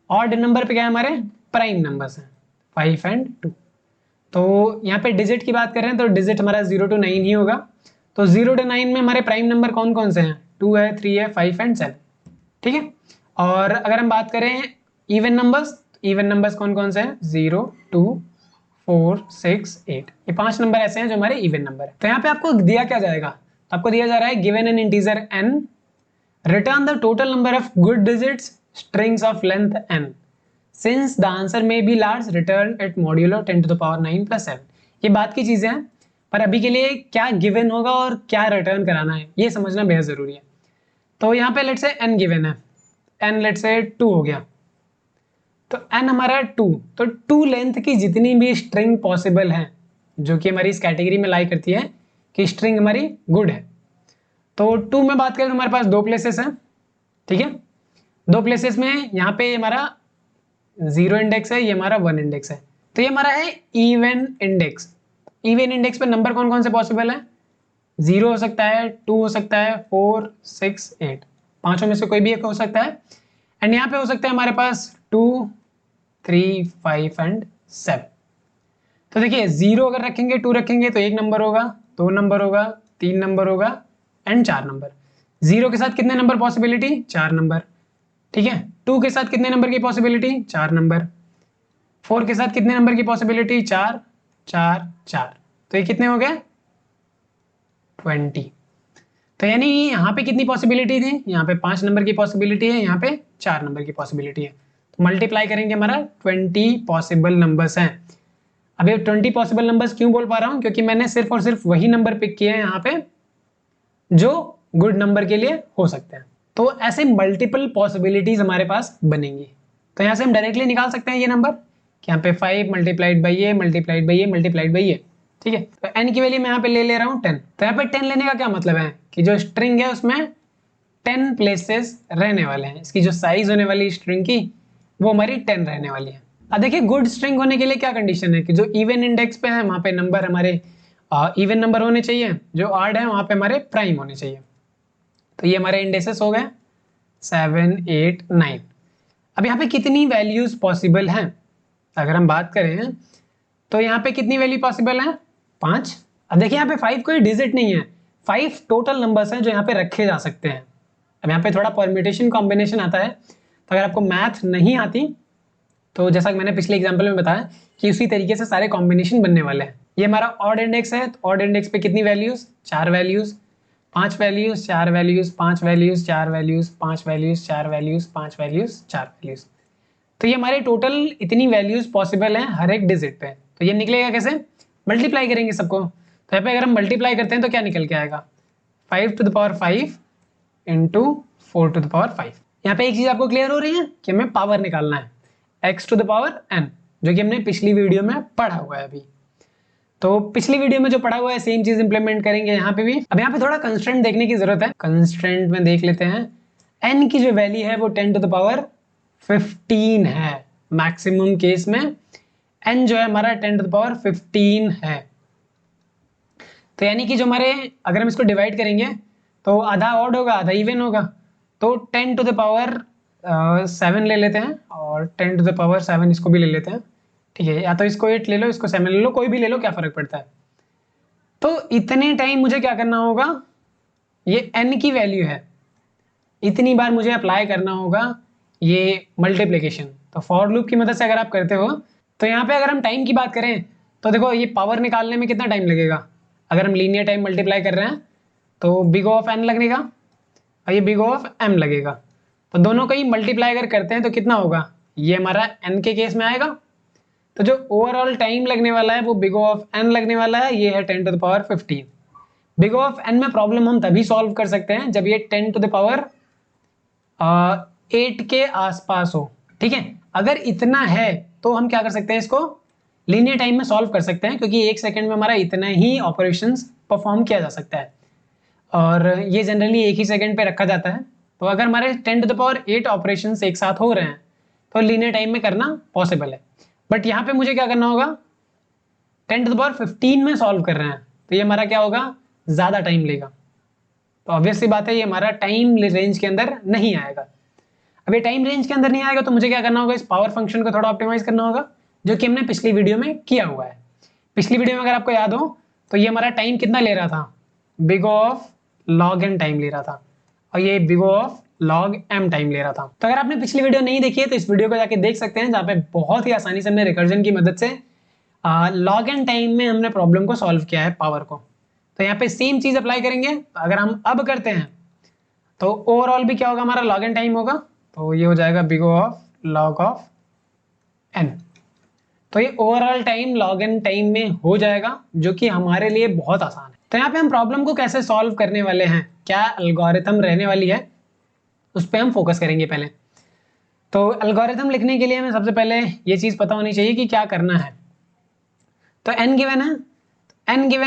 ऑड नंबर पे क्या है, हमारे प्राइम नंबर्स हैं, 5 एंड 2। तो यहाँ पे डिजिट की बात कर रहे हैं तो डिजिट हमारा 0 to 9 ही होगा। तो 0 to 9 में हमारे प्राइम नंबर कौन कौन से हैं, 2 है, 3 है, 5 एंड 7, ठीक है। और अगर हम बात करें इवन नंबर्स कौन कौन से हैं, 0, 2, 4, 6, 8, ये 5 नंबर ऐसे हैं जो हमारे इवन नंबर है। तो यहाँ पे आपको दिया क्या जाएगा, आपको दिया जा रहा है given an integer n, return the total number of good digits strings of length n, since the answer may be large return it modulo 10 to the power 9 + 7। ये बात की चीजें हैं, पर अभी के लिए क्या गिवन होगा और क्या रिटर्न कराना है ये समझना बेहद ज़रूरी है। तो यहाँ पे लेट्स से n गिवन है, n लेट्स से 2 हो गया, तो n हमारा 2, तो 2 लेंथ की जितनी भी स्ट्रिंग पॉसिबल है जो कि हमारी इस कैटेगरी में लाई करती है कि स्ट्रिंग हमारी गुड है। तो 2 में बात करें तो हमारे पास 2 प्लेसेस हैं, ठीक है। 2 प्लेसेस में यहाँ पे हमारा 0 इंडेक्स है, ये हमारा 1 इंडेक्स है, तो ये हमारा है इवन इंडेक्स। इवन इंडेक्स पे नंबर कौन कौन से पॉसिबल है? 0 हो सकता है, 2 हो सकता है, 4, 6, 8, पांचों में से कोई भी एक हो सकता है। एंड यहाँ पे हो सकता है हमारे पास 2, 3, 5 एंड 7। तो देखिए 0 अगर रखेंगे, 2 रखेंगे तो 1 नंबर होगा, 2 नंबर होगा, 3 नंबर होगा एंड 4 नंबर। 0 के साथ कितने नंबर पॉसिबिलिटी? 4 नंबर, ठीक है। 2 के साथ कितने नंबर की पॉसिबिलिटी? 4 नंबर। 4 के साथ कितने नंबर की पॉसिबिलिटी? 4, 4, 4, तो ये कितने हो गए? 20। तो यानी यहाँ पे कितनी पॉसिबिलिटी थी? यहाँ पे 5 नंबर की पॉसिबिलिटी है, यहाँ पे 4 नंबर की पॉसिबिलिटी है। तो मल्टीप्लाई करेंगे, हमारा 20 पॉसिबल नंबर्स हैं। अब ये 20 पॉसिबल नंबर्स क्यों बोल पा रहा हूँ? क्योंकि मैंने सिर्फ और सिर्फ वही नंबर पिक किए हैं यहाँ पे जो गुड नंबर के लिए हो सकते हैं। तो ऐसे मल्टीपल पॉसिबिलिटीज हमारे पास बनेंगी। तो यहाँ से हम डायरेक्टली निकाल सकते हैं ये नंबर कि यहाँ पे 5 मल्टीप्लाइड बाई ये मल्टीप्लाइड बाई ये मल्टीप्लाइड बाई ये, ठीक है। तो n की वैल्यू मैं यहाँ पे ले रहा हूँ 10। तो यहाँ पे 10 लेने का क्या मतलब है कि जो स्ट्रिंग है उसमें 10 प्लेसेस रहने वाले हैं। इसकी जो साइज होने वाली स्ट्रिंग की वो हमारी 10 रहने वाली है। अब देखिए गुड स्ट्रिंग होने के लिए क्या कंडीशन है कि जो इवन इंडेक्स पे है वहां पे नंबर हमारे इवन नंबर होने चाहिए, जो ऑड है वहां पे हमारे प्राइम होने चाहिए। तो ये हमारे इंडेक्सेस हो गए 7, 8, 9। अब यहाँ पे कितनी वैल्यूज पॉसिबल हैं अगर हम बात करें तो यहाँ पे कितनी वैल्यू पॉसिबल है? 5। अब देखिए यहाँ पे 5 कोई डिजिट नहीं है, 5 टोटल नंबर्स हैं जो यहाँ पे रखे जा सकते हैं। अब यहाँ पे थोड़ा परम्यूटेशन कॉम्बिनेशन आता है, तो अगर आपको मैथ नहीं आती तो जैसा कि मैंने पिछले एग्जांपल में बताया कि उसी तरीके से सारे कॉम्बिनेशन बनने वाले हैं। ये हमारा ऑड इंडेक्स है, तो ऑड इंडेक्स पे कितनी values? 4 values, 5 values, 4 values, 5 values, 4 values, 5 values, 4 values, 5 values, 4 values. तो ये हमारे टोटल इतनी वैल्यूज पॉसिबल हैं हर एक डिजिट पे। तो ये निकलेगा कैसे? मल्टीप्लाई करेंगे सबको। तो यहाँ पे अगर हम मल्टीप्लाई करते हैं तो क्या निकल के आएगा? 5 to the power 5 into 4 to the power 5। यहाँ पे एक चीज आपको क्लियर हो रही है कि हमें पावर निकालना है x to the power n, जो कि हमने पिछली वीडियो में पढ़ा हुआ है अभी। तो पिछली वीडियो में जो पढ़ा हुआ है सेम चीज इंप्लीमेंट करेंगे यहाँ पे भी। अब यहाँ पे थोड़ा कंस्ट्रेंट देखने की जरूरत है। कंस्ट्रेंट में देख लेते हैं, n की जो वैल्यू है वो 10 टू द पावर 15 है। मैक्सिमम केस में n जो है हमारा 10 टू द पावर 15 है। तो यानी कि जो हमारे, अगर हम इसको डिवाइड करेंगे तो आधा ऑड होगा आधा इवन होगा। तो 10 टू द पावर 7 ले लेते हैं और 10 टू द पावर 7 इसको भी ले लेते हैं, ठीक है। या तो इसको 8 ले लो, इसको 7 ले लो, कोई भी ले लो, क्या फर्क पड़ता है। तो इतने टाइम मुझे क्या करना होगा? ये n की वैल्यू है, इतनी बार मुझे अप्लाई करना होगा ये मल्टीप्लिकेशन। तो फॉर लूप की मदद से अगर आप करते हो तो यहाँ पे अगर हम टाइम की बात करें तो देखो ये पावर निकालने में कितना टाइम लगेगा। अगर हम लीनियर टाइम मल्टीप्लाई कर रहे हैं तो बिग ऑफ n लगेगा और ये बिग ऑफ m लगेगा। तो दोनों को ही मल्टीप्लाई अगर करते हैं तो कितना होगा? ये हमारा n के केस में आएगा। तो जो ओवरऑल टाइम लगने वाला है वो बिग ऑफ n लगने वाला है, ये है 10 to the power 15। Big of n में प्रॉब्लम हम तभी सॉल्व कर सकते हैं जब ये 10 टू द पावर 8 के आसपास हो, ठीक है। अगर इतना है तो हम क्या कर सकते हैं, इसको लीनियर टाइम में सॉल्व कर सकते हैं, क्योंकि 1 सेकंड में हमारा इतना ही ऑपरेशंस परफॉर्म किया जा सकता है और ये जनरली 1 ही सेकंड पे रखा जाता है। तो अगर हमारे 10 टू द पावर 8 ऑपरेशंस एक साथ हो रहे हैं तो लीनियर टाइम में करना पॉसिबल है। बट यहाँ पे मुझे क्या करना होगा? 10 टू द पावर 15 में सॉल्व कर रहे हैं तो ये हमारा क्या होगा? ज़्यादा टाइम लेगा। तो ऑब्वियस सी बात है ये हमारा टाइम रेंज के अंदर नहीं आएगा। अब ये टाइम रेंज के अंदर नहीं आएगा तो मुझे क्या करना होगा? इस पावर फंक्शन को थोड़ा ऑप्टिमाइज करना होगा, जो कि हमने पिछली वीडियो में किया हुआ है। पिछली वीडियो में अगर आपको याद हो तो ये हमारा टाइम कितना ले रहा था? Big of log n time ले रहा था और ये big of log m time ले रहा था। तो अगर आपने पिछली वीडियो नहीं देखी है तो इस वीडियो को जाके देख सकते हैं, जहाँ पे बहुत ही आसानी से हमने रिकर्जन की मदद से log n टाइम में हमने प्रॉब्लम को सॉल्व किया है पावर को। तो यहाँ पे सेम चीज अप्लाई करेंगे। अगर हम अब करते हैं तो ओवरऑल भी क्या होगा? हमारा log n टाइम होगा, तो ये हो जाएगा big of log of n। तो ये overall time log n time में हो जाएगा, जो कि हमारे लिए बहुत आसान है। तो यहाँ पे हम प्रॉब्लम को कैसे सॉल्व करने वाले हैं, क्या एल्गोरिथम रहने वाली है, उस पर हम फोकस करेंगे पहले। तो एल्गोरिथम लिखने के लिए हमें सबसे पहले ये चीज़ पता होनी चाहिए कि क्या करना है। तो n गिवन है,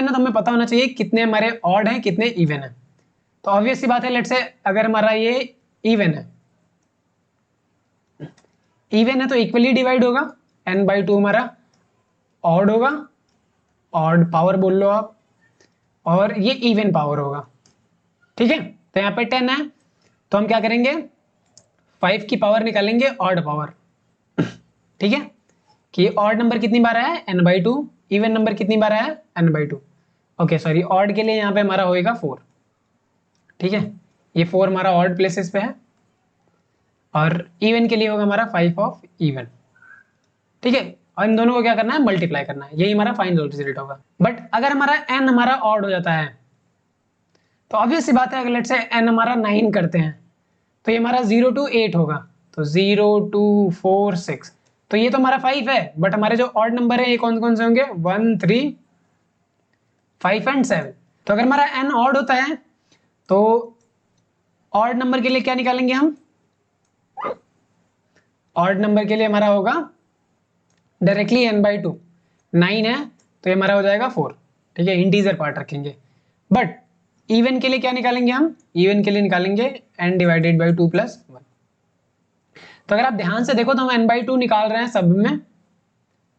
तो हमें पता होना चाहिए कितने हमारे ऑड हैं कितने इवन है। तो ऑब्वियस सी बात है, लेट्स से अगर हमारा ये इवन है तो इक्वली डिवाइड होगा, n/2 हमारा ऑड होगा, ऑड पावर बोल लो आप, और ये इवन पावर होगा। ठीक है, तो यहाँ पे 10 है तो हम क्या करेंगे, 5 की पावर निकालेंगे ऑड पावर। ठीक है, कि ऑड नंबर कितनी बार आया है, n/2, इवन नंबर कितनी बार आया है, n/2। ओके सॉरी, ऑड के लिए यहाँ पे हमारा होएगा 4। ठीक है, ये 4 हमारा ऑड प्लेसेस पे है, और इवन के लिए होगा हमारा 5 ऑफ इवन। ठीक है, और इन दोनों को क्या करना है, मल्टीप्लाई करना है, यही हमारा फाइनल रिजल्ट होगा। बट अगर हमारा n हमारा ऑड हो जाता है तो ऑब्वियस सी बात है, अगर लेट्स से n हमारा 9 करते हैं तो ये हमारा 0 to 8 होगा, तो 0 2 4 6, तो ये तो हमारा 5 है, बट हमारे जो ऑड नंबर है ये कौन कौन से होंगे, 1 3 5 एंड 7। तो अगर हमारा n ऑड होता है तो ऑड नंबर के लिए क्या निकालेंगे हम, ऑड नंबर के लिए हमारा होगा डायरेक्टली n/2, 9 है तो ये हमारा हो जाएगा 4। ठीक है, इंटीजर पार्ट रखेंगे। बट इवन के लिए क्या निकालेंगे हम, इवन के लिए निकालेंगे n/2 + 1। तो अगर आप ध्यान से देखो तो हम n/2 निकाल रहे हैं सब में।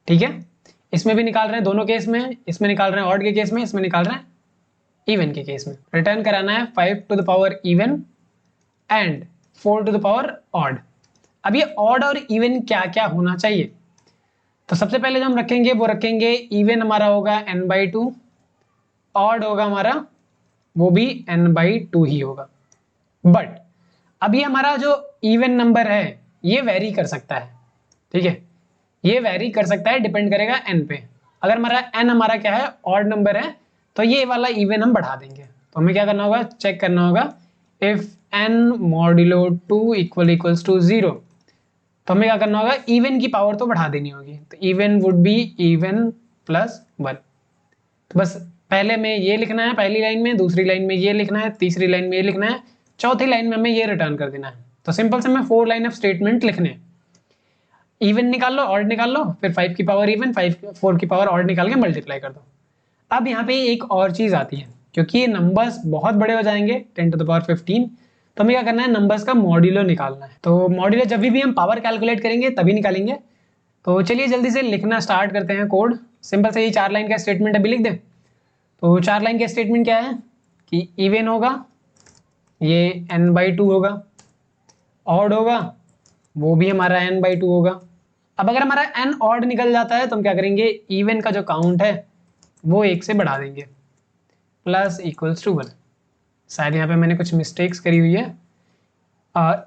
ठीक है, इसमें भी निकाल रहे हैं, दोनों केस में, इसमें निकाल रहे हैं ऑड के केस में, इसमें निकाल रहे हैं इवन के केस में। रिटर्न कराना है 5 to the power even and 4 to the power odd. अब ये ऑड और इवन क्या क्या होना चाहिए, तो सबसे पहले जो हम रखेंगे वो रखेंगे इवन हमारा होगा n/2, ऑड होगा हमारा वो भी n/2 ही होगा। बट अब ये हमारा जो इवन नंबर है ये वेरी कर सकता है। ठीक है, ये वेरी कर सकता है, डिपेंड करेगा n पे। अगर हमारा n हमारा क्या है, ऑड नंबर है, तो ये वाला इवन हम बढ़ा देंगे। तो हमें क्या करना होगा, चेक करना होगा if n modulo 2 equals to 0, तो हमें क्या करना होगा, इवन की पावर तो बढ़ा देनी होगी। तो even would be even plus 1। तो बस पहले में ये लिखना है पहली लाइन में, दूसरी लाइन में ये लिखना है, तीसरी लाइन में ये लिखना है, चौथी लाइन में हमें ये रिटर्न कर देना है। तो सिंपल से हमें 4 लाइन ऑफ स्टेटमेंट लिखने हैं। इवन निकाल लो, ऑड निकाल लो, फिर 5 की पावर इवन, 4 की पावर ऑड निकाल के मल्टीप्लाई कर दो। अब यहाँ पे एक और चीज आती है, क्योंकि ये नंबर्स बहुत बड़े हो जाएंगे 10 to the power 15, तो हमें क्या करना है, नंबर्स का मॉड्यूलो निकालना है। तो मॉड्यूलो जब भी हम पावर कैलकुलेट करेंगे तभी निकालेंगे। तो चलिए जल्दी से लिखना स्टार्ट करते हैं कोड। सिंपल से ये 4 लाइन का स्टेटमेंट अभी लिख दे। तो 4 लाइन का स्टेटमेंट क्या है कि इवन होगा ये n/2 होगा, ऑड होगा वो भी हमारा n/2 होगा। अब अगर हमारा n ऑड निकल जाता है तो हम क्या करेंगे, इवन का जो काउंट है वो 1 से बढ़ा देंगे, प्लस इक्वल्स टू 1। शायद यहाँ पे मैंने कुछ मिस्टेक्स करी हुई है,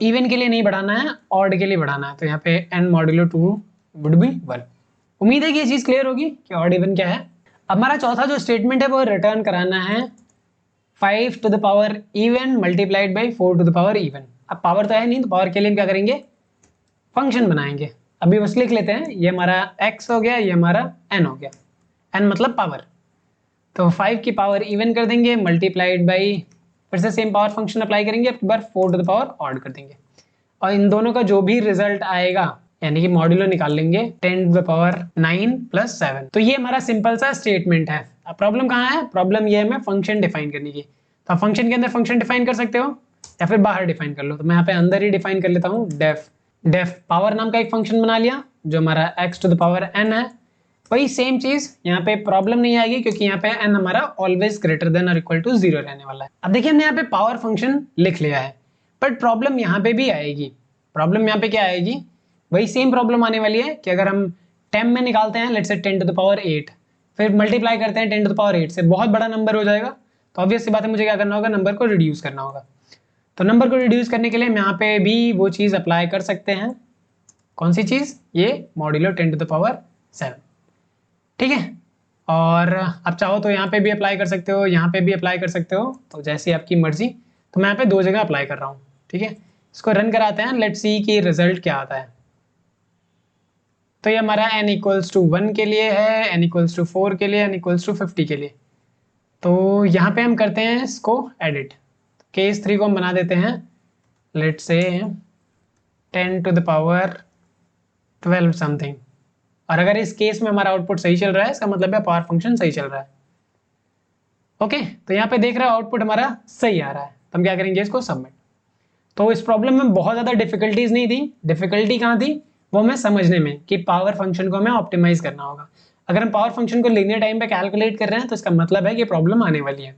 इवन के लिए नहीं बढ़ाना है, ऑड के लिए बढ़ाना है। तो यहाँ पे n मॉड्यूलो 2 वुड बी 1। उम्मीद है कि ये चीज़ क्लियर होगी कि ऑड इवन क्या है। अब हमारा चौथा जो स्टेटमेंट है वो रिटर्न कराना है 5 to the power even multiplied by 4 to the power even. अब पावर तो है नहीं, तो पावर के लिए हम क्या करेंगे, फंक्शन बनाएंगे। अभी बस लिख लेते हैं, ये हमारा x हो गया, ये हमारा n हो गया, n मतलब पावर। तो 5 की पावर इवन कर देंगे मल्टीप्लाइड बाई, फिर से सेम पावर फंक्शन अप्लाई करेंगे, अब की बार 4 to the power ऑड कर देंगे, और इन दोनों का जो भी रिजल्ट आएगा यानी कि मॉड्यूलो निकाल लेंगे 10 to the power 9 + 7। तो ये हमारा सिंपल सा स्टेटमेंट है। अब प्रॉब्लम कहाँ है, प्रॉब्लम ये है हमें फंक्शन डिफाइन करने की। तो आप फंक्शन के अंदर फंक्शन डिफाइन कर सकते हो या फिर बाहर डिफाइन कर लो। तो मैं यहाँ पे अंदर ही डिफाइन कर लेता हूँ, डेफ पावर नाम का एक फंक्शन बना लिया जो हमारा x to the power n है। वही सेम चीज यहाँ पे प्रॉब्लम नहीं आएगी, क्योंकि यहाँ पे n हमारा ऑलवेज ग्रेटर देन और इक्वल टू 0 रहने वाला है। अब देखिए हमने यहाँ पे पावर फंक्शन लिख लिया है, बट प्रॉब्लम यहाँ पे भी आएगी। प्रॉब्लम यहाँ पे क्या आएगी, वही सेम प्रॉब्लम आने वाली है कि अगर हम 10 में निकालते हैं, let's say 10 to the power 8, फिर मल्टीप्लाई करते हैं 10 to the power 8 से, बहुत बड़ा नंबर हो जाएगा। तो ऑब्वियस सी बात है, मुझे क्या करना होगा, नंबर को रिड्यूस करना होगा। तो नंबर को रिड्यूस करने के लिए हम यहाँ पे भी वो चीज़ अप्लाई कर सकते हैं। कौन सी चीज़, ये मॉड्यूलो 10 to the power 7। ठीक है, और आप चाहो तो यहाँ पे भी अप्लाई कर सकते हो, यहाँ पे भी अप्लाई कर सकते हो, तो जैसी आपकी मर्जी। तो मैं यहाँ पे 2 जगह अप्लाई कर रहा हूँ। ठीक है, इसको रन कराते हैं, लेट्स सी कि रिजल्ट क्या आता है। तो ये हमारा n इक्वल्स टू 1 के लिए है, n इक्वल्स टू 4 के लिए, n इक्वल्स टू 50 के लिए। तो यहाँ पे हम करते हैं इसको एडिट। केस 3 को हम बना देते हैं let's say 10 to the power 12 something. और अगर इस केस में हमारा आउटपुट सही चल रहा है, इसका मतलब है पावर फंक्शन सही चल रहा है। ओके, तो यहाँ पे देख रहे हो आउटपुट हमारा सही आ रहा है, तो हम क्या करेंगे इसको सबमिट। तो इस प्रॉब्लम में बहुत ज़्यादा डिफिकल्टीज नहीं थी। डिफिकल्टी कहाँ थी, वो हमें समझने में कि पावर फंक्शन को हमें ऑप्टिमाइज करना होगा। अगर हम पावर फंक्शन को लीनियर टाइम पे कैलकुलेट कर रहे हैं तो इसका मतलब है कि प्रॉब्लम आने वाली है।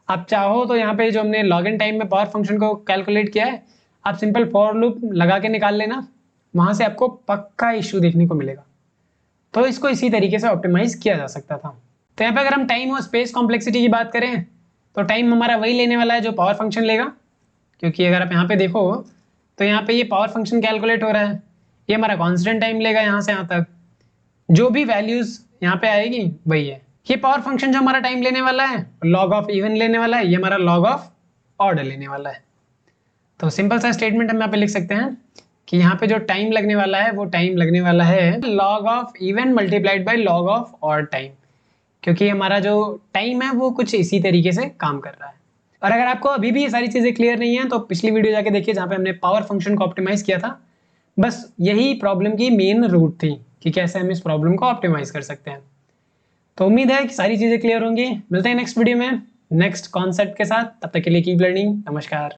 आप चाहो तो यहाँ पे जो हमने लॉग इन टाइम में पावर फंक्शन को कैलकुलेट किया है, आप सिंपल फॉर लूप लगा के निकाल लेना, वहां से आपको पक्का इश्यू देखने को मिलेगा। तो इसको इसी तरीके से ऑप्टिमाइज किया जा सकता था। तो यहाँ पे अगर हम टाइम और स्पेस कॉम्प्लेक्सिटी की बात करें तो टाइम हमारा वही लेने वाला है जो पावर फंक्शन लेगा, क्योंकि अगर आप यहाँ पे देखो तो यहाँ पे ये पावर फंक्शन कैलकुलेट हो रहा है, ये हमारा कांस्टेंट टाइम लेगा यहाँ से यहाँ तक, जो भी वैल्यूज यहाँ पे आएगी वही है। ये पावर फंक्शन जो हमारा टाइम लेने वाला है लॉग ऑफ इवन लेने वाला है, ये हमारा लॉग ऑफ ऑर्डर लेने वाला है। तो सिंपल सा स्टेटमेंट हम यहाँ पे लिख सकते हैं कि यहाँ पे जो टाइम लगने वाला है वो टाइम लगने वाला है log of even multiplied by log of odd time, क्योंकि हमारा जो टाइम है वो कुछ इसी तरीके से काम कर रहा है। और अगर आपको अभी भी ये सारी चीजें क्लियर नहीं है तो पिछली वीडियो जाके देखिए जहाँ पे हमने पावर फंक्शन को ऑप्टिमाइज किया था। बस यही प्रॉब्लम की मेन रूट थी कि कैसे हम इस प्रॉब्लम को ऑप्टिमाइज कर सकते हैं। तो उम्मीद है कि सारी चीजें क्लियर होंगी। मिलते हैं नेक्स्ट वीडियो में नेक्स्ट कॉन्सेप्ट के साथ, तब तक के लिए कीप लर्निंग। नमस्कार।